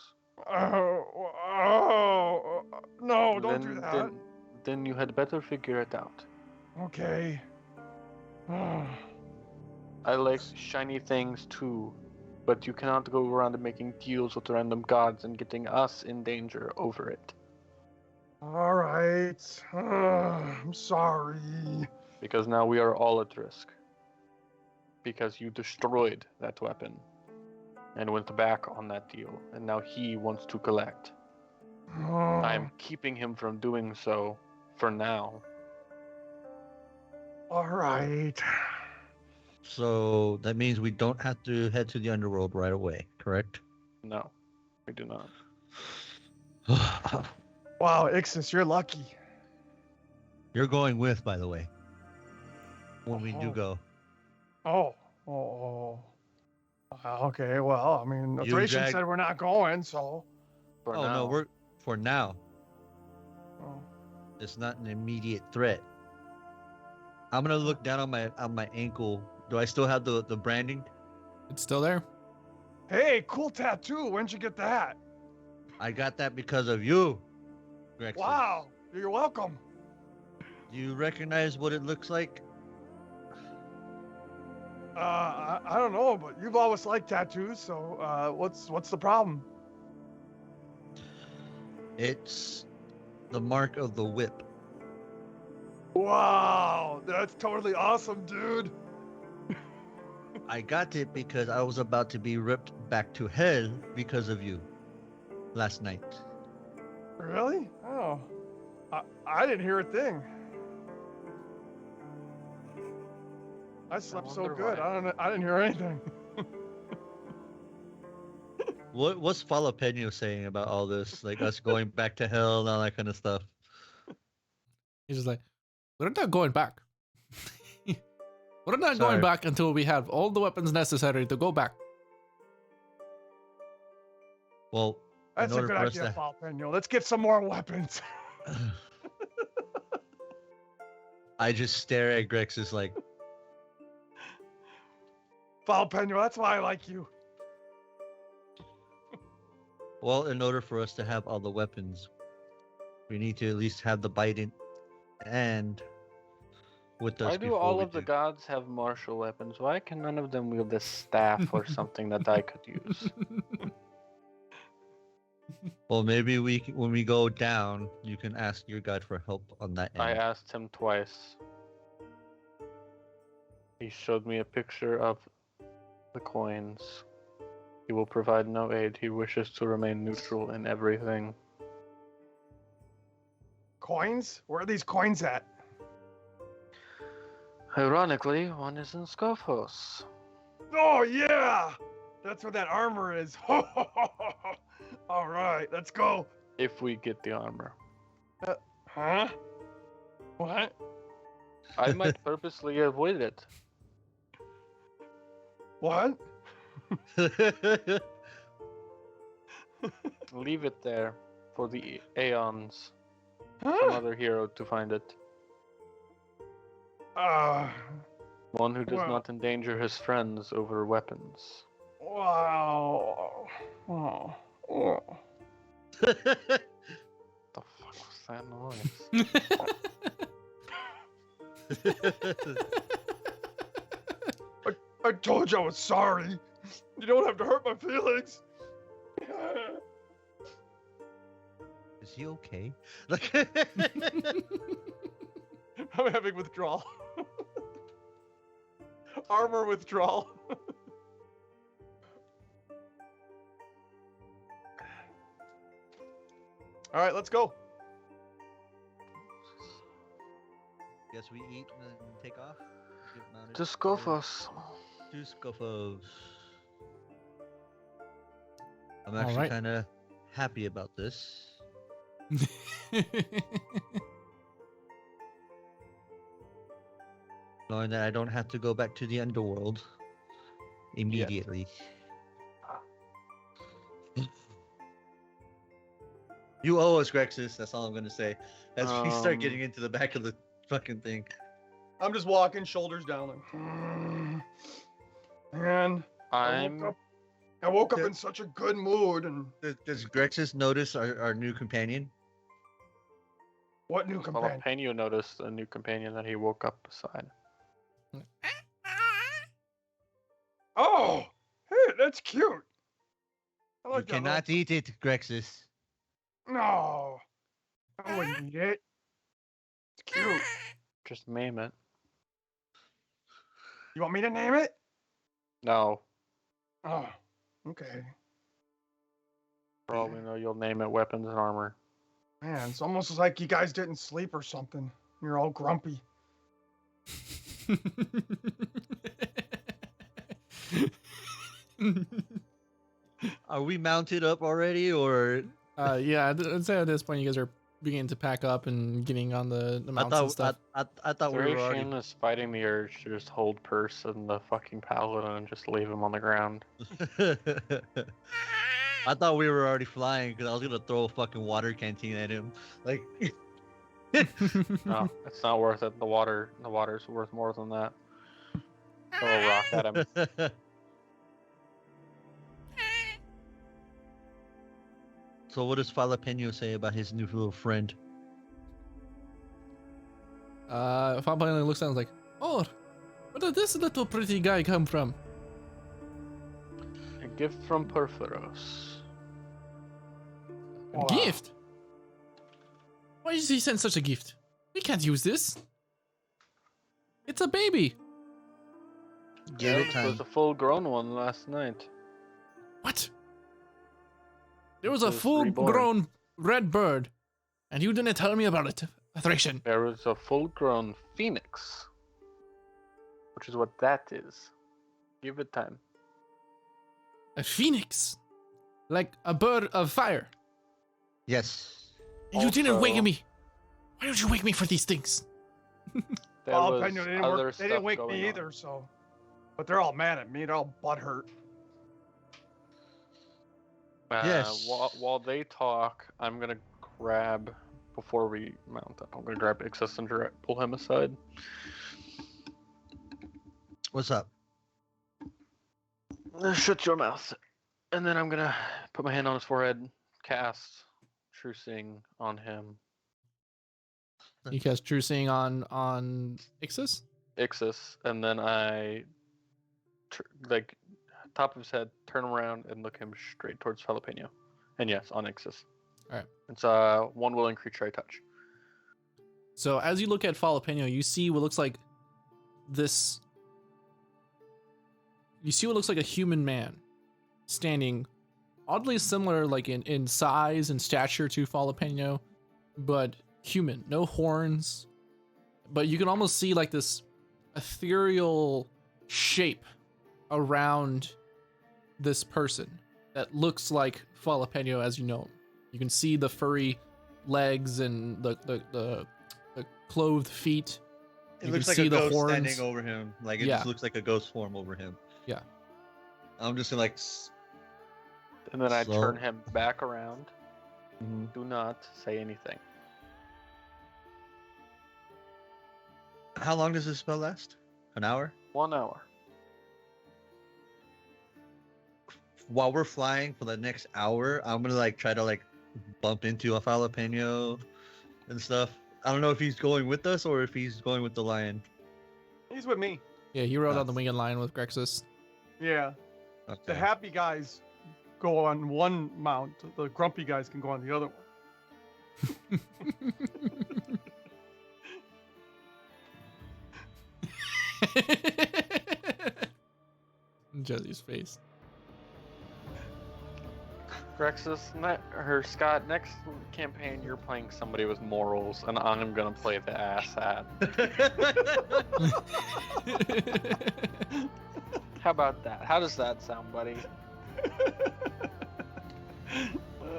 No, don't do that. Then you had better figure it out. Okay. I like shiny things too, but you cannot go around making deals with random gods and getting us in danger over it. All right. I'm sorry. Because now we are all at risk. Because you destroyed that weapon and went back on that deal, and now he wants to collect. I am keeping him from doing so for now. All right. So that means we don't have to head to the underworld right away, correct? No, we do not. Wow, Ixis, you're lucky. You're going with, by the way. When we do go. Okay, well, I mean, the Thracian said we're not going, so... No, for now. Oh. It's not an immediate threat. I'm gonna look down on my ankle. Do I still have the branding? It's still there. Hey, cool tattoo. When'd you get that? I got that because of you, Grexon. Wow, you're welcome. Do you recognize what it looks like? I don't know, but you've always liked tattoos, so what's the problem? It's the mark of the whip. Wow, that's totally awesome, dude. I got it because I was about to be ripped back to hell because of you last night. Really? Oh, I didn't hear a thing. I slept so good. I didn't hear anything. What's Jalapeno saying about all this? Like us going back to hell and all that kind of stuff. He's just like, we're not going back. We're not Sorry. going back until we have all the weapons necessary to go back. Well, That's a order good for us idea, to- Jalapeno. Let's get some more weapons. I just stare at Grexus like, Jalapeno, that's why I like you. well, in order for us to have all the weapons, we need to at least have the Biden and with us. Why do before all we of the do. gods have martial weapons? Why can none of them wield a staff or something that I could use? Well, maybe when we go down, you can ask your god for help on that end. I asked him twice. He showed me a picture of the coins. He will provide no aid. He wishes to remain neutral in everything. Coins? Where are these coins at? Ironically, one is in Scophos. Oh, yeah! That's where that armor is. All right, let's go. If we get the armor. Huh? What? I might purposely avoid it. What? Leave it there for the Aeons. Some Huh? other hero to find it. One who does Well- not endanger his friends over weapons. Wow. Oh. Oh. The fuck was that noise? I told you I was sorry. You don't have to hurt my feelings. Is he okay? I'm having withdrawal. Armor withdrawal. All right, let's go. Guess we eat and then take off. Get mounted To Scophos. to Scophos. I'm All actually right. kind of happy about this. Knowing that I don't have to go back to the underworld immediately. You owe us, Grexus. That's all I'm gonna say. As we start getting into the back of the fucking thing. I'm just walking, shoulders down. Like, and I woke up in such a good mood. And Does Grexus notice our new companion? what new companion? Jalapeno noticed a new companion that he woke up beside. Oh, hey, that's cute. I You like that cannot eat it, Grexus. No, I wouldn't eat it. It's cute. Just name it. You want me to name it? No. Oh, okay. For all we know, you'll name it weapons and armor. Man, it's almost like you guys didn't sleep or something. You're all grumpy. Are we mounted up already, or Yeah, I'd say at this point you guys are beginning to pack up and getting on the I mounts and thought stuff. I thought we were already. Thracian is fighting the urge to just hold Purse and the fucking paladin and just leave him on the ground. I thought we were already flying because I was gonna throw a fucking water canteen at him. Like, No, it's not worth it. The water's worth more than that. Throw a rock at him. So what does Jalapeno say about his new little friend? Fabio looks down and is like, oh, where did this little pretty guy come from? A gift from Porphyros. A Wow. gift? Why does he send such a gift? We can't use this. It's a baby. Give it It time. was a full-grown one last night. What? There was It a was full-grown red bird, and you didn't tell me about it, Thracian. There was a full-grown phoenix, which is what that is. Give it time. A phoenix? like a bird of fire. Yes. And you didn't wake Also- me. Why don't you wake me for these things? There Oh, was I know they other they didn't stuff wake going me on. either, so. But they're all mad at me. They're all butthurt. Yes. While they talk, I'm gonna grab before we mount up. I'm gonna grab Ixus and pull him aside. What's up? Shut your mouth. And then I'm gonna put my hand on his forehead, cast True Seeing on him. You cast True Seeing on Ixis? Ixus, and then I like top of his head, turn him around and look him straight towards Jalapeno. And yes, on Ixis. Alright. It's one willing creature I touch. So as you look at Jalapeno, you see what looks like this. You see what looks like a human man standing oddly similar, like in size and stature to Jalapeno, but human, no horns. But you can almost see like this ethereal shape around this person that looks like Jalapeno as you know him. You can see the furry legs and the clothed feet. It You looks can like see a the ghost horns. standing over him. Like it Yeah. just looks like a ghost form over him. Yeah. I'm just gonna like. And then I Slow. turn him back around. Mhm. Do not say anything. How long does this spell last? An hour? 1 hour. While we're flying for the next hour, I'm gonna like try to like bump into a jalapeno and stuff. I don't know if he's going with us or if he's going with the lion. He's with me. Yeah, he rode on the Nice. winged lion with Grexus. Yeah. Okay. The happy guys go on one mount. The grumpy guys can go on the other one. Jesse's face. Grexus, Scott, next campaign you're playing somebody with morals, and I'm gonna play the asshat. How about that? How does that sound, buddy?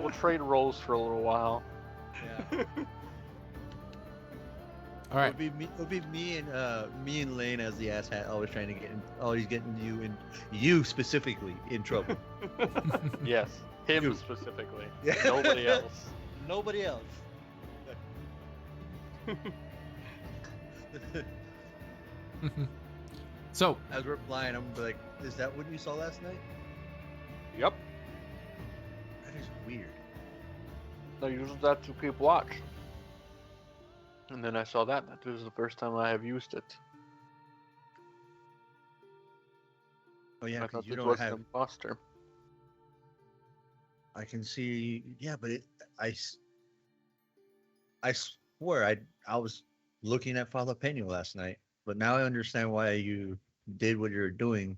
We'll trade roles for a little while. Yeah. All right. It would be me and Lane as the ass hat, always trying to always getting you specifically in trouble. Yes, him You. specifically. Yeah. Nobody else. Nobody else. So, As we're flying, I'm like, is that what you saw last night? Yep. That is weird. I use that to keep watch. And then I saw that. That was the first time I have used it. Oh yeah, I because thought you this don't was an have. imposter. I can see. Yeah, but I swear I was looking at Jalapeno last night, but now I understand why you did what you're doing.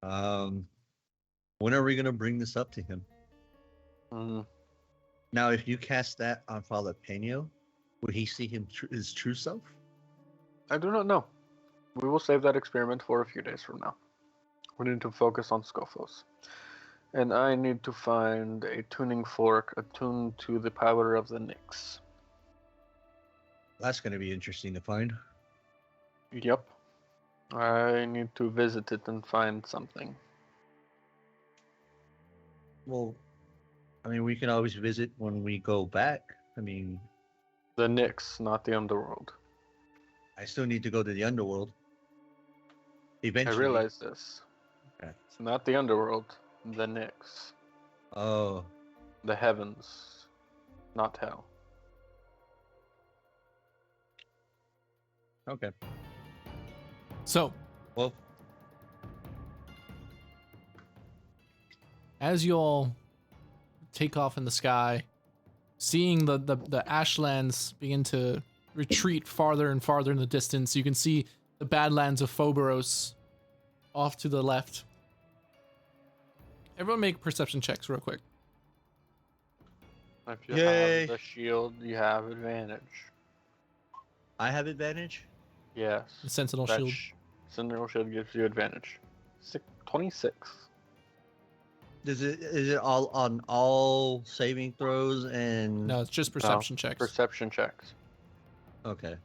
When are we gonna bring this up to him? Now, if you cast that on Jalapeno, would he see his true self? I do not know. We will save that experiment for a few days from now. We need to focus on Scophos. And I need to find a tuning fork attuned to the power of the Nyx. That's gonna be interesting to find. Yep. I need to visit it and find something. Well, I mean, we can always visit when we go back. I mean, The Nyx, not the underworld. I still need to go to the underworld. Eventually. I realize this. Okay. It's not the underworld, the Nyx. Oh, The heavens, not hell. okay. so Well, as you all take off in the sky, seeing the ashlands begin to retreat farther and farther in the distance, you can see the badlands of Phoberos off to the left. Everyone make perception checks real quick. If you Yay. have the shield, you have advantage. I have advantage. Yes. The Sentinel That Shield. Sentinel Shield gives you advantage. 26. is it all on all saving throws and No, it's just perception checks. Perception checks. okay.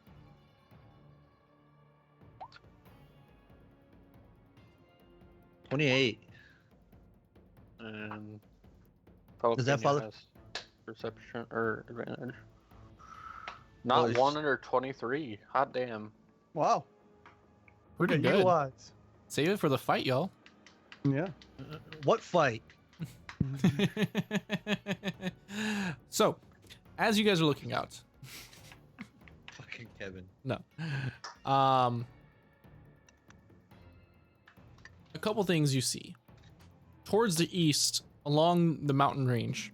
$28. And Does that Jalapeno follow? has perception or advantage. Well, Not it's- 1 under 23. Hot damn. Wow. Pretty Okay, good. eagle eyes. Save it for the fight, y'all. Yeah. What fight? So, as you guys are looking out, Fucking Kevin. no, a couple things you see towards the east along the mountain range.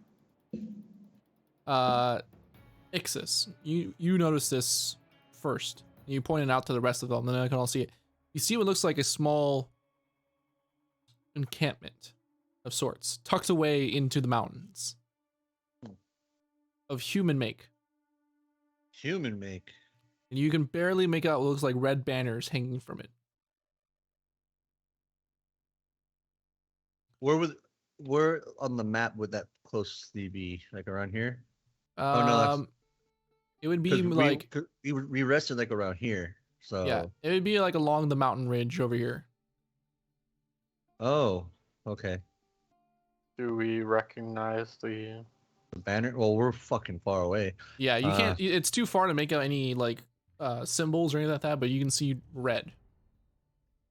Ixis, you notice this first. You point it out to the rest of them, and then I can all see it. You see what looks like a small encampment of sorts, tucked away into the mountains, of human make. Human make. And you can barely make out what looks like red banners hanging from it. Where on the map would that closely be? Like around here? Oh, no, that's- It would be 'Cause like, we rested like around here. So yeah, it would be like along the mountain ridge over here. Oh, okay. Do we recognize the? The banner. Well, we're fucking far away. Yeah, you can't. It's too far to make out any like symbols or anything like that, but you can see red.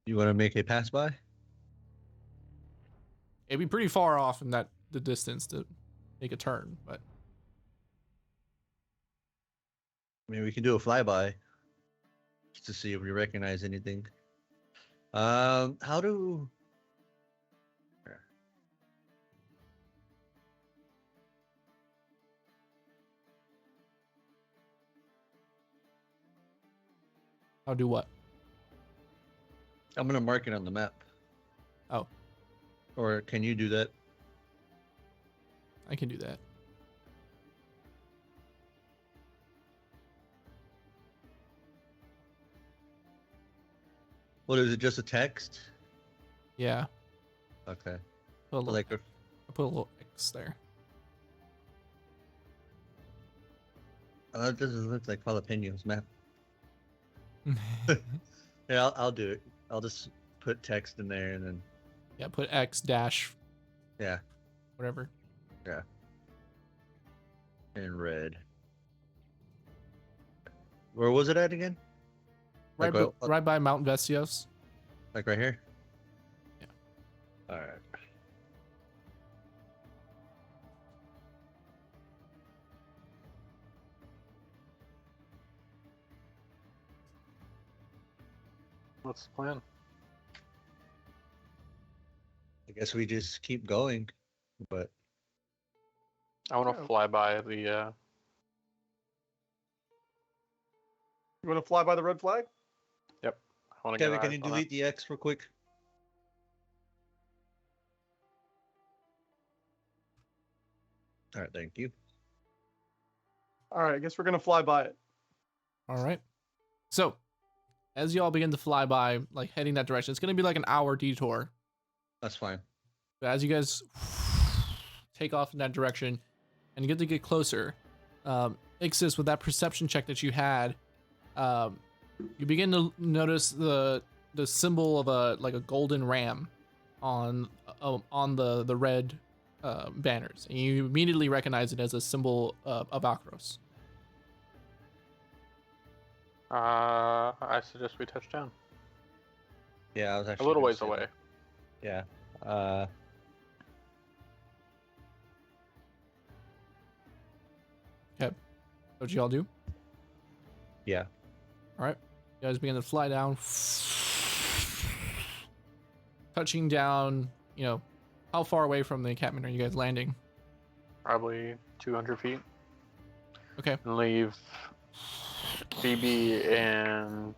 You want to make a pass by? It'd be pretty far off in the distance to make a turn, but I mean, we can do a flyby just to see if we recognize anything. How do? I'll do what? I'm gonna mark it on the map. Oh. Or can you do that? I can do that. What is it? Just a text? Yeah. Okay. Put a little, Like, I put a little X there. it doesn't look like jalapenos map. Yeah, I'll do it. I'll just put text in there and then Yeah, put X dash yeah, whatever. in red. Where was it at again? Right, Like, right by Mount Vestios. Like right here? Yeah. All right. What's the plan? I guess we just keep going, but I want to Yeah. fly by the. You want to fly by the red flag? Yep. I want to Kevin, get can eyes you on it. delete the X real quick? All right, thank you. All right, I guess we're gonna fly by it. All right. So, as y'all begin to fly by, like heading that direction, it's gonna be like an hour detour. That's fine. But as you guys take off in that direction and you get closer, Ixis, with that perception check that you had, you begin to notice the symbol of a golden ram on the red banners, and you immediately recognize it as a symbol of Akros. I suggest we touch down. Yeah, I was A actually little gonna ways say away. that. Yeah. Okay. What y'all do? Yeah. All right. You guys begin to fly down, touching down. You know, how far away from the encampment are you guys landing? Probably 200 feet. Okay. And leave Phoebe and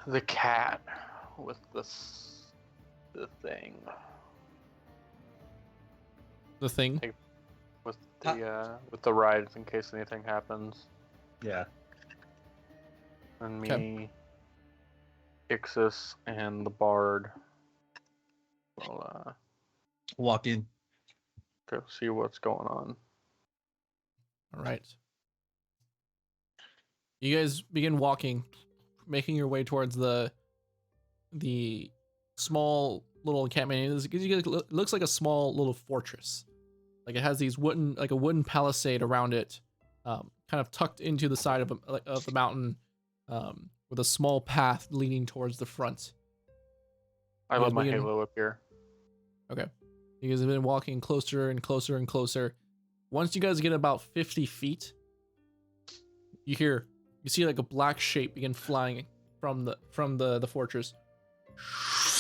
the cat with the thing. The thing. With the rides in case anything happens. Yeah. And Okay. me, Ixis, and the bard We'll Walk in. go see what's going on. All right. You guys begin walking, making your way towards the small little encampment. It looks like a small little fortress. Like it has these wooden palisade around it, kind of tucked into the side of the mountain, with a small path leading towards the front. I love my halo up here. Okay. You guys have been walking closer and closer and closer. Once you guys get about 50 feet, you see like a black shape begin flying from the fortress.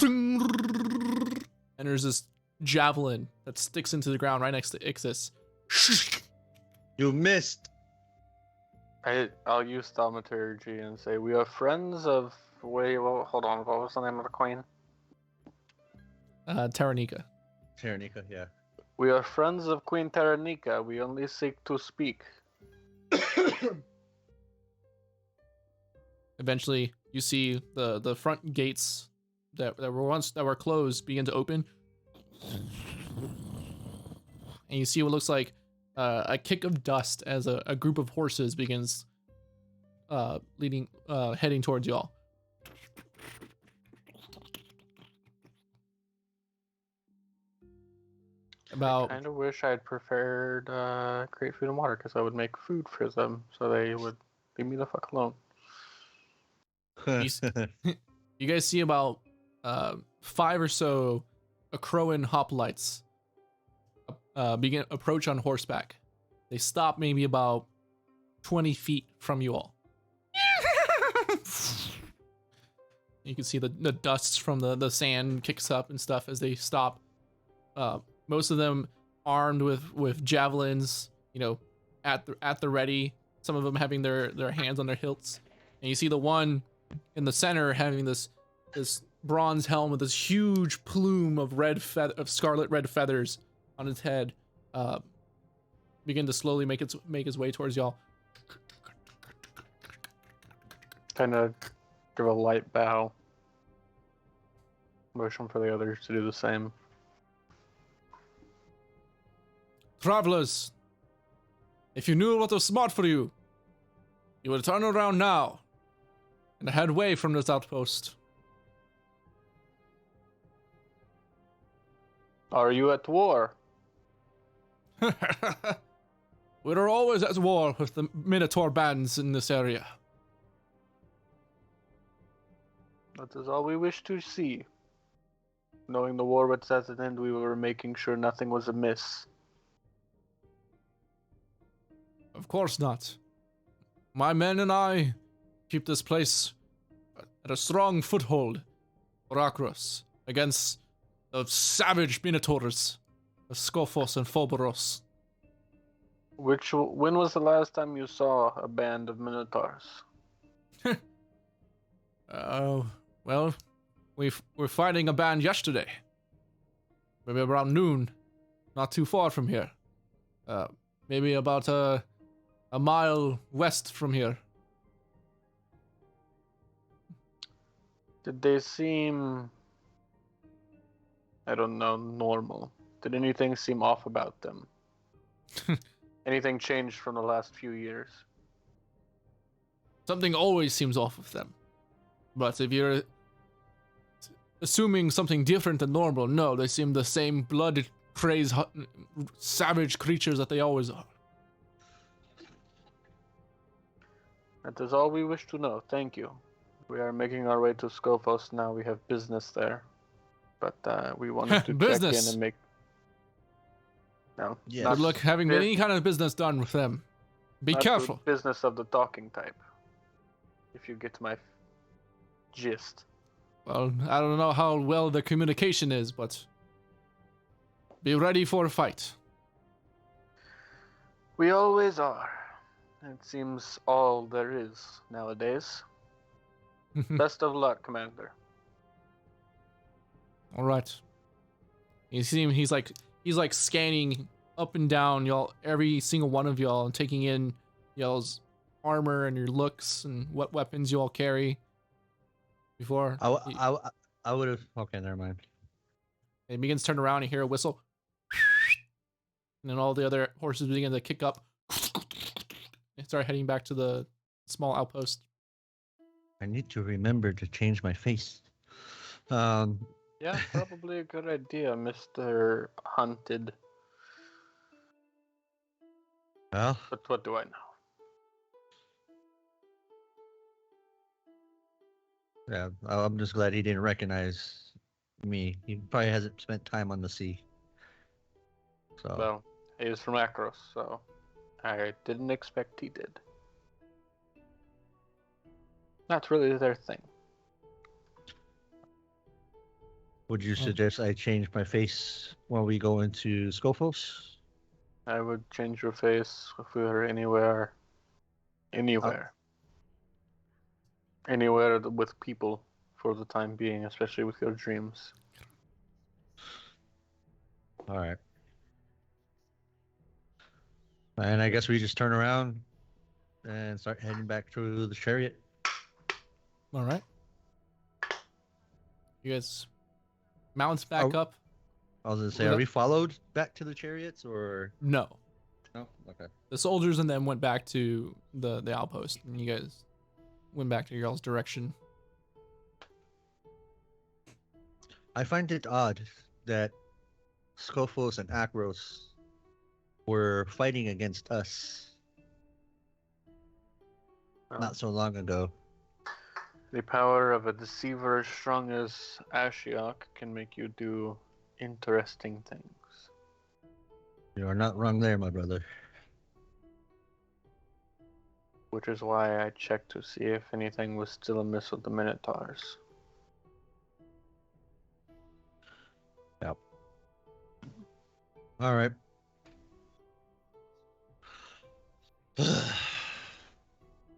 And there's this javelin that sticks into the ground right next to Ixis. You missed. I'll use thaumaturgy and say we are friends of. Wait, well, hold on. What was the name of the queen? Taranika. Taranika, yeah. We are friends of Queen Taranika. We only seek to speak. Eventually, you see the front gates that were closed begin to open, and you see what looks like a kick of dust as a group of horses begins heading towards y'all. I kind of wish I'd preferred Great Food and Water because I would make food for them so they would leave me the fuck alone. You guys see about 5 or so Akroan hoplites begin approach on horseback. They stop maybe about 20 feet from you all. You can see the dust from the sand kicks up and stuff as they stop. Most of them armed with javelins, at the ready. Some of them having their hands on their hilts. And you see the one in the center having this bronze helm with this huge plume of scarlet red feathers on its head, begin to slowly make its way towards y'all. Kind of give a light bow. Motion for the others to do the same. Travelers, if you knew what was smart for you, you would turn around now and head away from this outpost. Are you at war? We are always at war with the Minotaur bands in this area. That is all we wish to see. Knowing the war was at an end, we were making sure nothing was amiss. Of course not. My men and I keep this place at a strong foothold for Akros against the savage Minotaurs of Skophos and Phoboros. When was the last time you saw a band of Minotaurs? Well, we're fighting a band yesterday. Maybe around noon, not too far from here. Maybe about a mile west from here. Did they seem, I don't know, normal? Did anything seem off about them? Anything changed from the last few years? Something always seems off with them. But if you're assuming something different than normal, no, they seem the same blood-crazed, savage creatures that they always are. That is all we wish to know. Thank you. We are making our way to Skophos now. We have business there. But we wanted to check in and make... No. Yes. Good luck having any kind of business done with them. Be careful. Business of the talking type. If you get my gist. Well, I don't know how well the communication is, but be ready for a fight. We always are. It seems all there is nowadays. Best of luck, Commander. All right. You see him, he's like scanning up and down y'all, every single one of y'all, and taking in y'all's armor and your looks and what weapons you all carry. Before I would have. Okay, never mind. It begins to turn around and you hear a whistle. And then all the other horses begin to kick up and start heading back to the small outpost. I need to remember to change my face. Yeah, probably a good idea, Mr. Hunted. Well, But what do I know? yeah, I'm just glad he didn't recognize me. He probably hasn't spent time on the sea. So, Well, he is from Akros, so I didn't expect he did. That's really their thing. would you suggest I change my face when we go into Scophos? I would change your face if we were anywhere. Anywhere with people for the time being, especially with your dreams. All right. And I guess we just turn around and start heading back to the chariot. All right. You guys mounts back up. I was gonna say, are we followed back to the chariots or no? No. Okay. The soldiers and then went back to the outpost, and you guys went back to your all's direction. I find it odd that Scophos and Akros were fighting against us not so long ago. The power of a deceiver as strong as Ashiok can make you do interesting things. You are not wrong there, my brother. Which is why I checked to see if anything was still amiss with the Minotaurs. Yep. All right.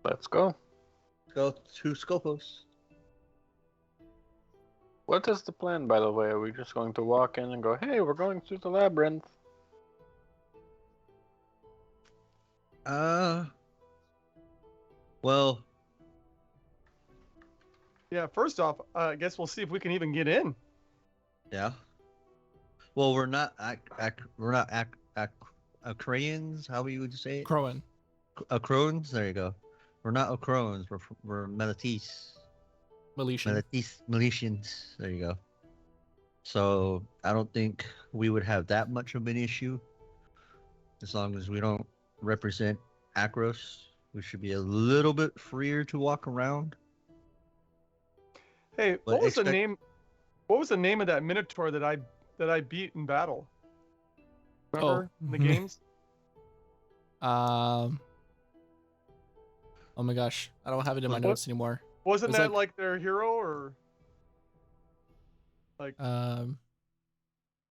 Let's go. Go to Scophos. What is the plan, by the way? Are we just going to walk in and go, hey, we're going through the labyrinth? Well. Yeah, first off, I guess we'll see if we can even get in. Yeah. Well, we're not Acrayans. How would you say it? Crowan. Acroans. There you go. We're not Acroans. We're Melites. Militian. Militians. There you go. So I don't think we would have that much of an issue. As long as we don't represent Akros, we should be a little bit freer to walk around. Hey, what was the name? What was the name of that Minotaur that I beat in battle? Remember in the games? Oh my gosh, I don't have it in my notes anymore. Wasn't that like their hero or like? It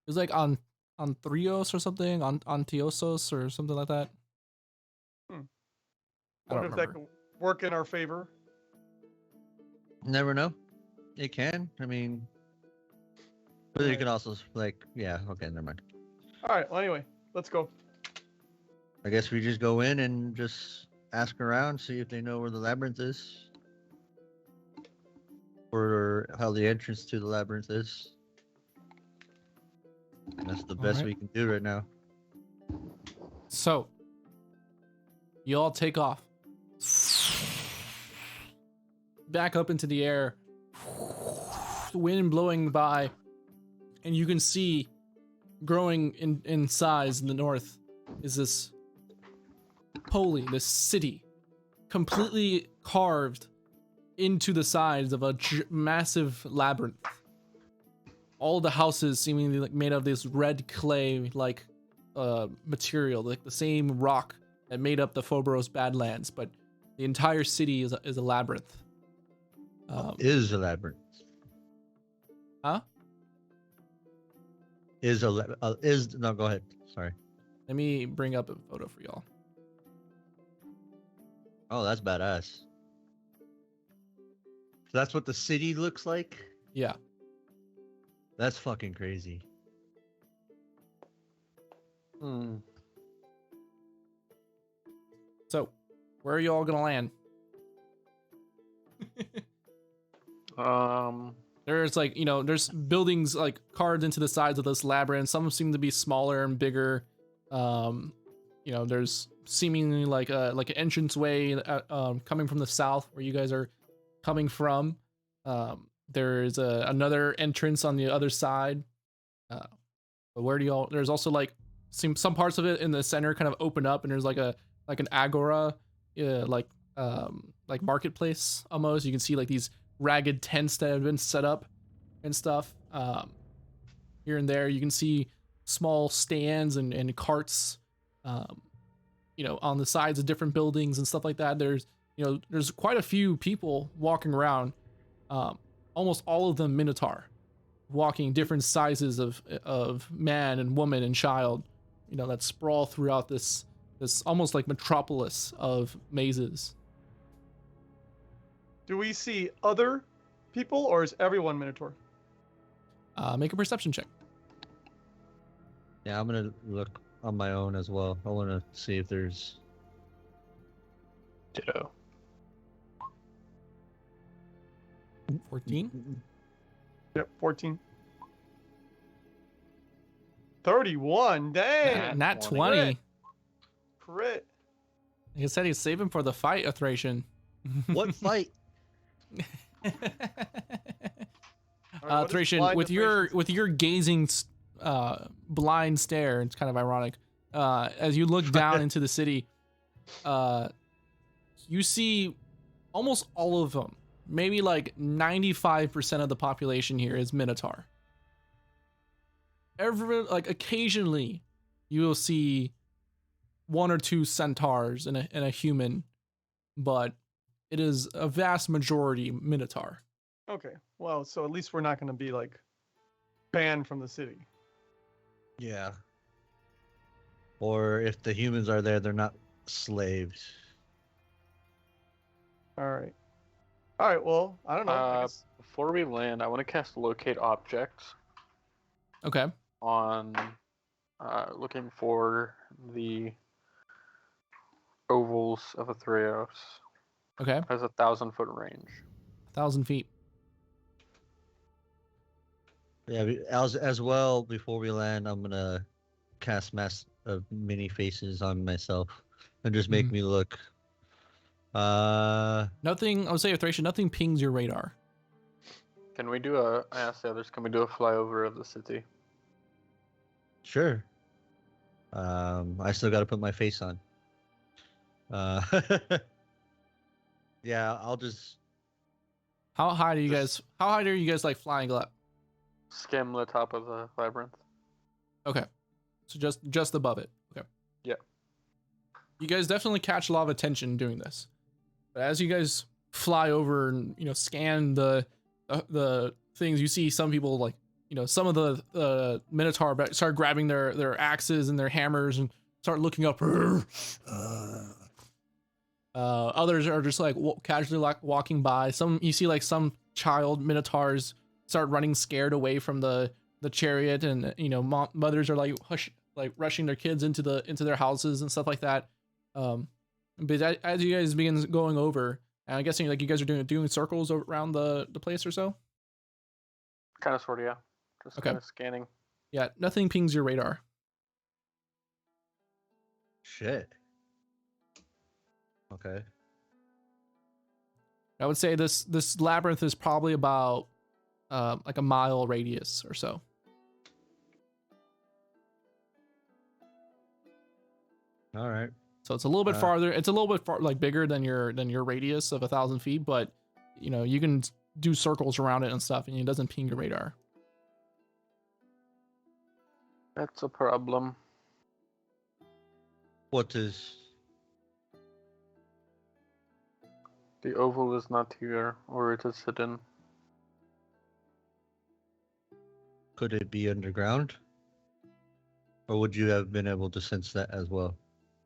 was like on Theros or something, on Tiosos or something like that. I wonder if that could work in our favor. Never know. It can. I mean, but you can also yeah. Okay, never mind. All right. Well, anyway, let's go. I guess we just go in and just ask around, see if they know where the labyrinth is, or how the entrance to the labyrinth is. And that's the best we can do right now. So, you all take off. Back up into the air. Wind blowing by. And you can see, growing in size in the north, is this this city. Completely carved into the sides of a massive labyrinth. All the houses seemingly made of this red clay material, like the same rock that made up the Phobos Badlands, but the entire city is a labyrinth. Is a labyrinth. Huh? No, go ahead. Sorry. Let me bring up a photo for y'all. Oh, that's badass. So that's what the city looks like? Yeah. That's fucking crazy. So, where are you all gonna land? There's like, there's buildings like carved into the sides of this labyrinth. Some seem to be smaller and bigger. There's seemingly like an entranceway coming from the south where you guys are coming from. There's another entrance on the other side. But where do y'all? There's also like some parts of it in the center kind of open up, and there's like an agora, like marketplace almost. You can see like these ragged tents that have been set up and stuff. Here and there, you can see small stands and carts, on the sides of different buildings and stuff like that. There's quite a few people walking around. Almost all of them Minotaur, walking different sizes of man and woman and child, that sprawl throughout this almost like metropolis of mazes. Do we see other people, or is everyone Minotaur? Make a perception check. Yeah, I'm gonna look on my own as well. I want to see if there's. Ditto. 14. Yep, 14. 31. Dang. Nat 20. Crit. He said he's saving for the fight, Thracian. What fight? Thracian, with your gazing blind stare, it's kind of ironic. As you look down into the city, you see almost all of them. Maybe like 95% of the population here is Minotaur. Occasionally, you will see one or two centaurs and a human, but it is a vast majority Minotaur. Okay, well, so at least we're not going to be like banned from the city. Yeah. Or if the humans are there, they're not slaves. All right. Well, I don't know. I guess... Before we land, I want to cast Locate Objects. Okay. On looking for the ovals of a Theros. Okay. Has 1,000-foot range. 1,000 feet. Yeah, as well, before we land, I'm gonna cast Mask of Many Faces on myself and just make me look. Nothing, I would say, Thracian, nothing pings your radar. Can we do I asked the others, can we do a flyover of the city? Sure. I still got to put my face on. Yeah, I'll just. How high are you guys like flying up? Skim the top of the labyrinth. Okay. So just above it. Okay. Yeah. You guys definitely catch a lot of attention doing this. But as you guys fly over and scan the things, you see some people like some of the Minotaur start grabbing their axes and their hammers and start looking up. Others are just like casually walking by. You see like some child Minotaurs start running scared away from the chariot, and mothers are like rushing their kids into their houses and stuff like that. But as you guys begin going over, I'm guessing like you guys are doing circles around the place or so. Kind of, sort of, yeah. Just okay. Kind of scanning. Yeah, nothing pings your radar. Shit. Okay. I would say this labyrinth is probably about like a mile radius or so. All right. So it's a little bit farther. It's a little bit like bigger than your radius of 1,000 feet, but you can do circles around it and stuff, and it doesn't ping your radar. That's a problem. What is? The oval is not here, or it is hidden. Could it be underground? Or would you have been able to sense that as well?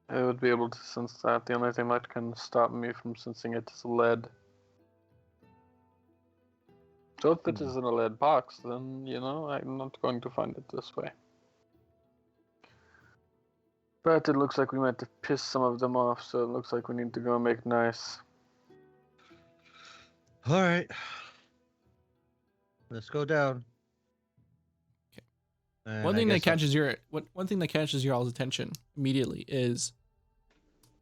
I would be able to sense that. The only thing that can stop me from sensing it is lead. So if it is in a lead box, then, I'm not going to find it this way. But it looks like we might have pissed some of them off, so it looks like we need to go make nice. All right. let's go down. Okay. And One I thing that guess one thing that catches your all's attention immediately is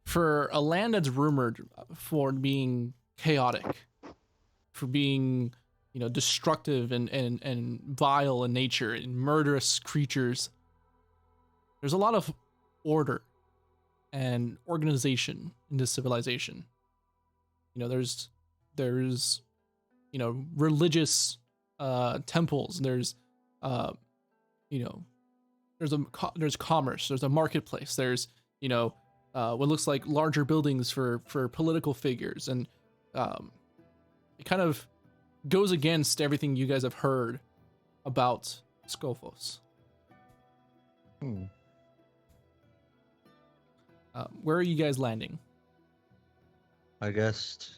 for a land that's rumored for being chaotic, for being, you know, destructive and vile in nature and murderous creatures. There's a lot of order and organization in this civilization. You know, there's you know, religious temples. There's you know, there's commerce. There's a marketplace. There's, you know, what looks like larger buildings for political figures, and it kind of goes against everything you guys have heard about Scophos. Where are you guys landing? I guess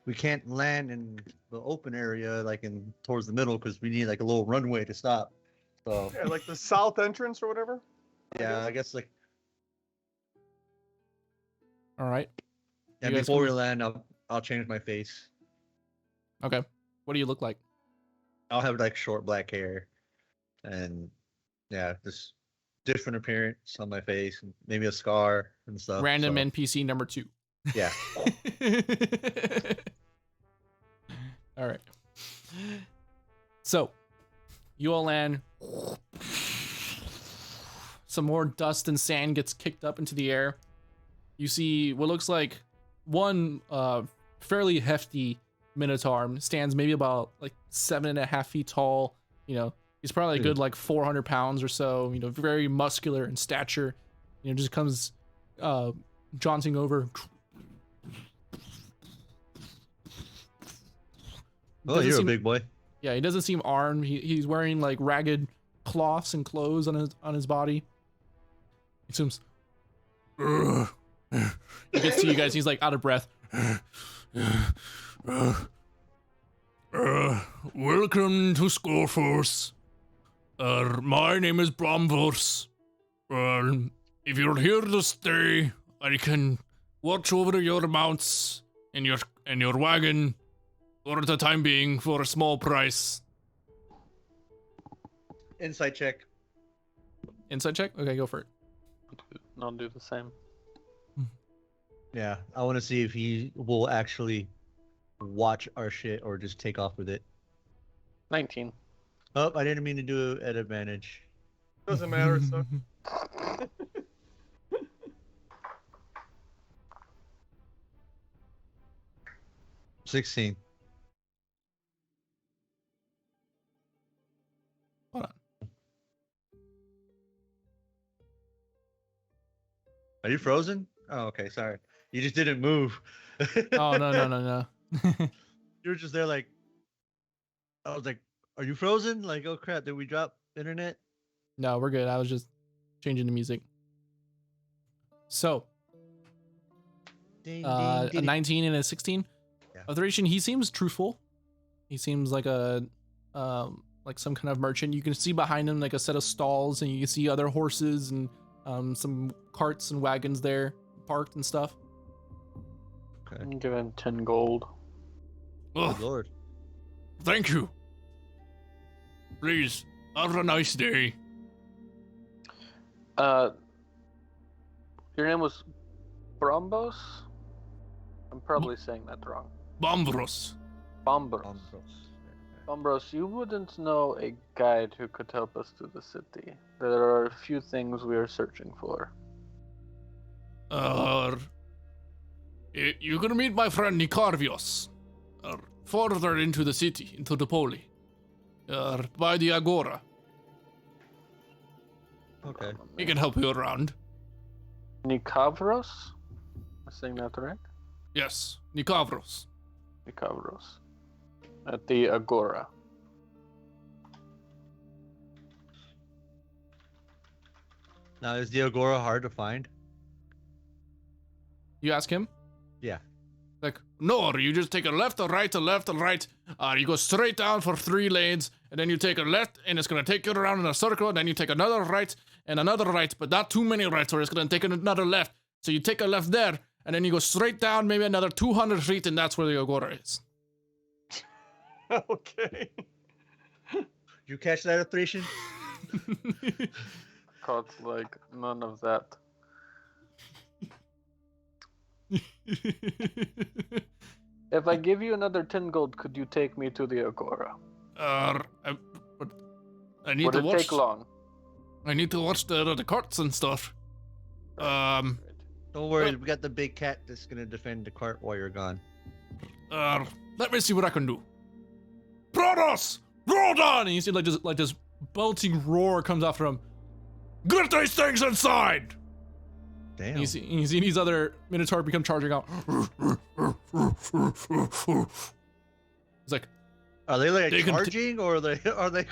we can't land in the open area, like in towards the middle, because we need like a little runway to stop. So Yeah, like the south entrance or whatever. yeah, I guess like All right. yeah. You guys Before we can- land, I'll change my face. Okay. What do you look like? I'll have like short black hair, and yeah, just different appearance on my face, and maybe a scar and stuff. Random so, NPC number 2. Yeah. All right. So, you all land. Some more dust and sand gets kicked up into the air. You see what looks like one fairly hefty minotaur, stands maybe about like 7.5 feet tall. You know, he's probably a good like 400 pounds or so. You know, very muscular in stature. You know, just comes jaunting over. Oh, Doesn't you're seem- a big boy. Yeah, he doesn't seem armed. He's wearing like ragged cloths and clothes on his body. He seems. He gets to you guys. He's like out of breath. Welcome to Scoreforce. My name is Bromvors. If you're here to stay, I can watch over your mounts and your wagon for the time being for a small price. Insight check. Insight check? Okay, go for it. I'll do the same. Yeah, I want to see if he will actually watch our shit or just take off with it. 19. Oh, I didn't mean to do it at advantage. Doesn't matter. So. 16. Hold on. Are you frozen? Oh, okay, sorry. You just didn't move. Oh, no. You were just there like, I was like, are you frozen? Like, oh crap, did we drop internet? No, we're good. I was just changing the music. So, Ding, a ding, ding. 19 and a 16. Yeah. Authorization, he seems truthful. He seems like a like some kind of merchant. You can see behind him like a set of stalls, and you can see other horses and some carts and wagons there parked and stuff. Okay. I'm giving 10 gold. Good lord. Thank you. Please, have a nice day. Your name was Brombos? I'm probably saying that wrong. Bombros. Bombros. Bombros, you wouldn't know a guide who could help us to the city. There are a few things we are searching for. You're gonna meet my friend Nikarvios. Further into the city, into the poli. By the Agora. Okay. He can help you around. Nikavros? Am I saying that right? Yes, Nikavros. Nikavros. At the Agora. Now, is the Agora hard to find? You ask him? Yeah. Like, no, you just take a left, a right, a left, a right. You go straight down for 3 lanes, and then you take a left, and it's gonna take you around in a circle, and then you take another right, and another right, but not too many rights, or it's gonna take another left. So you take a left there, and then you go straight down, maybe another 200 feet, and that's where the Agora is. Okay. You catch that, Thracian? Caught like none of that. If I give you another 10 gold, could you take me to the Agora? I need Would to it watch. take long? I need to watch the carts and stuff. Don't worry, we got the big cat that's gonna defend the cart while you're gone. Let me see what I can do. Protos, roll on! And you see like this belting roar comes after him. Get these things inside! Damn. And you see these other Minotaur become charging out. It's like, Are they like They can charging or are they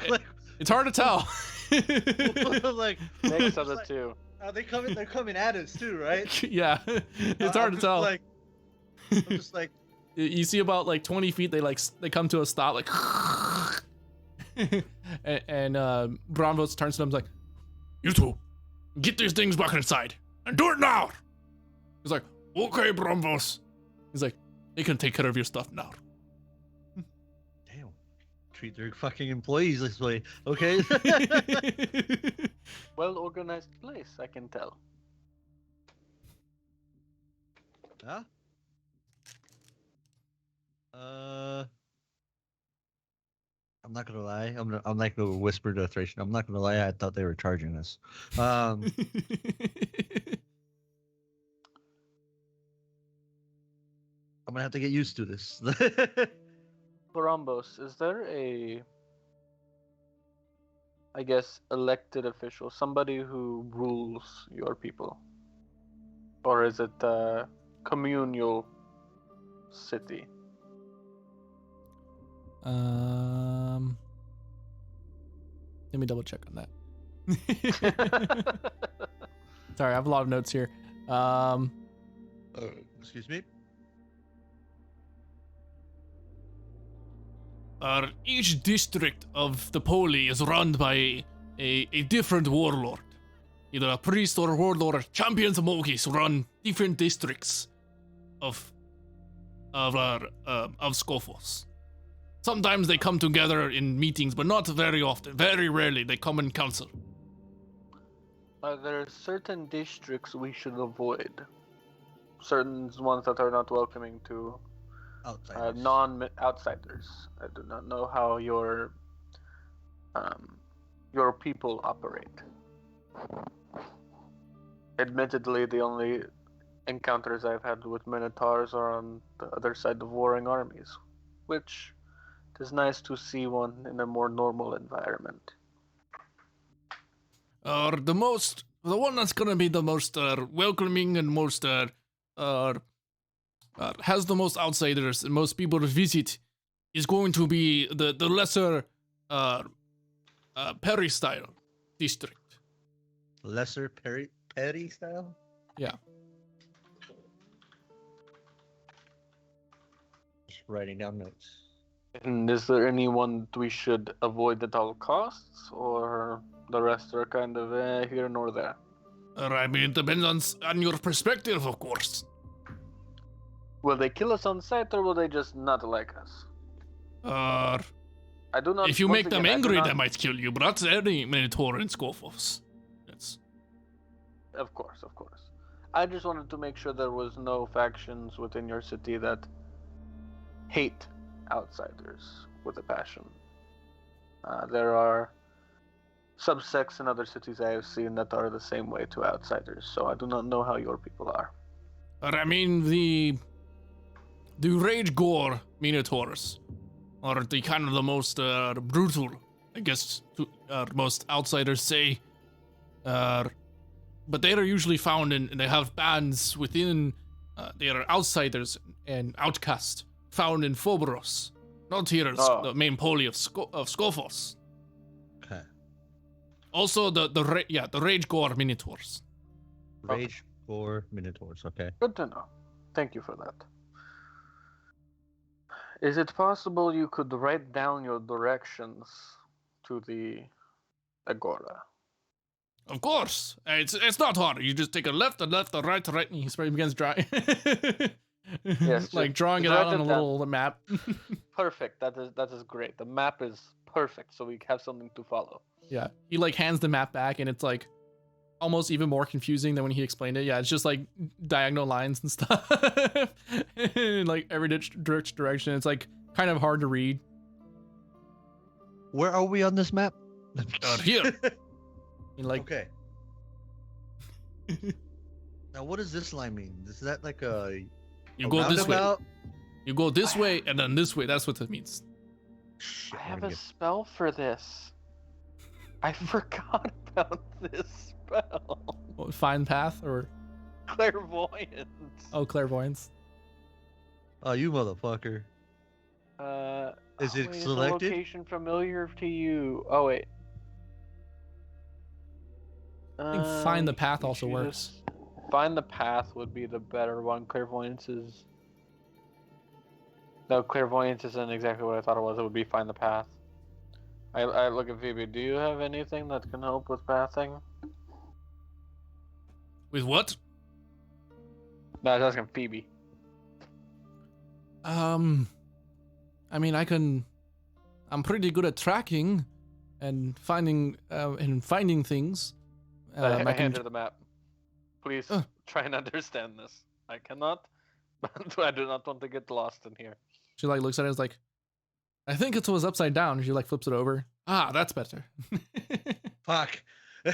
like it's hard to tell. like Mix of the two. are they coming? They're coming at us too, right? Yeah, it's hard to tell. I'm just like You see about like 20 feet, they come to a stop, like, and Bronvos turns to them, like, you two, get these things back inside and do it now. He's like, okay, Bronvos. He's like, they can take care of your stuff now. damn. Treat their fucking employees this way, okay? Well organized place, I can tell. Huh? I'm not gonna lie. I'm like gonna whisper to Thracian. I'm not gonna lie. I thought they were charging us. I'm gonna have to get used to this. Barambos, is there I guess, elected official, somebody who rules your people? Or is it a communal city? Let me double check on that. Sorry, I have a lot of notes here. Excuse me. Each district of the Poli is run by a different warlord. Either a priest or a warlord. Champions of Mogis run different districts of Scophos. Sometimes they come together in meetings, but not very often. Very rarely they come in council. There are certain districts we should avoid. Certain ones that are not welcoming to Outsiders. non-outsiders. I do not know how your people operate. Admittedly, the only encounters I've had with Minotaurs are on the other side of warring armies, which it is nice to see one in a more normal environment. The one that's gonna be the most welcoming and most has the most outsiders and most people to visit is going to be the lesser Peristyle district. Lesser Perry style? Yeah. Just writing down notes. And is there anyone we should avoid at all costs, or the rest are kind of here nor there? I mean, it depends on your perspective, of course. Will they kill us on sight, or will they just not like us? I do not. If you once make them again, I do angry, not- they might kill you, but that's any Minotaur in Scophos. That's... Of course. I just wanted to make sure there was no factions within your city that hate outsiders with a passion. There are subsects in other cities I have seen that are the same way to outsiders, so I do not know how your people are. I mean, the Rage Gore Minotaurs are the kind of the most brutal, I guess, most outsiders say. But they are usually found and they have bands within, they are outsiders and outcasts found in Phobos, not here in the main Poli of Scophos. Okay. Also, the Rage Gore Minotaurs. Rage Gore Minotaurs, okay. Good to know. Thank you for that. Is it possible you could write down your directions to the Agora? Of course, it's not hard. You just take a left, a right, and he begins drawing. Yes, like just drawing it write out on it a down. little map. Perfect. That is great. The map is perfect, so we have something to follow. Yeah, he like hands the map back, and it's like almost even more confusing than when he explained it. Yeah, it's just like diagonal lines and stuff, in like every direction. It's like kind of hard to read. Where are we on this map? Here. And like, Okay. Now, what does this line mean? Is that like a you go this way. roundabout? You go this way and then this way. That's what it means. Shit, I have I'm a spell for this. I forgot about this spell. What, find path or Clairvoyance. clairvoyance. Oh, you motherfucker. Is it wait, is selected? the location familiar to you? Oh wait. I think find the path you also should works. just- Find the path would be the better one. Clairvoyance is. No, clairvoyance isn't exactly what I thought it was. It would be find the path. I look at Phoebe. Do you have anything that can help with pathing? With what? No, I was asking Phoebe. I mean, I'm pretty good at tracking and finding things. I I can, hand her the map. Please try and understand this. I cannot, but I do not want to get lost in here. she like looks at it and is like, I think it was upside down. She like flips it over. Ah, that's better. Fuck. Where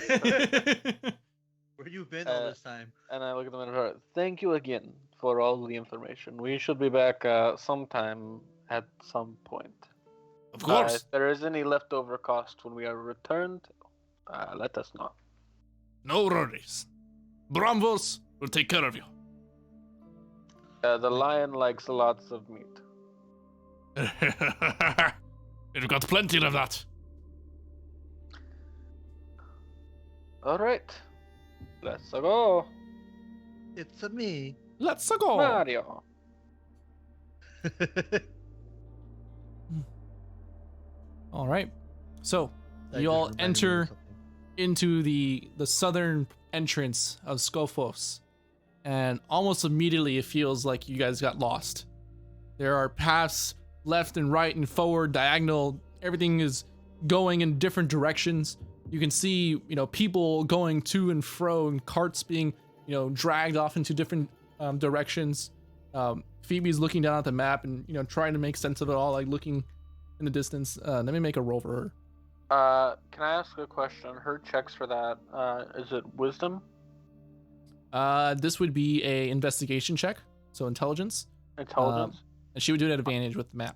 you been all this time? And I look at the map. Thank you again for all the information. We should be back sometime at some point. Of course. If there is any leftover cost when we are returned, let us know. No worries. Bramvos will take care of you. The lion likes lots of meat. We've got plenty of that. All right, let's go, It's a me. Let's go. Mario. All right. So That you just all reminded me of enter something. into the southern entrance of Skofos, and almost immediately it feels like you guys got lost. There are paths left and right and forward, diagonal. Everything is going in different directions. You can see, people going to and fro, and carts being, dragged off into different directions. Phoebe's looking down at the map and, trying to make sense of it all, like looking in the distance. Let me make a roll for her. Can I ask a question? Her checks for that, is it wisdom? This would be a investigation check, so intelligence. Intelligence? And she would do it at advantage with the map.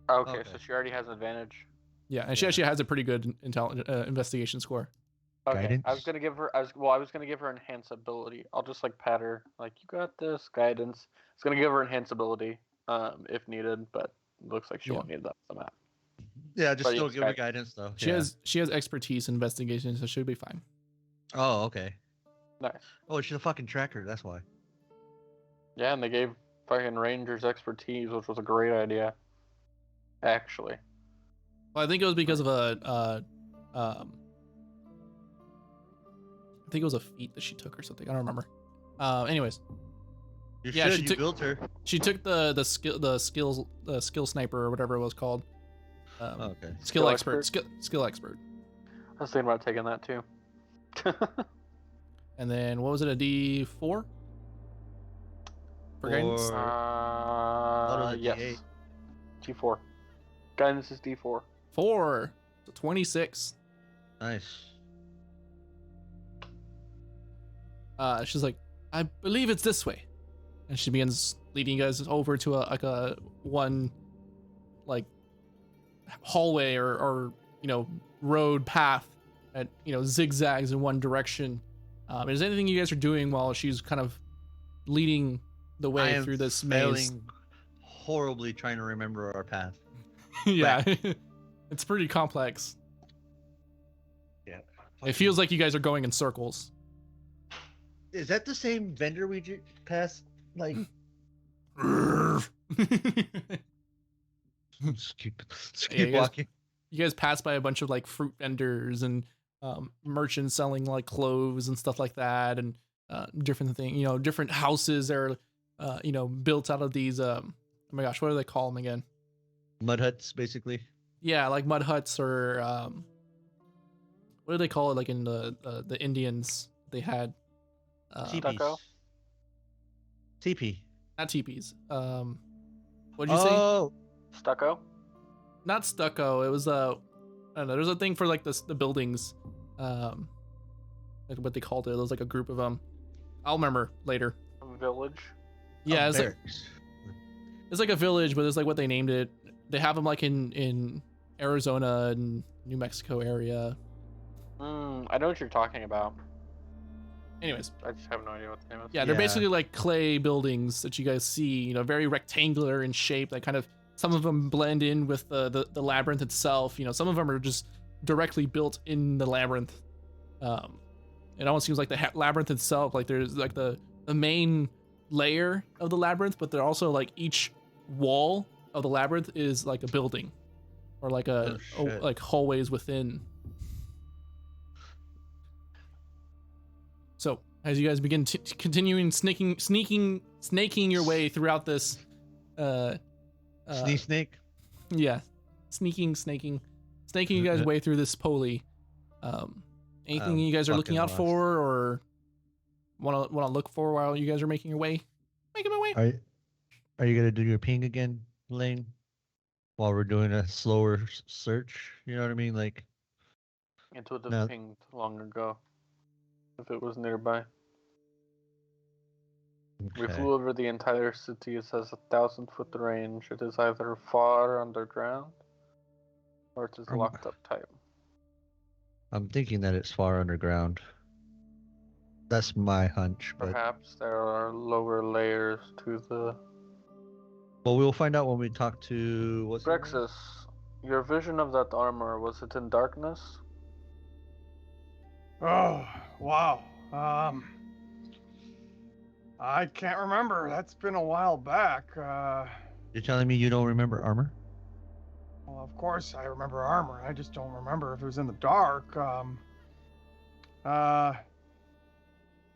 Okay, so she already has advantage. Yeah, and she actually has a pretty good investigation score. Okay, Guidance? I was gonna give her. I was gonna give her enhance ability. I'll just like pat her, like you got this guidance. I was gonna give her enhance ability, if needed, but it looks like she won't need that on the map. Yeah, just But still yes, give her guidance. guidance though. She has expertise in investigation, so she'll be fine. Oh, okay. Nice. Oh, she's a fucking tracker. That's why. Yeah, and they gave fucking rangers expertise, which was a great idea. Actually. Well, I think it was because of I think it was a feat that she took or something. I don't remember. Anyways, You Yeah, should. she You took- built her. she took the skill sniper or whatever it was called. Oh, okay. Skill expert. Skill expert. I was thinking about taking that too. And then what was it? A D4 for guidance. Or- was it Yes. D8? D4. Guidance is D4. 4. So 26. Nice. She's like, I believe it's this way, and she begins leading you guys over to a hallway or road path that zigzags in one direction. Is there anything you guys are doing while she's kind of leading the I way am through this maze? failing horribly trying to remember our path. Yeah, it's pretty complex. Yeah. It feels like you guys are going in circles. Is that the same vendor we passed? Like, You just keep you guys- walking. guys pass by a bunch of like fruit vendors and merchants selling like clothes and stuff like that, and different things. Different houses are built out of these. Oh my gosh, what do they call them again? Mud huts, basically. Yeah, like mud huts or what do they call it? Like in the Indians, they had Stucco? TP. not teepees. What'd you say? Oh, Stucco? Not stucco. It was I don't know. There's a thing for like the buildings, like what they called it. It was like a group of them. I'll remember later. Village? Yeah, it's like, barracks. it's like a village, but it's like what they named it. They have them like in Arizona and New Mexico area. I know what you're talking about. Anyways, I just have no idea what the name is. yeah, they're Yeah. basically like clay buildings that you guys see. You know, very rectangular in shape. Like kind of some of them blend in with the labyrinth itself. You know, some of them are just directly built in the labyrinth. It almost seems like the labyrinth itself. Like there's like the main layer of the labyrinth, but they're also like each wall of the labyrinth is like a building, or like like hallways within. So as you guys begin continuing snaking your way throughout this, Snake. yeah, snaking you guys way through this pulley. Anything you guys are looking out fucking for or want to look for while you guys are making your way? Making my way. Are you gonna do your ping again, Lane? While we're doing a slower search, you know what I mean? Like, It would have No. pinged long ago if it was nearby. We okay. flew over the entire city. It has 1,000-foot range. It is either far underground or it is locked up tight. I'm thinking that it's far underground. That's my hunch, but Perhaps there are lower layers to the... well, we'll find out when we talk to what's his name? Grexus, your vision of that armor, was it in darkness? Oh, wow. I can't remember. That's been a while back. You're telling me you don't remember armor? Well, of course I remember armor. I just don't remember if it was in the dark.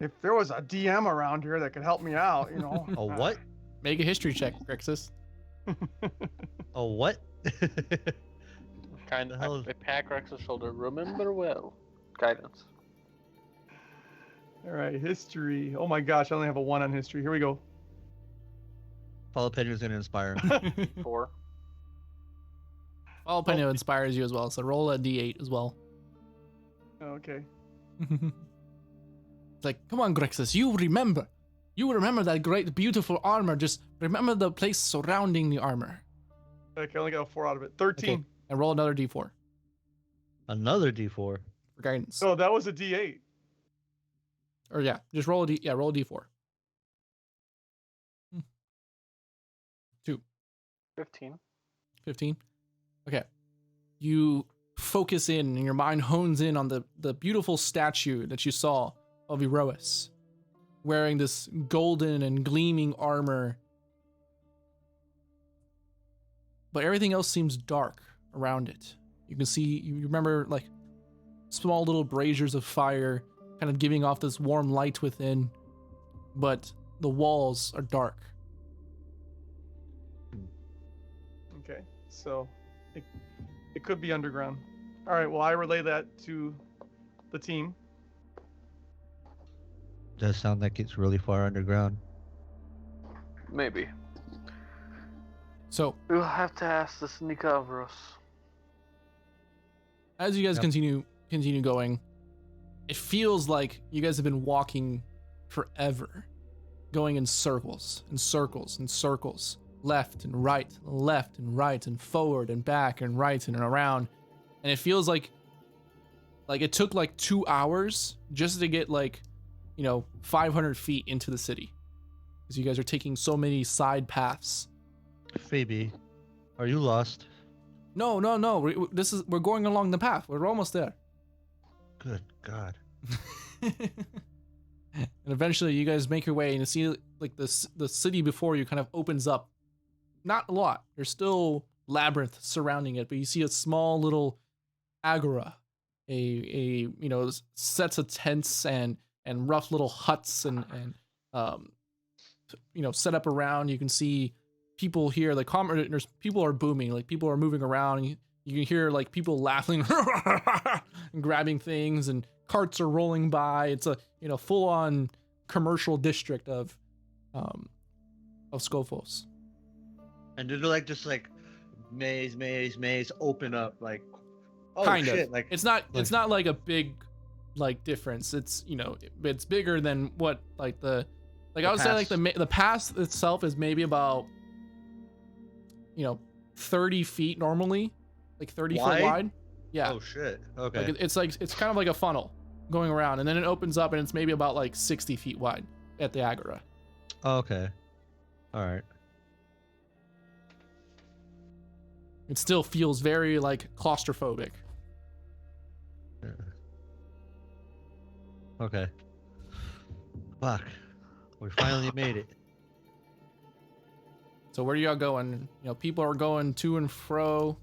If there was a DM around here that could help me out, you know. A what? Make a history check, Grixis. A what? Kind The of. hell is- I pat Grexus' shoulder. Remember well. Guidance. All right, history. Oh my gosh, I only have a 1 on history. Here we go. Jalapeno's gonna inspire him. 4. Jalapeno inspires you as well, so roll a d8 as well. Okay. It's like, come on, Grixis, you remember that great, beautiful armor. Just remember the place surrounding the armor. Okay, I only got a 4 out of it. 13. Okay, and roll another d4 Another D4. for guidance. No, that was a D8. Or yeah, just roll a roll a d4. 2. 15. 15. Okay. You focus in and your mind hones in on the beautiful statue that you saw of Erois, wearing this golden and gleaming armor. But everything else seems dark around it. You can see, you remember like small little braziers of fire kind of giving off this warm light within, but the walls are dark. Okay, so it could be underground. All right, well, I relay that to the team. Does sound like it's really far underground. Maybe. So We'll have to ask the Sneakavros. as you guys Yep. continue going, it feels like you guys have been walking forever, going in circles and circles and circles, left and right and forward and back and right and around, and it feels like it took like 2 hours just to get 500 feet into the city, because you guys are taking so many side paths. Phoebe, are you lost? No. We're going along the path. We're almost there. Good God. And eventually you guys make your way and you see like the city before you kind of opens up. Not a lot. There's still labyrinth surrounding it, but you see a small little agora, a sets of tents and rough little huts and set up around. You can see people here, like there's people are booming, like people are moving around. You can hear like people laughing and grabbing things, and carts are rolling by. It's a full-on commercial district of Skofos. And they're like just like maze open up like Kind shit. of. Like it's not like a big like difference. It's it's bigger than what like I would say like the pass itself is maybe about 30 feet normally, like 30 foot wide. Yeah. Oh shit. Okay. Like it's kind of like a funnel going around, and then it opens up and it's maybe about like 60 feet wide at the Agora. Okay. All right. It still feels very like claustrophobic. Okay. Fuck. We finally made it. So where are y'all going? People are going to and fro.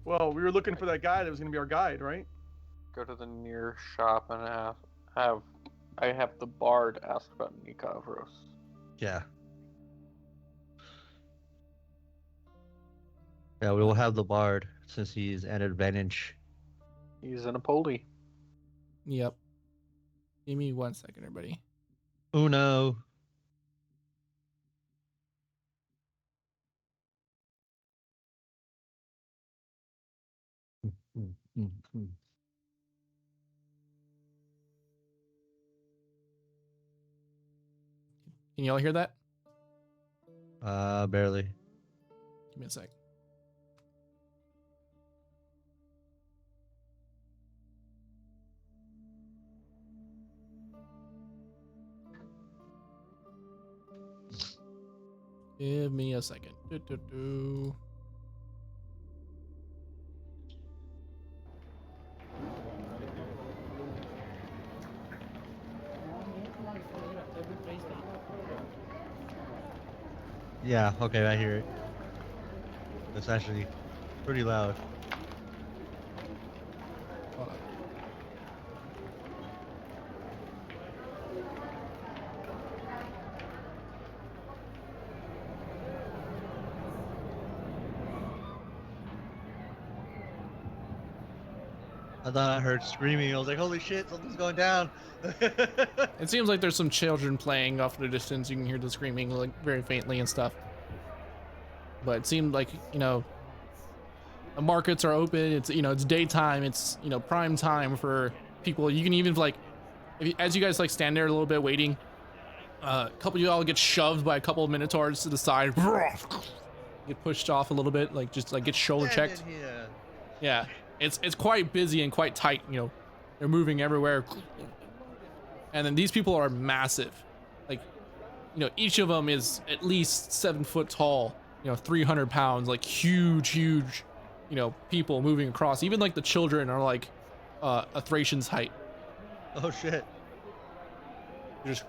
Well, we were looking for that guy that was going to be our guide, right? Go to the near shop and I have the bard ask about Nikavros. Yeah. Yeah, we will have the bard since he's an advantage. He's in a poli. Yep. Give me 1 second, everybody. Uno. Can y'all hear that? Barely. Give me a sec. Give me a second. Yeah, okay, I hear it. It's actually pretty loud. Hold on. I thought I heard screaming. I was like, holy shit, something's going down. It seems like there's some children playing off in the distance. You can hear the screaming like very faintly and stuff. But it seemed like, the markets are open. It's, it's daytime. It's, prime time for people. You can even like, as you guys like stand there a little bit waiting, a couple of you all get shoved by a couple of minotaurs to the side. Get pushed off a little bit, like just like get shoulder checked. Yeah. It's quite busy and quite tight, they're moving everywhere. And then these people are massive. Like, each of them is at least 7 foot tall, 300 pounds, like huge, people moving across. Even like the children are like a Thracian's height. Oh shit. Just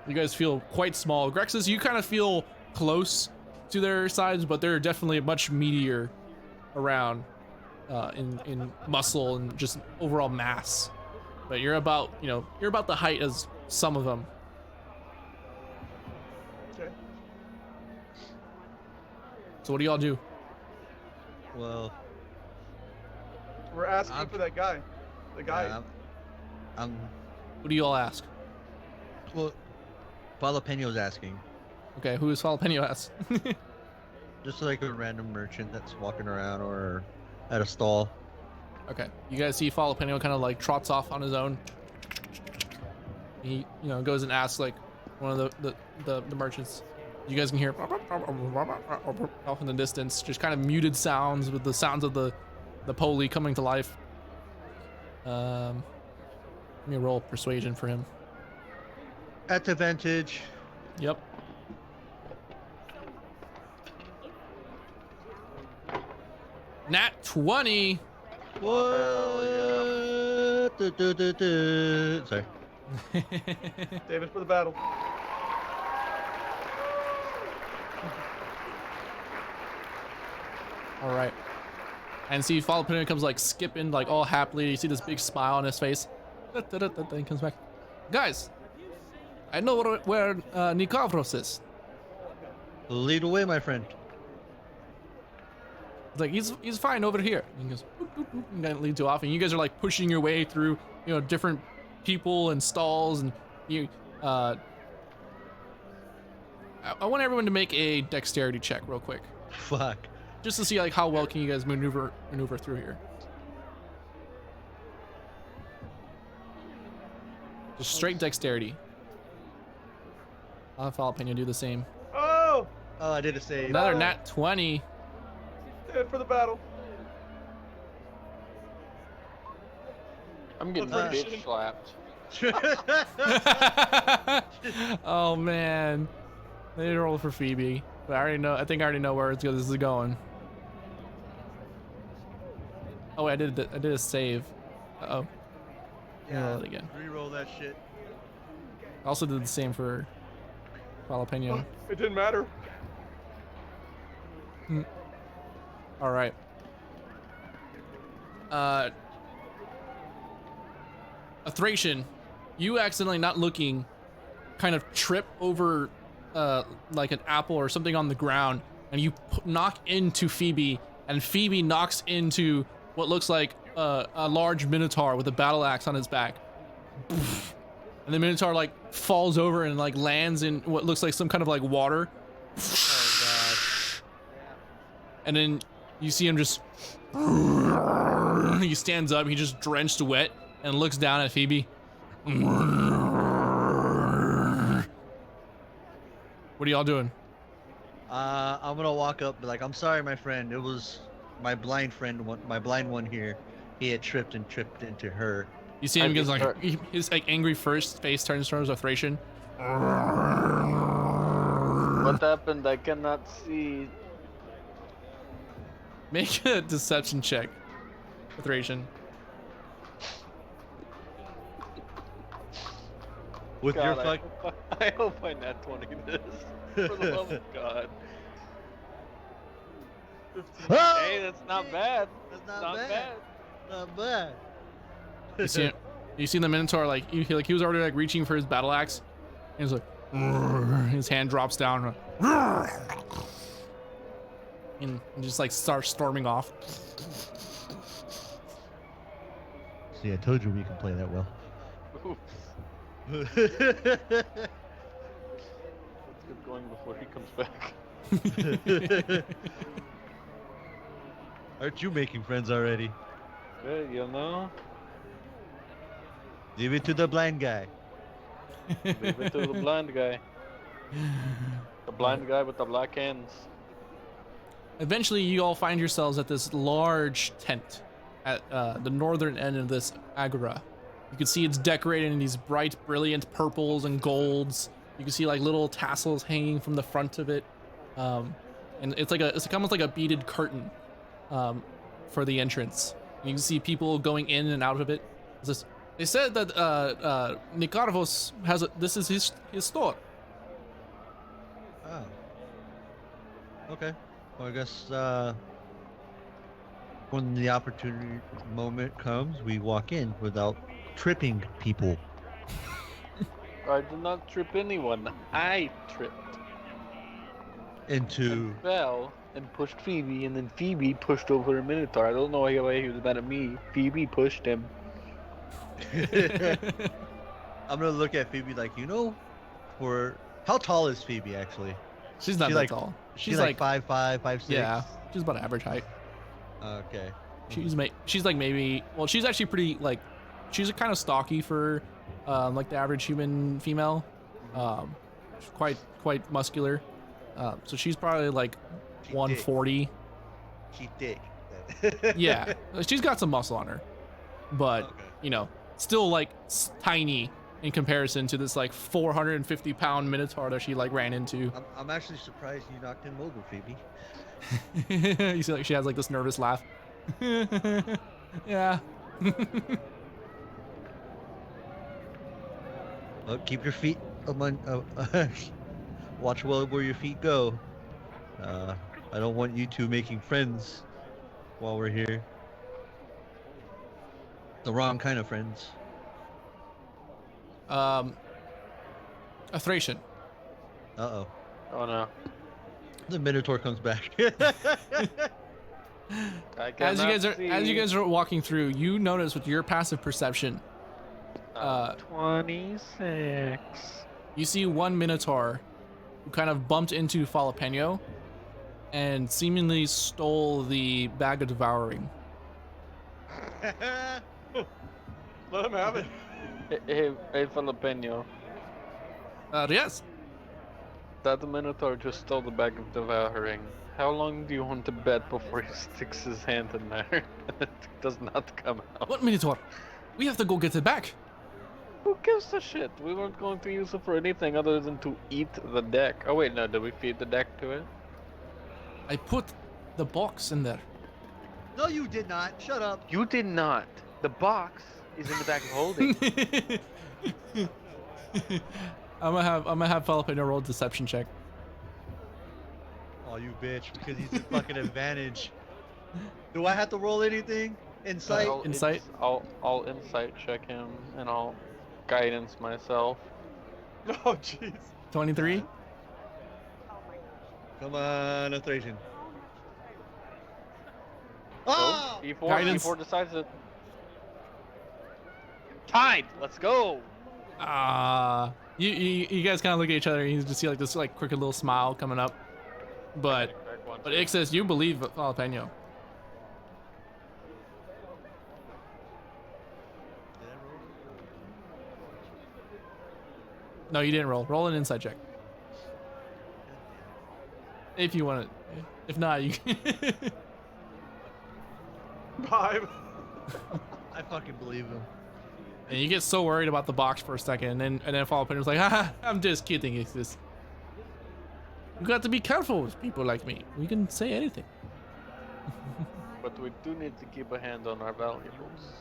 you guys feel quite small. Grexus, you kind of feel close to their sides, but they're definitely much meatier around in muscle and just overall mass. But you're about the height as some of them. Okay. So what do y'all do? Well, We're asking for that guy. The guy. yeah, I'm Who do you all ask? well, Jalapeno's asking. Okay, who is Jalapeno ask? Just like a random merchant that's walking around or at a stall. Okay, you guys see Jalapeno kind of like trots off on his own. He goes and asks like one of the merchants. You guys can hear off in the distance, just kind of muted sounds with the sounds of the poli coming to life. Let me roll persuasion for him. At advantage. Yep. Nat 20. What? Sorry. David for the battle. All right. And see, Jalapeno comes like skipping, like all happily. You see this big smile on his face. Then he comes back. Guys, I know where Nikavros is. Lead away, my friend. It's like he's fine over here. And he goes, boop, boop, boop, and that leads you off, and you guys are like pushing your way through, different people and stalls, and you. I want everyone to make a dexterity check real quick, Fuck. just to see like how well can you guys maneuver through here. Just straight dexterity. I'll have Jalapeno do the same. Oh! Oh, I did a save. Another nat 20. Dead for the battle. I'm getting bitch slapped. Oh man, they need to roll for Phoebe, but I think I already know where this is going. Oh wait, I did a save. Uh-oh. Yeah, Roll it again. Reroll that shit. I also did the same for Jalapeno. It didn't matter. All right. A Thracian, you accidentally, not looking, kind of trip over like an apple or something on the ground, and you knock into Phoebe, and Phoebe knocks into what looks like a large minotaur with a battle axe on his back. And the minotaur like falls over and like lands in what looks like some kind of like water. Oh god. And then you see him just, he stands up, he just drenched wet and looks down at Phoebe. What are y'all doing? I'm gonna walk up, be like, I'm sorry, my friend. It was my blind friend, my blind one here. He had tripped into her. You see him, his like angry first face turns towards a Thracian. What happened? I cannot see. Make a deception check, Thracian. With God, your fuck. I hope I nat 20 this. For the love of God. Oh! Hey, that's not bad. That's Not not bad. bad. Not bad. You see the Minotaur like he was already like reaching for his battle axe, and he's like, his hand drops down, and just like starts storming off. See, I told you we can play that well. Oops. Let's get going before he comes back. Aren't you making friends already? Hey, you know? Leave it to the blind guy. Leave it to the blind guy. The blind guy with the black hands. Eventually, you all find yourselves at this large tent at the northern end of this agora. You can see it's decorated in these bright, brilliant purples and golds. You can see like little tassels hanging from the front of it, and it's almost like a beaded curtain for the entrance. And you can see people going in and out of it. They said that Nikarvos this is his store. Oh. Okay. Well, I guess when the opportunity moment comes, we walk in without tripping people. I did not trip anyone. I tripped. Into. And fell and pushed Phoebe, and then Phoebe pushed over a Minotaur. I don't know why he was mad at me. Phoebe pushed him. I'm gonna look at Phoebe like, for how tall is Phoebe actually? She's not that tall. She's like 5'5", 5'6". Yeah, she's about average height. Okay. She's like maybe, well, she's actually pretty like, she's kind of stocky for like the average human female. She's quite muscular. So she's probably like 140. She's thick. Yeah, she's got some muscle on her, but Okay. still like tiny in comparison to this like 450-pound Minotaur that she like ran into. I'm actually surprised you knocked him over, Phoebe. You see, like she has like this nervous laugh. Yeah. Well, keep your feet among. Watch well where your feet go. I don't want you two making friends while we're here. The wrong kind of friends. A Thracian. Uh-oh. Oh no. The Minotaur comes back. As you guys are walking through, you notice with your passive perception, 26. you see one Minotaur who kind of bumped into Jalapeno and seemingly stole the bag of devouring. Let him have it. Hey, Jalapeno. Yes. That Minotaur just stole the bag of devouring. How long do you want to bet before he sticks his hand in there and it does not come out? What Minotaur? We have to go get it back. Who gives a shit? We weren't going to use it for anything other than to eat the deck. Oh wait, no, did we feed the deck to it? I put the box in there. No, you did not. Shut up. You did not. The box is in the bag of holding. I'm gonna have Jalapeno roll a deception check. Oh, you bitch! Because he's at fucking advantage. Do I have to roll anything? Insight. Insight? I'll insight check him and I'll guidance myself. Oh, jeez. 23. Come on, Thracian. Oh! Oh! E4, Guidance. E4 decides it. Tied. Let's go. You guys kind of look at each other and you just see like this like crooked little smile coming up. But Ixis, you believe Jalapeno. No, you didn't roll. Roll an insight check. If you want it. If not, you can. 5. I fucking believe him. And you get so worried about the box for a second, and then Jalapeno's like, haha, I'm just kidding, Ixis. You got to be careful with people like me. We can say anything. But we do need to keep a hand on our valuables.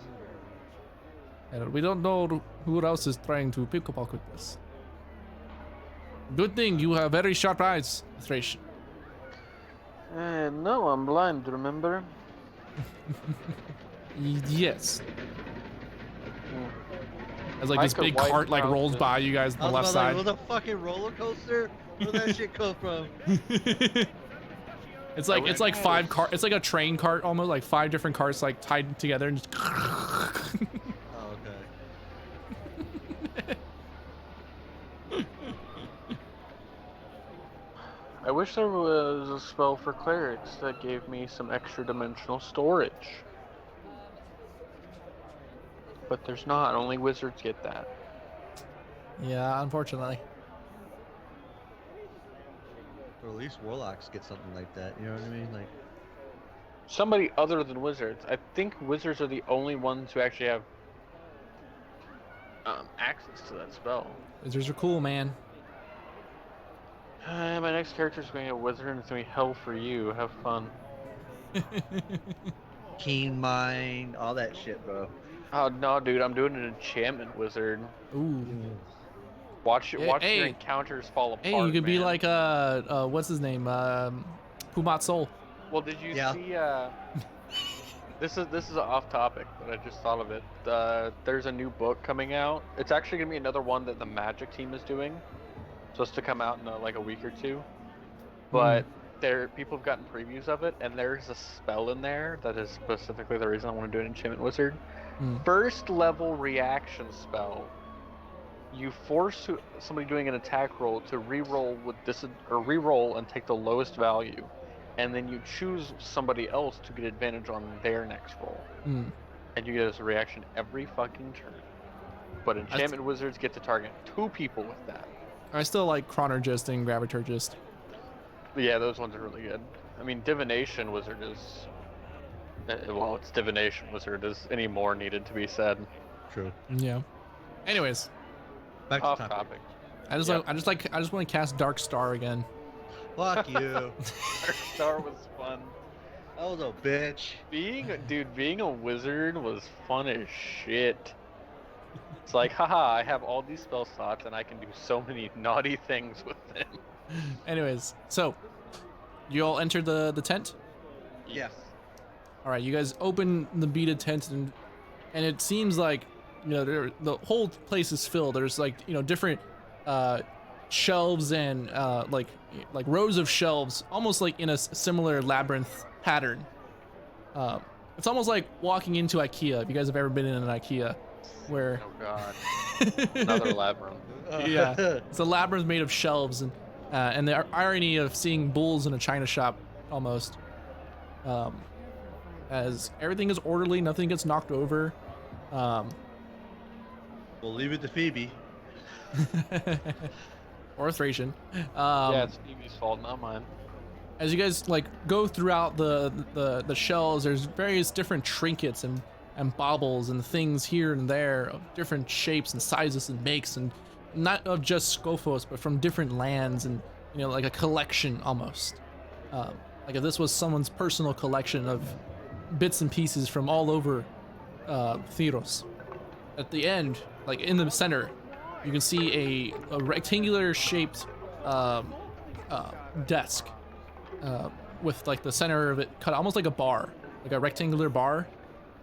And we don't know who else is trying to pickpocket us. Good thing you have very sharp eyes, Thracian. No, I'm blind, remember? Yes. As I like this could big wipe cart like out rolls this- by you guys on the left side. Was a fucking roller coaster? Where'd that shit come from? It's like five cart. It's like a train cart almost, like 5 different carts like tied together and just. Oh, okay. I wish there was a spell for clerics that gave me some extra dimensional storage. But there's not, only wizards get that. Yeah, unfortunately. Or at least warlocks get something like that. You know what I mean? Like, Somebody other than wizards. I think wizards are the only ones who actually have access to that spell. Wizards are cool, man. My next character is going to be a wizard and it's going to be hell for you. Have fun. keen mind, all that shit, bro. Oh no, dude, I'm doing an enchantment wizard. Ooh. Watch your Hey. encounters fall apart. Hey, you could be man. like what's his name? Pumat Soul. Well, did you Yeah. see? This is off topic, but I just thought of it. There's a new book coming out. It's actually gonna be another one that the Magic team is doing. Supposed to come out in like a week or two. But people have gotten previews of it, and there's a spell in there that is specifically the reason I want to do an enchantment wizard. First level reaction spell. You force somebody doing an attack roll to re-roll with re-roll and take the lowest value, and then you choose somebody else to get advantage on their next roll, and you get it as a reaction every fucking turn. But enchantment wizards get to target 2 people with that. I still like Chronergist and Graviturgist. But yeah, those ones are really good. I mean, divination wizard is well, it's divination wizard. Is any more needed to be said? True. Yeah. Anyways, Back to Off topic. topic. I just want to cast Dark Star again. Fuck you. Star was fun. I was a bitch. Being a wizard was fun as shit. It's like, haha, I have all these spell slots and I can do so many naughty things with them. Anyways, so you all entered the tent. Yeah. All right, you guys open the beaded tent, and it seems like the whole place is filled. There's like different shelves and like rows of shelves, almost like in a similar labyrinth pattern. It's almost like walking into IKEA. If you guys have ever been in an IKEA, where Oh god, another labyrinth. yeah, it's a labyrinth made of shelves, and the irony of seeing bulls in a china shop almost. As everything is orderly, nothing gets knocked over. We'll leave it to Phoebe. Or Thracian. Yeah, it's Stevie's fault, not mine. As you guys like go throughout the shelves, there's various different trinkets and baubles and things here and there of different shapes and sizes and makes, and not of just Scophos, but from different lands, and you know, like a collection almost. Like if this was someone's personal collection of bits and pieces from all over Theros. At the end, like in the center, you can see a rectangular shaped desk with like the center of it cut almost like a bar, like a rectangular bar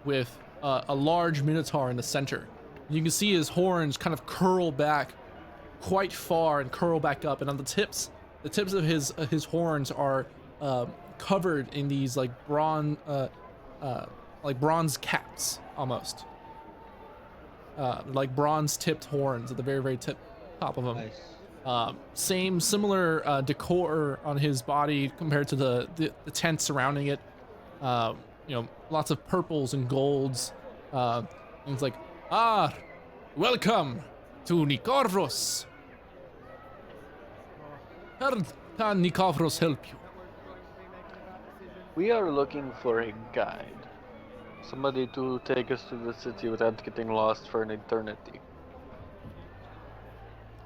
with a large minotaur in the center. You can see his horns kind of curl back quite far and curl back up, and on the tips of his horns are covered in these like bronze caps almost. Like bronze tipped horns at the very top of them. Nice. Similar decor on his body compared to the tent surrounding it. You know, lots of purples and golds. And it's like, welcome to Nikavros. How can Nikavros help you? We are looking for a guide. Somebody to take us to the city without getting lost for an eternity.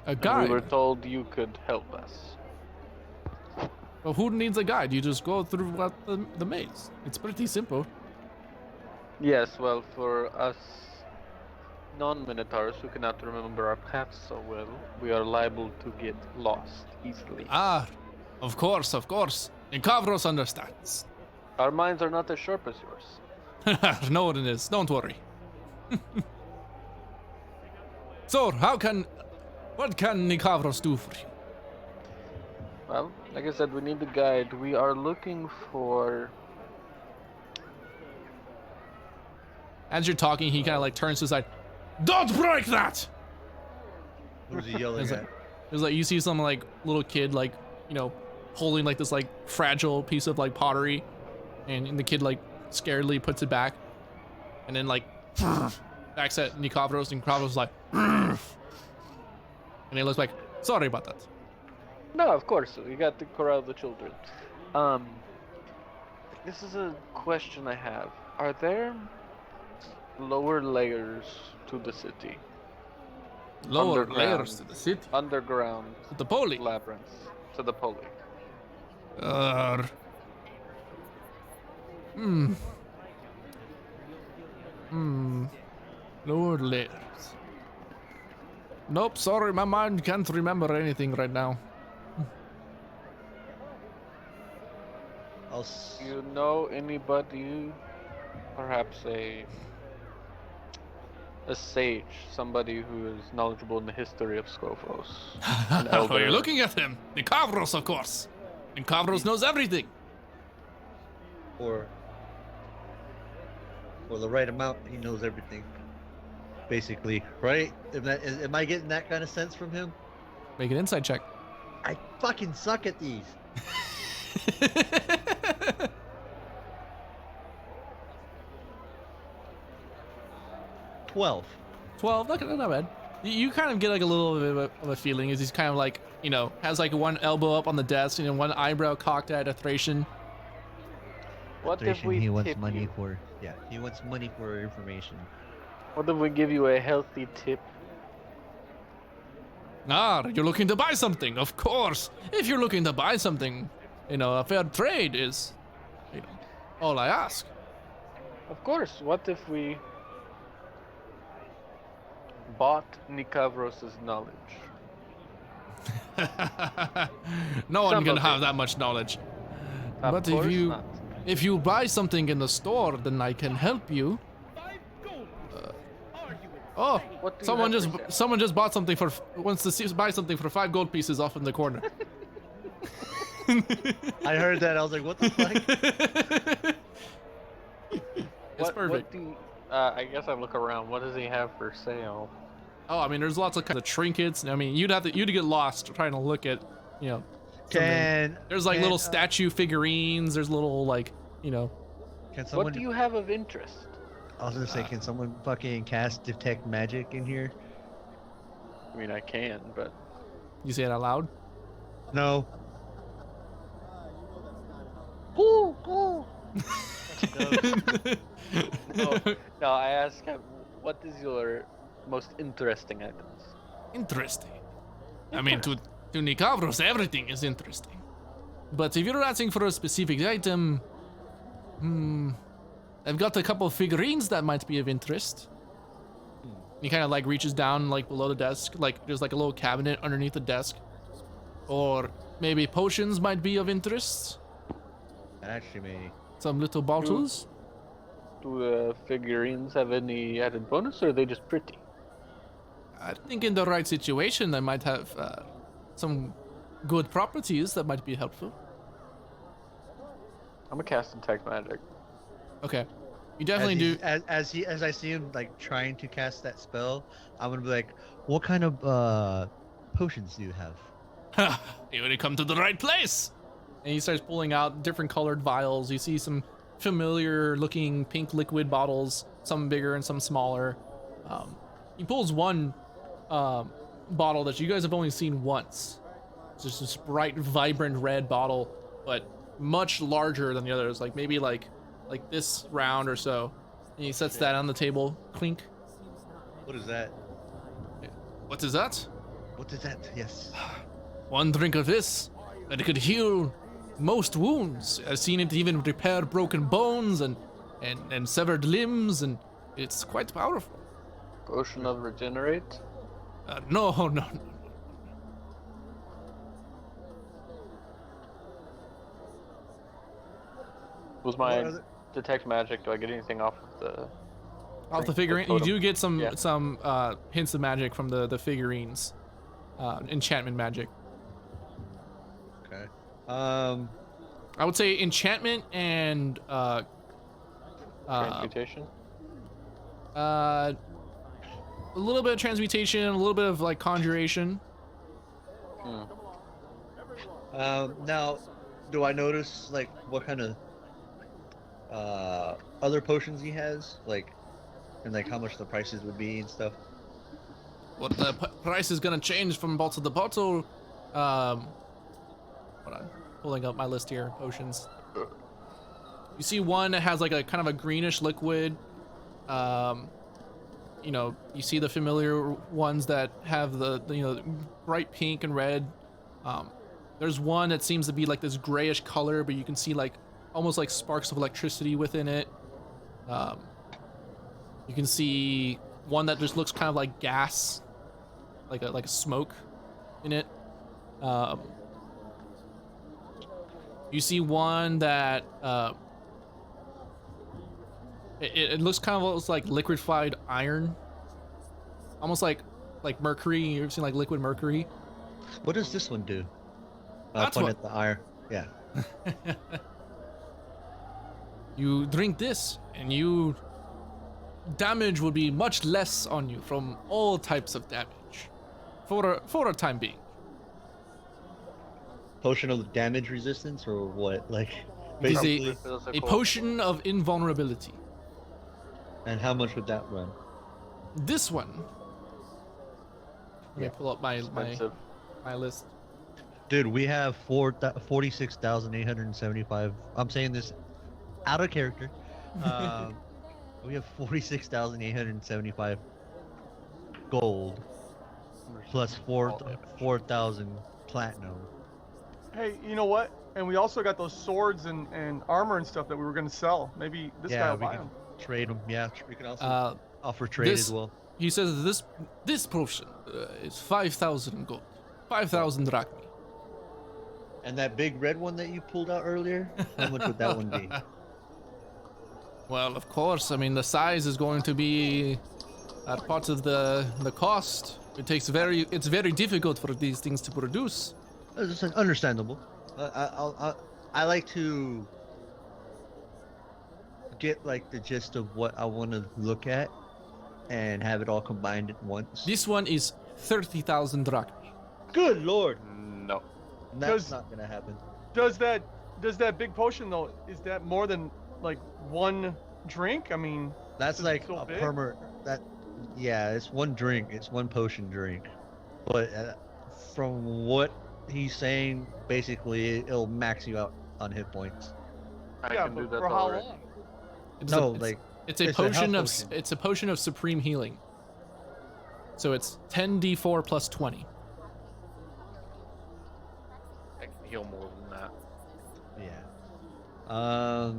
A guide? And we were told you could help us. Well, who needs a guide? You just go through the maze. It's pretty simple. Yes, well, for us non-minotaurs who cannot remember our paths so well, we are liable to get lost easily. Of course. And Kavros understands. Our minds are not as sharp as yours. No, it is. Don't worry. So, what can Nikavros do for you? Well, like I said, we need a guide. We are looking for... As you're talking, he kind of like turns to his side. Don't break that! Who's he yelling at? It's like you see some like little kid like, you know, holding like this like fragile piece of like pottery, and the kid like scaredly puts it back, and then like backs at Nikavros, and Nikavros is like, and he looks like, sorry about that. No, of course, we got to corral the children. This is a question I have. Are there lower layers to the city? Lower layers to the city? Underground. To the poli? Labyrinths. To the poli. Lower layers. Nope, sorry, my mind can't remember anything right now. Do you know anybody, perhaps a sage, somebody who is knowledgeable in the history of Scophos? Oh, you're looking at him. Nikavros, of course. Nikavros knows everything. For the right amount, he knows everything. Basically, right? Am I getting that kind of sense from him? Make an insight check. I fucking suck at these. 12. 12, not bad. You kind of get like a little bit of a feeling as he's kind of like, you know, has like one elbow up on the desk and one eyebrow cocked at a Thracian. What if we he wants tip money you? for he wants money for information. What if we give you a healthy tip? You're looking to buy something, of course. If you're looking to buy something, you know, a fair trade is, you know, all I ask. Of course. What if we bought Nikavros' knowledge? No one Some can of have it. that much knowledge. Of But course if you not. if you buy something in the store, then I can help you. Oh, What do you someone have just for sale? someone just bought something for wants to buy something for 5 gold pieces off in the corner. I heard that. I was like, what the fuck? It's perfect. What do you, I guess I look around. What does he have for sale? Oh, I mean, there's lots of kind of trinkets. I mean, you'd get lost trying to look at, you know. There's like little statue figurines. There's little like, you know. Can someone? What do you have of interest? I was gonna say, can someone fucking cast detect magic in here? I mean, I can, but You say it out loud. No. No, I ask him, what is your most interesting items? Interesting. I mean, to Nikavros, everything is interesting. But if you're asking for a specific item, I've got a couple of figurines that might be of interest. He kind of like reaches down like below the desk, like there's like a little cabinet underneath the desk. Or maybe potions might be of interest. Actually, maybe. Some little bottles. Do the figurines have any added bonus, or are they just pretty? I think in the right situation, they might have some good properties that might be helpful. I'm gonna cast detect magic. Okay, you definitely do. As I see him like trying to cast that spell, I'm gonna be like, what kind of potions do you have? You already come to the right place. And he starts pulling out different colored vials. You see some familiar looking pink liquid bottles, some bigger and some smaller. He pulls one bottle that you guys have only seen once. It's just this bright, vibrant red bottle, but much larger than the others, like maybe like this round or so. And he sets that on the table. Clink. What is that? What is that? What is that? Yes. One drink of this, and it could heal most wounds. I've seen it even repair broken bones and severed limbs, and it's quite powerful. Potion of regenerate. No. Was my detect magic? Do I get anything off of the? Off the figurine, you do get some Yeah. hints of magic from the figurines, enchantment magic. Okay. I would say enchantment and Transmutation. a little bit of transmutation, a little bit of like conjuration. Now, do I notice like what kind of other potions he has, like, and like how much the prices would be and stuff? What the price is gonna change from bottle to bottle. Hold on, pulling up my list here. Potions. You see one that has like a kind of a greenish liquid. You know, you see the familiar ones that have the bright pink and red. There's one that seems to be like this grayish color, but you can see like almost like sparks of electricity within it. You can see one that just looks kind of like gas, like a smoke in it. You see one that it looks kind of almost like liquefied iron, almost like mercury. You ever seen like liquid mercury? What does this one do? That's point what- at the iron. Yeah. You drink this, and damage will be much less on you from all types of damage, for a time being. Potion of damage resistance or what? Like, It is basically. a potion of invulnerability. And how much would that run? This one. Let me pull up my Expensive. list. Dude, we have 46,875. I'm saying this out of character. We have 46,875 gold plus 4,000 platinum. Hey, you know what? And we also got those swords and armor and stuff that we were gonna sell. Maybe this guy will we buy can them. trade them. Yeah, we can also offer trade this- as well. He says this potion is 5,000 gold, 5,000 drachmi. And that big red one that you pulled out earlier, how much would that one be? Well, of course. I mean, the size is going to be That part of the cost. It's very difficult for these things to produce. It's understandable. I like to get like the gist of what I want to look at and have it all combined at once. This one is 30,000 drachmae. Good lord. No. That's not gonna happen. Does that big potion though? Is that more than like one drink? I mean, That's is it like so a big? yeah, it's one drink. It's one potion drink. But from what he's saying, basically it'll max you out on hit points. I Yeah, can do but that for how already. long? It's a it's a potion health of potion. it's a potion of supreme healing. So it's 10d4 plus 20. I can heal more than that. Yeah.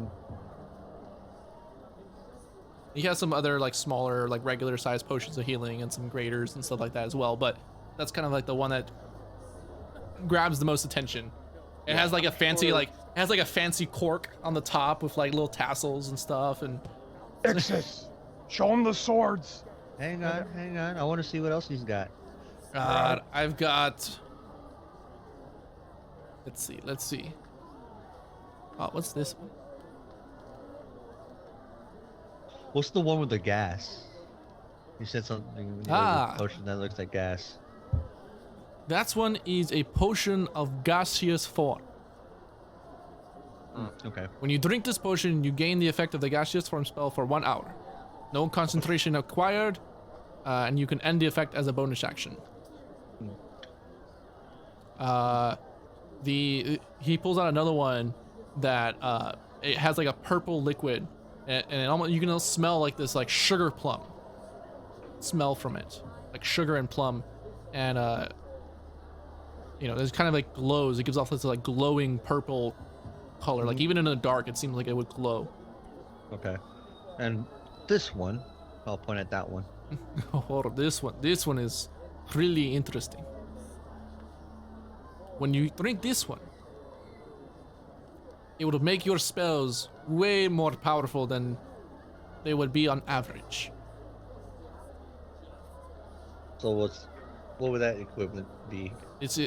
He has some other like smaller, like regular sized potions of healing and some graders and stuff like that as well, but that's kind of like the one that grabs the most attention. It has like a fancy cork on the top with like little tassels and stuff, and Exis, show him the swords. Hang on. I want to see what else he's got. I've got. Let's see. Oh, what's this one? What's the one with the gas? You said something. A potion that looks like gas. That one is a potion of gaseous form. Okay. When you drink this potion, you gain the effect of the gaseous form spell for 1 hour. No concentration acquired, and you can end the effect as a bonus action. He pulls out another one that it has like a purple liquid, and it almost, you can smell like this like sugar plum smell from it, like sugar and plum, and there's kind of like glows. It gives off this like glowing purple color. Like even in the dark, it seems like it would glow. Okay. And this one, I'll point at that one. Oh, this one is really interesting. When you drink this one, it would make your spells way more powerful than they would be on average. So what would that equivalent be? It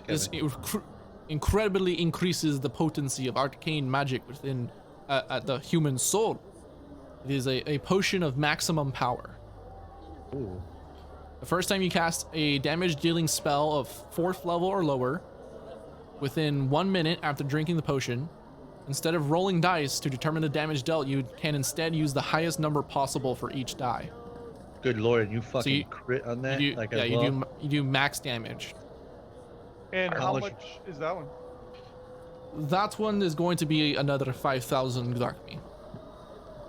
incredibly increases the potency of arcane magic within the human soul. It is a potion of maximum power. Ooh. The first time you cast a damage-dealing spell of 4th level or lower, within 1 minute after drinking the potion, instead of rolling dice to determine the damage dealt, you can instead use the highest number possible for each die. Good lord, you fucking you- crit on that? You do max damage. And How how much- much is that one? That one is going to be another 5,000 drachmae.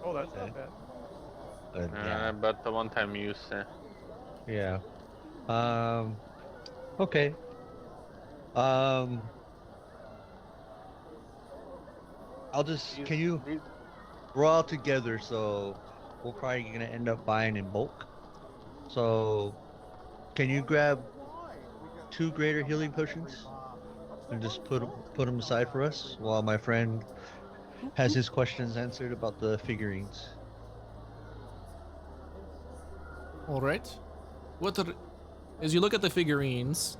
Oh, that's Okay. not bad. Yeah. But the one-time use. Yeah. Okay. We're all together, so we're probably gonna end up buying in bulk. So, can you grab 2 greater healing potions and just put them aside for us while my friend has his questions answered about the figurines? All right. As you look at the figurines,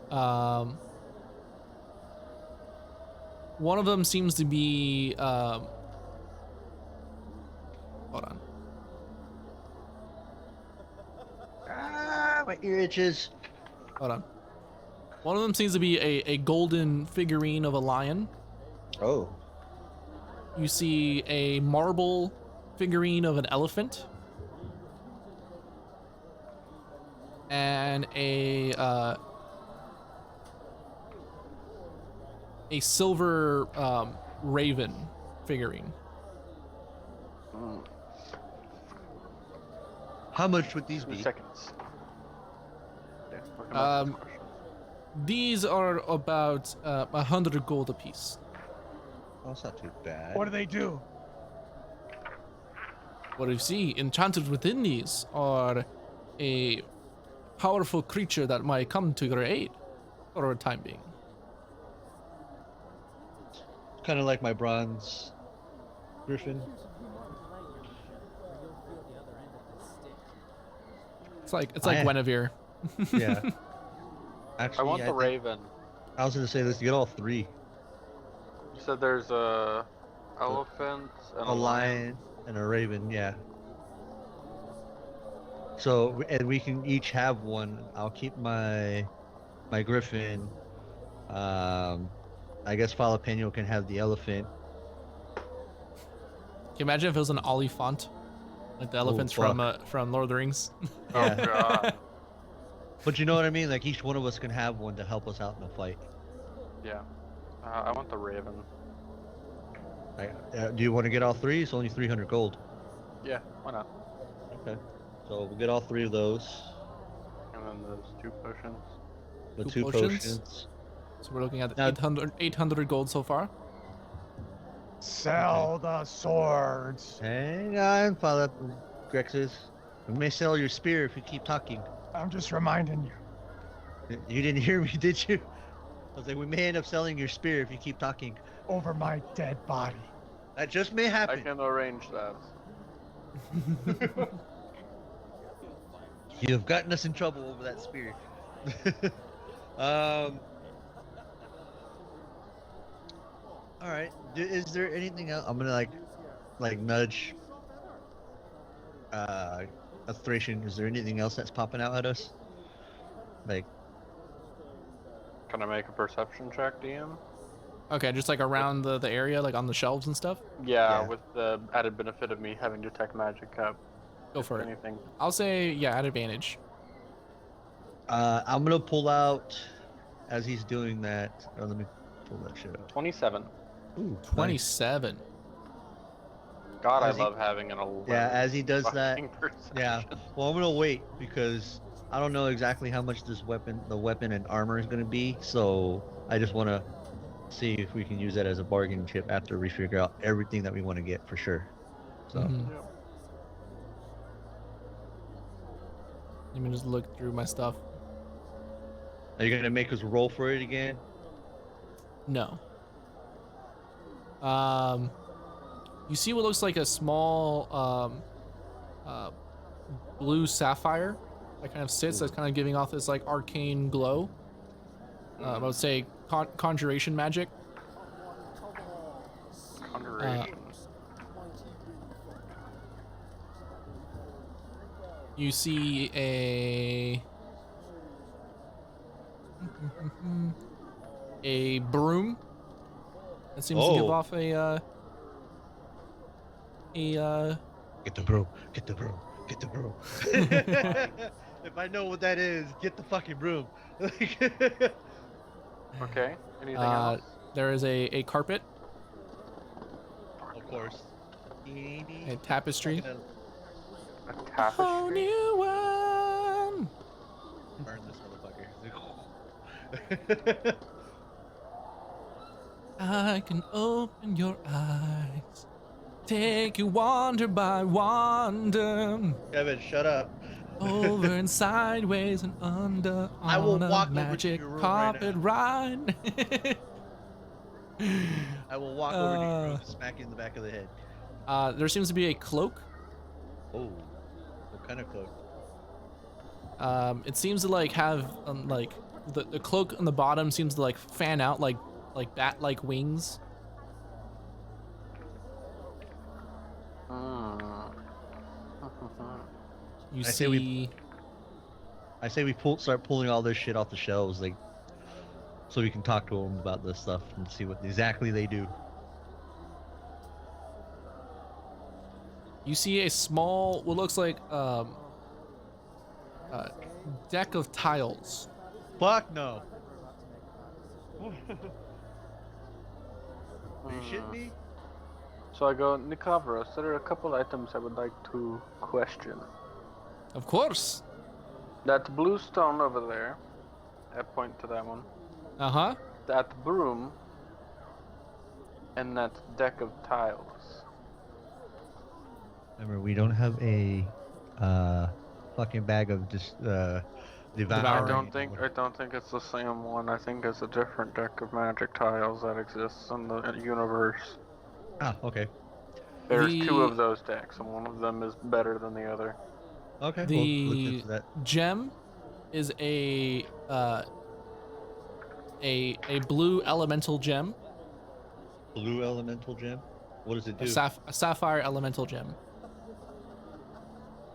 one of them seems to be hold on. My ear itches. Hold on. One of them seems to be a golden figurine of a lion. Oh. You see a marble figurine of an elephant. And a silver raven figurine. How much would these 2 be? seconds. Yeah, working on this question. These are about 100 gold apiece. Oh, it's not too bad. What do they do? What you see enchanted within these are a powerful creature that might come to your aid for a time being. Kind of like my bronze griffin. It's like Guinevere. Yeah. Actually, I want the think- raven. I was gonna say let's get all three. You said there's a elephant and A lion and a raven, yeah. So and we can each have one. I'll keep my griffin. I guess Jalapeno can have the elephant. Can you imagine if it was an Oliphant? Like the elephants from Lord of the Rings? Oh god. But you know what I mean? Like each one of us can have one to help us out in the fight. Yeah. I want the raven. Do you want to get all three? It's only 300 gold. Yeah, why not? Okay. So we'll get all three of those. And then those 2 potions. The Two 2 potions? potions. So we're looking at Now- 800 gold so far. Sell the swords. Hang on, Father Grexes. We may sell your spear if you keep talking. I'm just reminding you. You didn't hear me, did you? I was like, we may end up selling your spear if you keep talking. Over my dead body. That just may I happen. can arrange that. You've gotten us in trouble over that spear. All right. Is there anything else? I'm gonna like nudge. A Thracian. Is there anything else that's popping out at us? Like, Can I make a perception check, DM? Okay, just like around the area, like on the shelves and stuff. Yeah, Yeah. with the added benefit of me having detect magic up. Go for it. Anything. I'll say yeah, at advantage. I'm gonna pull out as he's doing that. Oh, let me pull that shit out. 27. Ooh, 27. God, I As he- love having an 11. Yeah, as he does that. fucking perception. Yeah. Well, I'm gonna wait because I don't know exactly how much the weapon and armor is gonna be. So I just wanna see if we can use that as a bargaining chip after we figure out everything that we want to get for sure. So Mhm. Let me just look through my stuff. are you gonna make us roll for it again? No. You see what looks like a small blue sapphire that kind of sits. That's kind of giving off this like arcane glow. I would say conjuration magic. Conjuration. You see a broom that seems to give Oh. off a Get the broom. Get the broom. Get the broom. If I know what that is, get the fucking broom. Okay. Anything uh, else? there is a carpet, Of course. a tapestry. A Oh, tapestry? new one. Burn this motherfucker. I can open your eyes, take you wander by wander, Kevin, shut up. over and sideways and under I will on a walk over to magic your room carpet right ride. I will walk over to your room and smack you in the back of the head. There seems to be a cloak. Oh, what kind of cloak? It seems to like have like the cloak on the bottom seems to like fan out like bat-like wings. You I say see. we- I say we start pulling all this shit off the shelves, like, so we can talk to them about this stuff and see what exactly they do. You see a small, what looks like deck of tiles. Fuck no. Are you shitting me? So I go, Nikavros, there are a couple items I would like to question. Of course. That blue stone over there, I point to that one. Uh-huh. That broom, and that deck of tiles. Remember, we don't have a fucking bag of just devouring. I don't think it's the same one. I think it's a different deck of magic tiles that exists in the universe. Ah, okay. There's The- two of those decks, and one of them is better than the other. Okay. The we'll look into that. gem is a blue elemental gem. Blue elemental gem. What does it do? A sapphire elemental gem.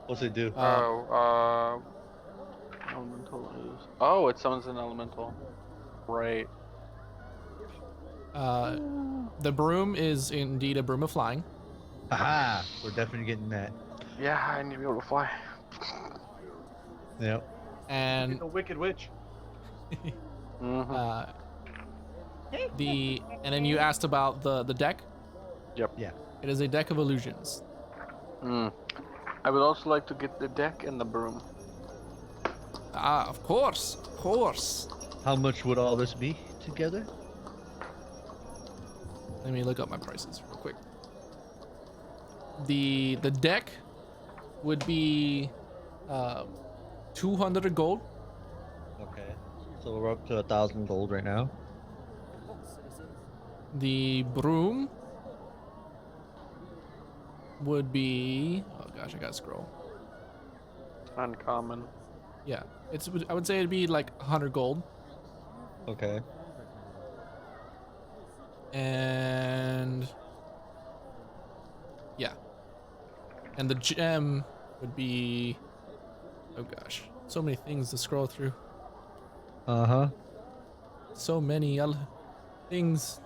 What's it do? Elemental is. Oh, it summons an elemental. Right. The broom is indeed a broom of flying. Aha! We're definitely getting that. Yeah, I need to be able to fly. Yep. And The Wicked Witch. Mm-hmm. And then you asked about the deck. Yep. Yeah. It is a deck of illusions. I would also like to get the deck and the broom. Ah, of course, of course. How much would all this be together? Let me look up my prices real quick. The deck would be 200 gold. Okay. So we're up to 1,000 gold right now. The broom would be, oh gosh, I gotta scroll. Uncommon. Yeah, I would say it'd be like 100 gold. Okay. And yeah, and the gem would be, oh gosh, so many things to scroll through. Uh-huh. So many things.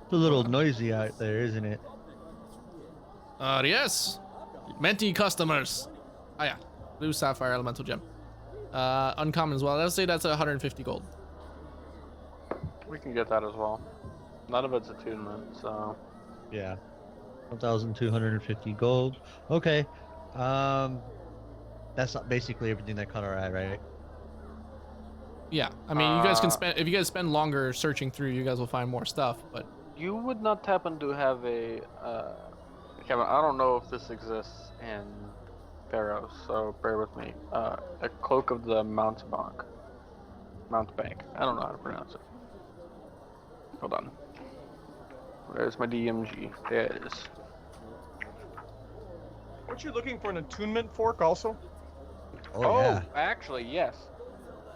It's a little noisy out there, isn't it? Yes, many customers. Ah yeah, blue sapphire elemental gem. Uncommon as well. Let's say that's 150 gold. We can get that as well. None of it's attunement, so. Yeah. 1,250 gold. Okay. That's not basically everything that caught our eye, right? Yeah, I mean, you guys can spend, if you guys spend longer searching through, you guys will find more stuff, but You would not happen to have a, Kevin, I don't know if this exists in Theros, so bear with me. A cloak of the Mountebank. I don't know how to pronounce it. Hold on. Where's my DMG? There it is. What you looking for an attunement fork also? Oh, yeah. Actually, yes.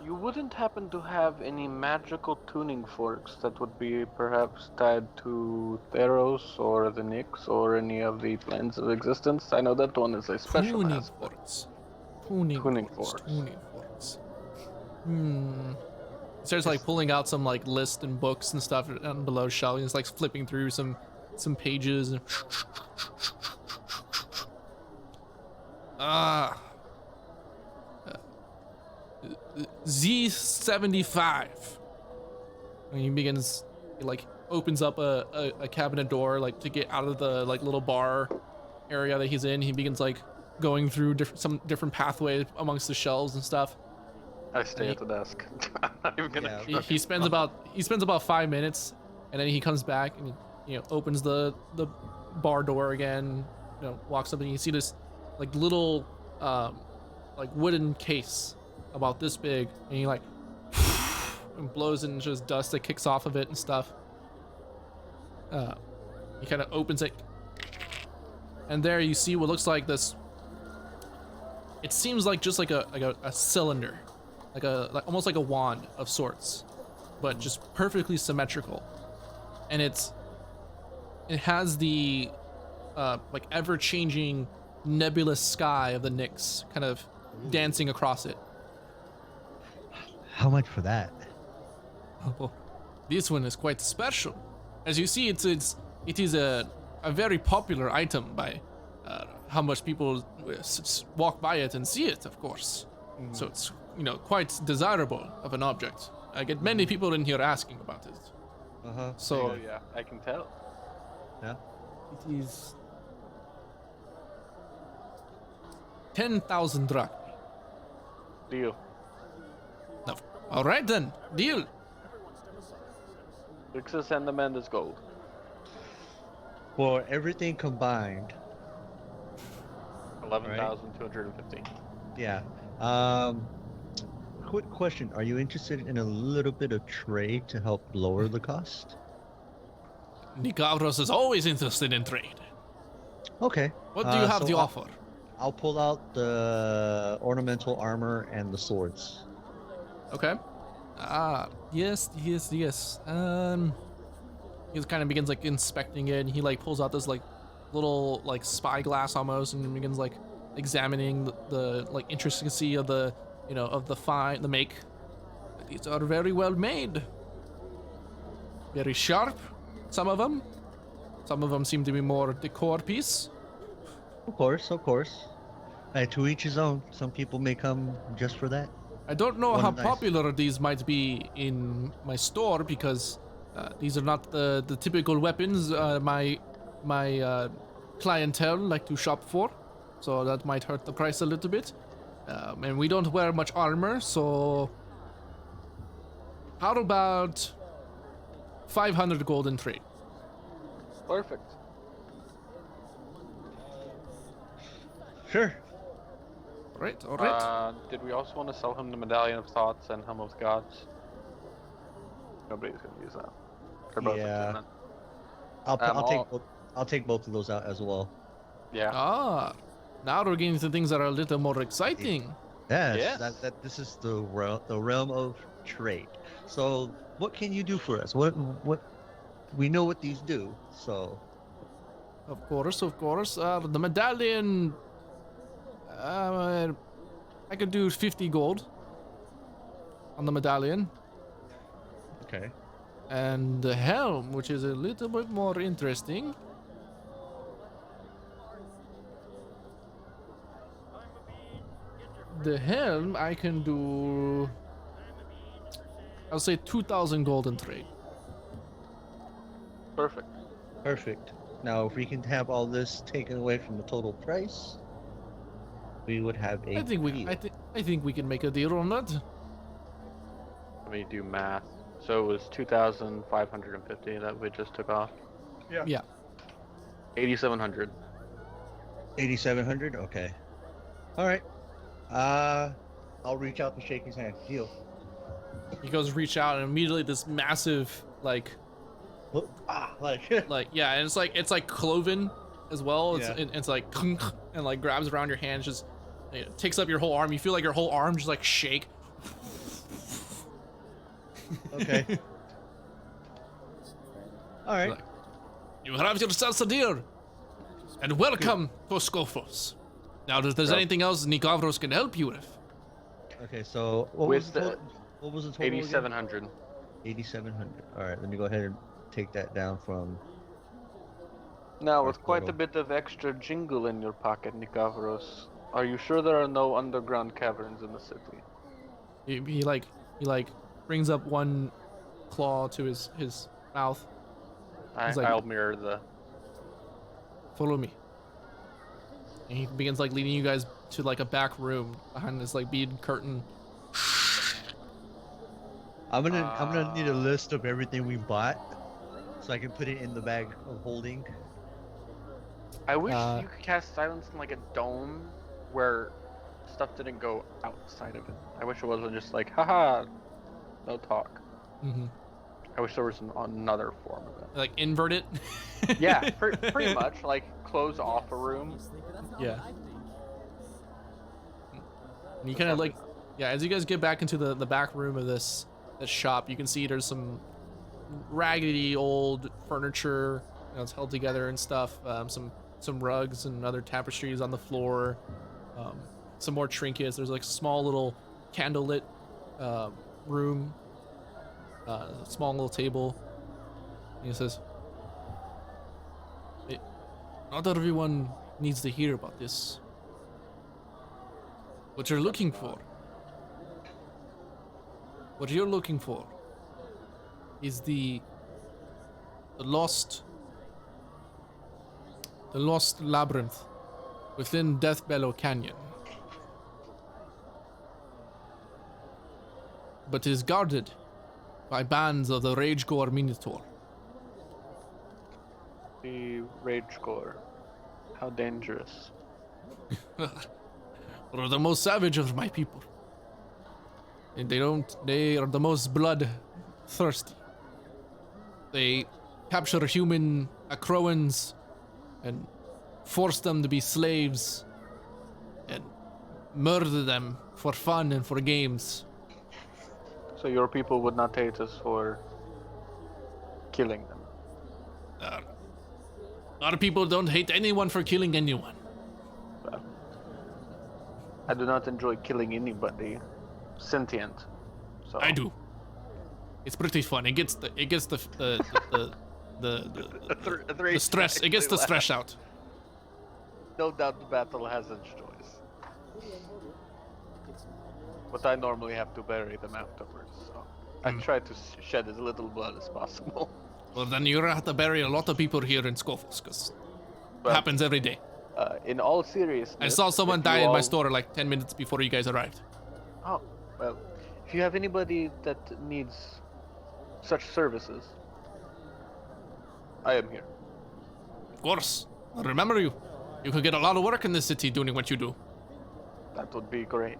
You wouldn't happen to have any magical tuning forks that would be perhaps tied to Theros or the Nyx or any of the planes of existence? I know that one is a special tuning aspect. forks. Tuning forks. He starts like pulling out some like list and books and stuff down below shelf. He's like flipping through some pages. And Z75. And he begins, he like opens up a cabinet door like to get out of the like little bar area that he's in. He begins like going through some different pathways amongst the shelves and stuff. I stay at the desk. I'm not even gonna. Yeah. He spends about 5 minutes, and then he comes back and he opens the bar door again. Walks up and you see this like little like wooden case about this big, and he like and blows in just dust that kicks off of it and stuff. He kind of opens it, and there you see what looks like this. It seems like just like a cylinder. Like almost like a wand of sorts, but just perfectly symmetrical, and it has the like ever-changing nebulous sky of the Nyx kind of dancing across it. How much for that? Oh, this one is quite special. As you see, it is a very popular item by how much people walk by it and see it, of course. So it's quite desirable of an object. I get many people in here asking about it. So Oh yeah, I can tell. Yeah. it is 10,000 drachmae. Deal. No. All right then, deal. Vixus and the Mendes gold. For everything combined, 11,250. yeah. Um, quick question: are you interested in a little bit of trade to help lower the cost? Nikavros is always interested in trade. Okay. What do you have so to offer? I'll pull out the ornamental armor and the swords. Okay. Yes. He kind of begins like inspecting it, and he like pulls out this like little like spyglass almost, and begins like examining the like intricacy of the of the make. These are very well made. Very sharp. Some of them seem to be more decor piece. Of course. To each his own. Some people may come just for that. I don't know One how nice- popular these might be in my store because these are not the typical weapons my clientele like to shop for, so that might hurt the price a little bit. And we don't wear much armor, so how about 500 gold in trade? Perfect. Sure. All right. Did we also want to sell him the Medallion of Thoughts and Helm of Gods? Nobody's gonna use that. They're both Yeah. attunement. I'll take both of those out as well. Yeah. Now we're getting to things that are a little more exciting. Yes. Yes. That this is the realm of trade. So what can you do for us? What we know what these do. So Of course. The medallion. I could do 50 gold on the medallion. okay. And the helm, which is a little bit more interesting. The helm, I can do. I'll say 2,000 gold in trade. Perfect. Now, if we can have all this taken away from the total price, we would have a. I think we can make a deal on that. Let me do math. So it was 2,550 that we just took off. Yeah. 8,700. 8,700. Okay. All right. I'll reach out to shake his hand. Deal. He goes reach out, and immediately this massive like yeah, and it's like cloven as well. It's like and like grabs around your hand, just takes up your whole arm. You feel like your whole arm just like shake. Okay. All right. Like, you have yourselves a deal, and welcome to Skofos. Now, if there's anything else Nikavros can help you with. Okay. So what was the total? 8,700. 8,700. All right. Let me go ahead and take that down from. Now, with quite a bit of extra jingle in your pocket, Nikavros, are you sure there are no underground caverns in the city? He brings up one claw to his mouth. I'll mirror the. Follow me. And he begins like leading you guys to like a back room behind this like bead curtain. I'm gonna need a list of everything we bought, so I can put it in the bag of holding. I wish you could cast silence in like a dome where stuff didn't go outside of it. I wish it wasn't just like, haha, no talk. Mm-hmm. I wish there was another form of it. Like invert it. Yeah, pretty much like close off a room. Yeah. And you kind of like, yeah, as you guys get back into the back room of this shop, you can see there's some raggedy old furniture, it's held together and stuff. Some rugs and other tapestries on the floor. Some more trinkets. There's like a small little candlelit room. A small little table. And he says, not everyone needs to hear about this. What you're looking for is the lost labyrinth within Death Bellow Canyon. But it is guarded by bands of the Rage-Gore Minotaur. The Rage-Gore. How dangerous. are the most savage of my people. And they are the most blood-thirsty. They capture human Acroans and force them to be slaves and murder them for fun and for games. So your people would not hate us for killing them? Our people don't hate anyone for killing anyone. Well, I do not enjoy killing anybody sentient. So I do. It's pretty fun. It gets the stress. It gets the stress out. No doubt the battle has its joys. But I normally have to bury them afterwards, so I try to shed as little blood as possible. Well, then you're gonna have to bury a lot of people here in Scoffles, because it happens every day. In all seriousness, I saw someone die in my store like 10 minutes before you guys arrived. Oh, well, if you have anybody that needs such services, I am here. Of course. I'll remember you. You could get a lot of work in this city doing what you do. That would be great.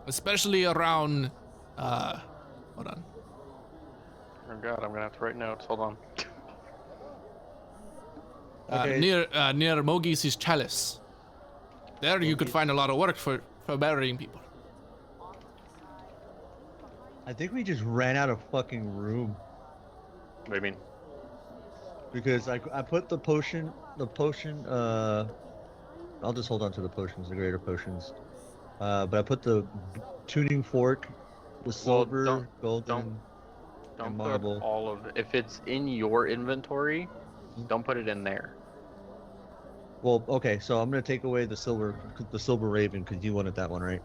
Especially around, hold on. Oh god, I'm gonna have to write notes. Hold on. Okay. Near Mogi's Chalice. There you could find a lot of work for burying people. I think we just ran out of fucking room. What do you mean? Because I put the potion, I'll just hold on to the potions, the greater potions. But I put the tuning fork, the silver, golden, Don't and put marble. all of it. If it's in your inventory, don't put it in there. Well, okay, so I'm gonna take away the silver raven because you wanted that one, right?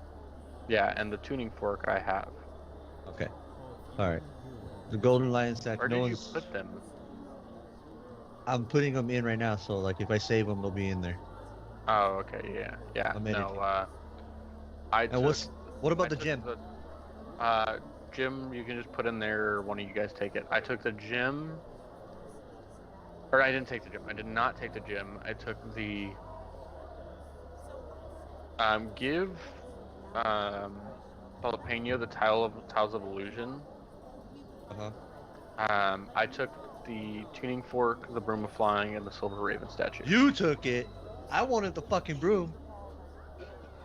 Yeah, and the tuning fork I have. Okay. All right. The golden lion sack. Where no did you one's. put them? I'm putting them in right now, so like if I save them, they'll be in there. Oh, okay, yeah. I made it. No, I And took, what about I the took gem? Gym, you can just put in there, or one of you guys take it. I took the gym. Or I didn't take the gym. I did not take the gym. I took the... give... Jalapeno the Tiles of Illusion. Uh-huh. I took the tuning fork, the broom of flying, and the silver raven statue. You took it. I wanted the fucking broom.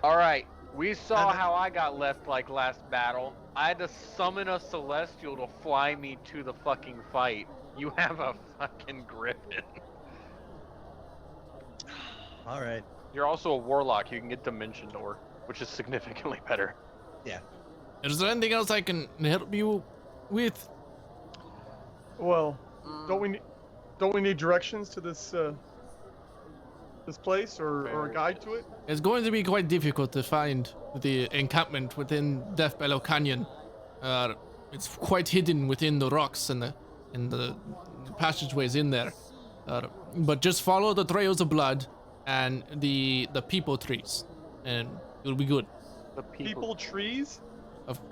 Alright, we saw how I got left like last battle. I had to summon a celestial to fly me to the fucking fight. You have a fucking griffin. Alright. You're also a warlock. You can get Dimension Door, which is significantly better. Yeah. Is there anything else I can help you with? Well, don't we need directions to this this place or a guide to it? It's going to be quite difficult to find the encampment within Death Bellow Canyon. It's quite hidden within the rocks and the passageways in there. But just follow the trails of blood and the people trees, and you'll be good. The People trees?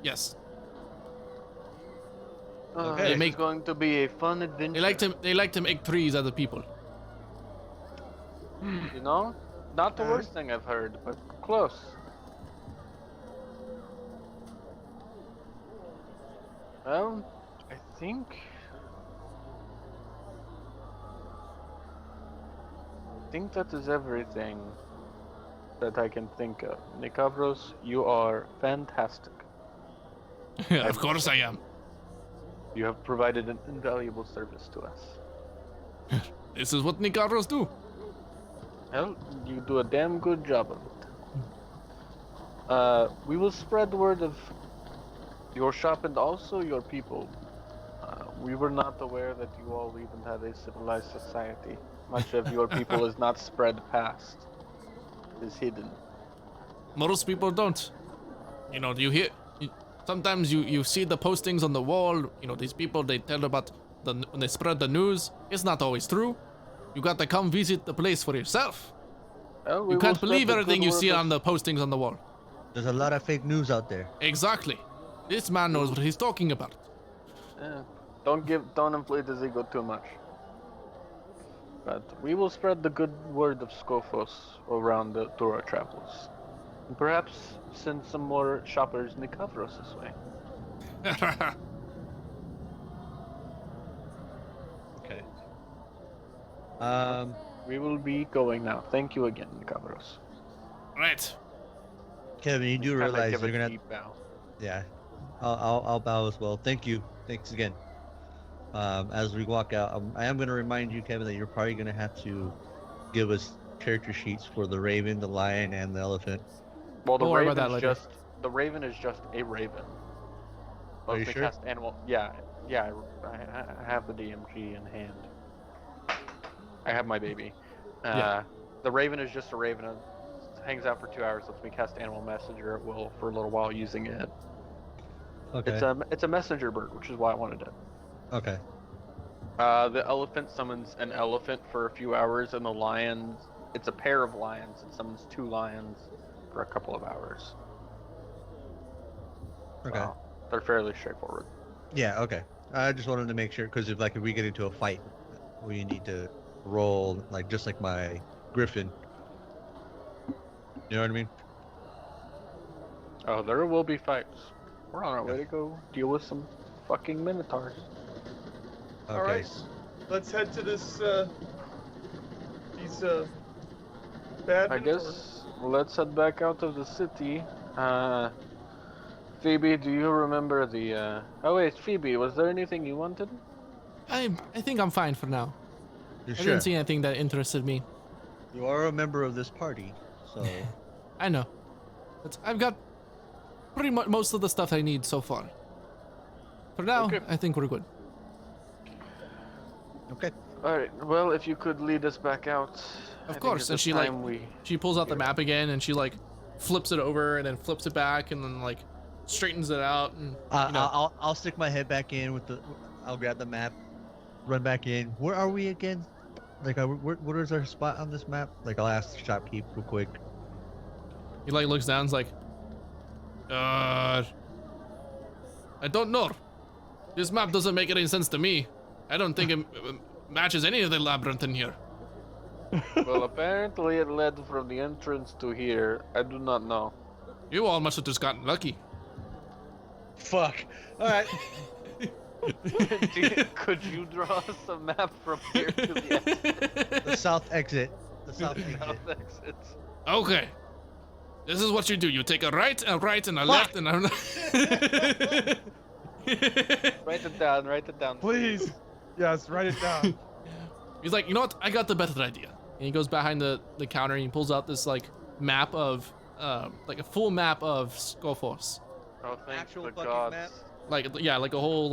Yes. Okay. They It's going to be a fun adventure. They like to make trees out of people. You know, not the worst thing I've heard, but close. Well, I think that is everything that I can think of. Nikavros, you are fantastic. Of course I am. You have provided an invaluable service to us. This is what Nicaros do. Well, you do a damn good job of it. We will spread the word of your shop and also your people. We were not aware that you all even have a civilized society. Much of your people is not spread past. It is hidden. Most people don't. You know, sometimes you see the postings on the wall. You know, these people, they tell about when they spread the news. It's not always true. You got to come visit the place for yourself. Well, we You will can't spread believe the everything good you word see of- on the postings on the wall. There's a lot of fake news out there. Exactly. This man knows what he's talking about. Yeah. Don't inflate his ego too much. But we will spread the good word of Scophos around through our travels. And perhaps send some more shoppers in the Kavros this way. Okay. We will be going now. Thank you again, Kavros. Right. Kevin, you do Kinda realize give you're a gonna. deep bow. Yeah, I'll bow as well. Thank you. Thanks again. As we walk out, I am gonna remind you, Kevin, that you're probably gonna have to give us character sheets for the raven, the lion, and the elephant. Well, We'll worry about that later. The raven is just a raven. Are you Mostly sure? cast animal. Yeah. I have the DMG in hand. I have my baby. Yeah. The raven is just a raven. It hangs out for 2 hours. Lets me cast animal messenger at will for a little while using it. Okay. It's a messenger bird, which is why I wanted it. Okay. The elephant summons an elephant for a few hours, and the lion, it's a pair of lions. It summons 2 lions for a couple of hours. Okay. So, they're fairly straightforward. Yeah. Okay. I just wanted to make sure because if we get into a fight, we need to roll just like my griffin. You know what I mean? Oh, there will be fights. We're on our way to go deal with some fucking minotaurs. Okay. All right, let's head to this. These bad. I guess let's head back out of the city. Phoebe, do you remember the? Oh wait, Phoebe, was there anything you wanted? I think I'm fine for now. You're I sure? didn't see anything that interested me. You are a member of this party, so I know. I've got pretty much most of the stuff I need so far. For now, Okay. I think we're good. okay. All right. Well, if you could lead us back out. Of course, and she she pulls out the map again and she flips it over and then flips it back and then straightens it out and I'll stick my head back in with the. I'll grab the map, run back in. Where are we again? What is our spot on this map? I'll ask the shopkeep real quick. he looks down and's I don't know. This map doesn't make any sense to me. I don't think it matches any of the labyrinth in here. Well, apparently it led from the entrance to here. I do not know. You all must have just gotten lucky. Fuck. All right. Could you draw us a map from here to the exit? The south exit. The south exit. South exit. Okay. This is what you do. You take a right, and a left, and a... Write it down. Write it down. Please. Yes, write it down. He's like, you know what? I got the better idea. And he goes behind the counter and he pulls out this map of a full map of Scophos. Oh, thanks Actual the fucking gods. map? A whole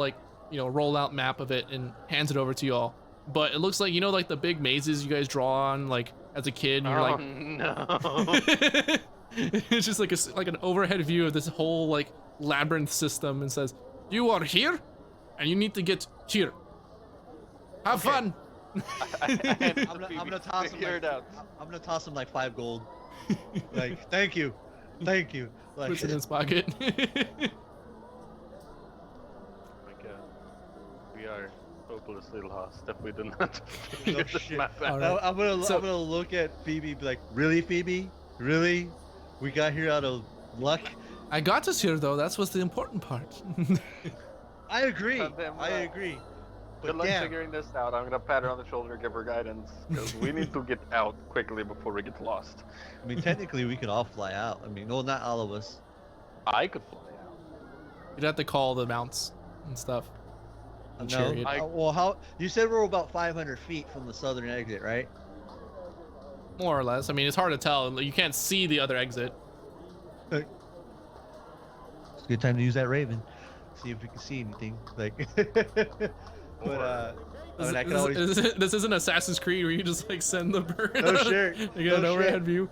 rollout map of it and hands it over to y'all. But it looks like the big mazes you guys draw on as a kid and you're Oh no. it's just an overhead view of this whole labyrinth system and says, you are here and you need to get here. Have fun. I'm gonna toss him. Figure it out. I'm gonna toss him 5 gold. Thank you, thank you. Puts it in his pocket. We are hopelessly lost if we do not figure No this shit. map out. All right. I'm gonna So- I'm gonna look at Phoebe, and be like, really, Phoebe? Really? We got here out of luck? I got us here though. That's what's the important part. I agree. Goddamn I right. agree. Good But luck damn, figuring this out. I'm gonna pat her on the shoulder, give her guidance, because we need to get out quickly before we get lost. I mean, technically, we could all fly out. I mean, no, not all of us. I could fly out. You'd have to call the mounts and stuff. And No. chariot. Well, how? You said we're about 500 feet from the southern exit, right? More or less. I mean, it's hard to tell. You can't see the other exit. It's a good time to use that raven. See if we can see anything. I mean, I can always. This isn't Assassin's Creed where you just send the bird. No shit. You get an No overhead shit. view.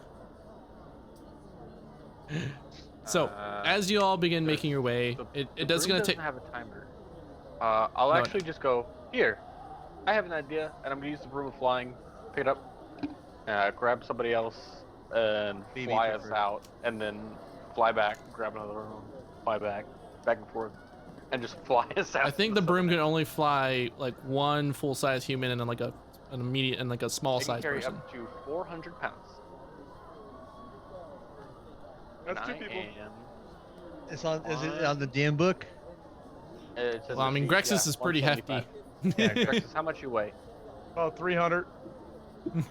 So, as you all begin making your way, The it does room gonna doesn't take. have a timer. I'll No. actually just go here. I have an idea, and I'm gonna use the broom of flying. Pick it up, grab somebody else, and Phoebe fly us preferred. out, and then fly back, grab another room, fly back and forth, and just fly us out. I think to the broom southern can only fly one full-size human and then a an immediate and like a small They can size carry person. up to 400 pounds. That's And two I people. am- Is it on the DM book? It says Well, I mean, it's- Grexus is pretty hefty. 175. Yeah, Grexus, how much you weigh? About 300.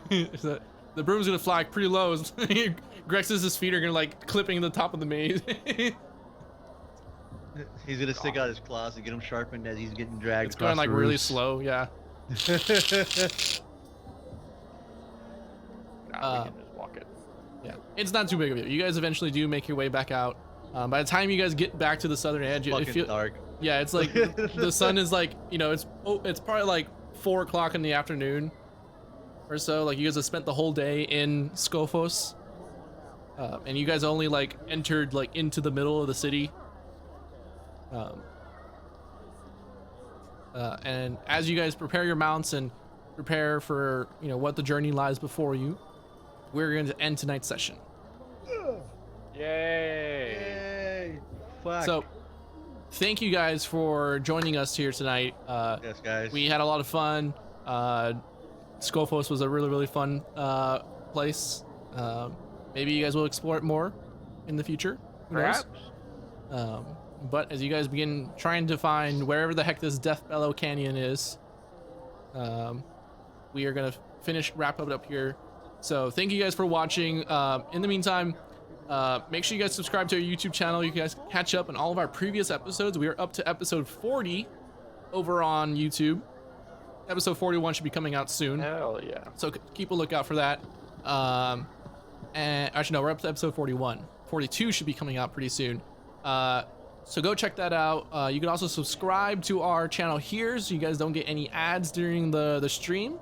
The broom's gonna fly pretty low. Grex's feet are gonna like clipping the top of the maze. He's gonna stick out his claws and get him sharpened as he's getting dragged. It's going across like the really roofs. slow, yeah. Nah, we can just walk it. Yeah, it's not too big of a deal. You guys eventually do make your way back out. By the time you guys get back to the southern edge, it Fucking feels dark. yeah, it's like the sun is like, you know, it's probably like 4 o'clock in the afternoon or so. Like you guys have spent the whole day in Skophos, and you guys only like entered like into the middle of the city. And as you guys prepare your mounts and prepare for, you know, what the journey lies before you, we're going to end tonight's session. Yay! Yay! Fuck. So, thank you guys for joining us here tonight. yes, guys. We had a lot of fun. Skophos was a really, really fun place. Maybe you guys will explore it more in the future. Who knows? Perhaps. But as you guys begin trying to find wherever the heck this Death Bellow Canyon is, we are gonna wrap it up here. So thank you guys for watching. In the meantime, make sure you guys subscribe to our YouTube channel. You guys can catch up on all of our previous episodes. We are up to episode 40 over on YouTube. Episode 41 should be coming out soon. Hell yeah. So keep a lookout for that. And actually, no, we're up to episode 41. 42 should be coming out pretty soon. So go check that out. You can also subscribe to our channel here, so you guys don't get any ads during the stream.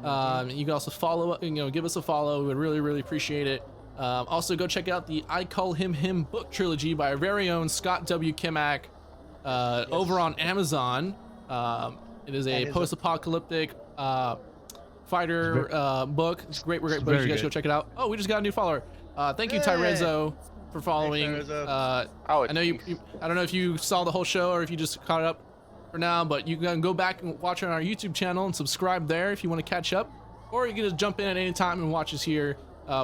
You can also follow, give us a follow. We would really, really appreciate it. Also, go check out the I Call Him book trilogy by our very own Scott W. Kimack over on Amazon. It is a post-apocalyptic fighter book. It's great. We're great. You guys go check it out. Oh, we just got a new follower. Thank you, Tyrezo, for following. Tyrezo. Oh, I know you. I don't know if you saw the whole show or if you just caught up for now, but you can go back and watch on our YouTube channel and subscribe there if you want to catch up, or you can just jump in at any time and watch us here.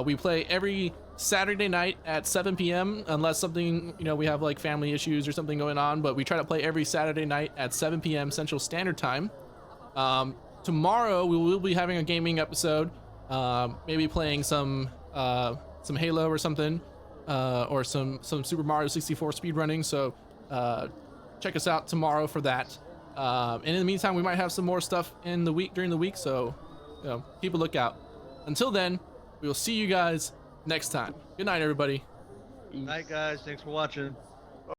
We play every Saturday night at 7 p.m. unless something, we have like family issues or something going on, but we try to play every Saturday night at 7 p.m. Central Standard Time. Tomorrow we will be having a gaming episode, maybe playing some Halo or something, or some Super Mario 64 speedrunning. So check us out tomorrow for that. And in the meantime, we might have some more stuff during the week. So keep a lookout. Until then, we will see you guys next time. Good night, everybody. Night, guys. Thanks for watching.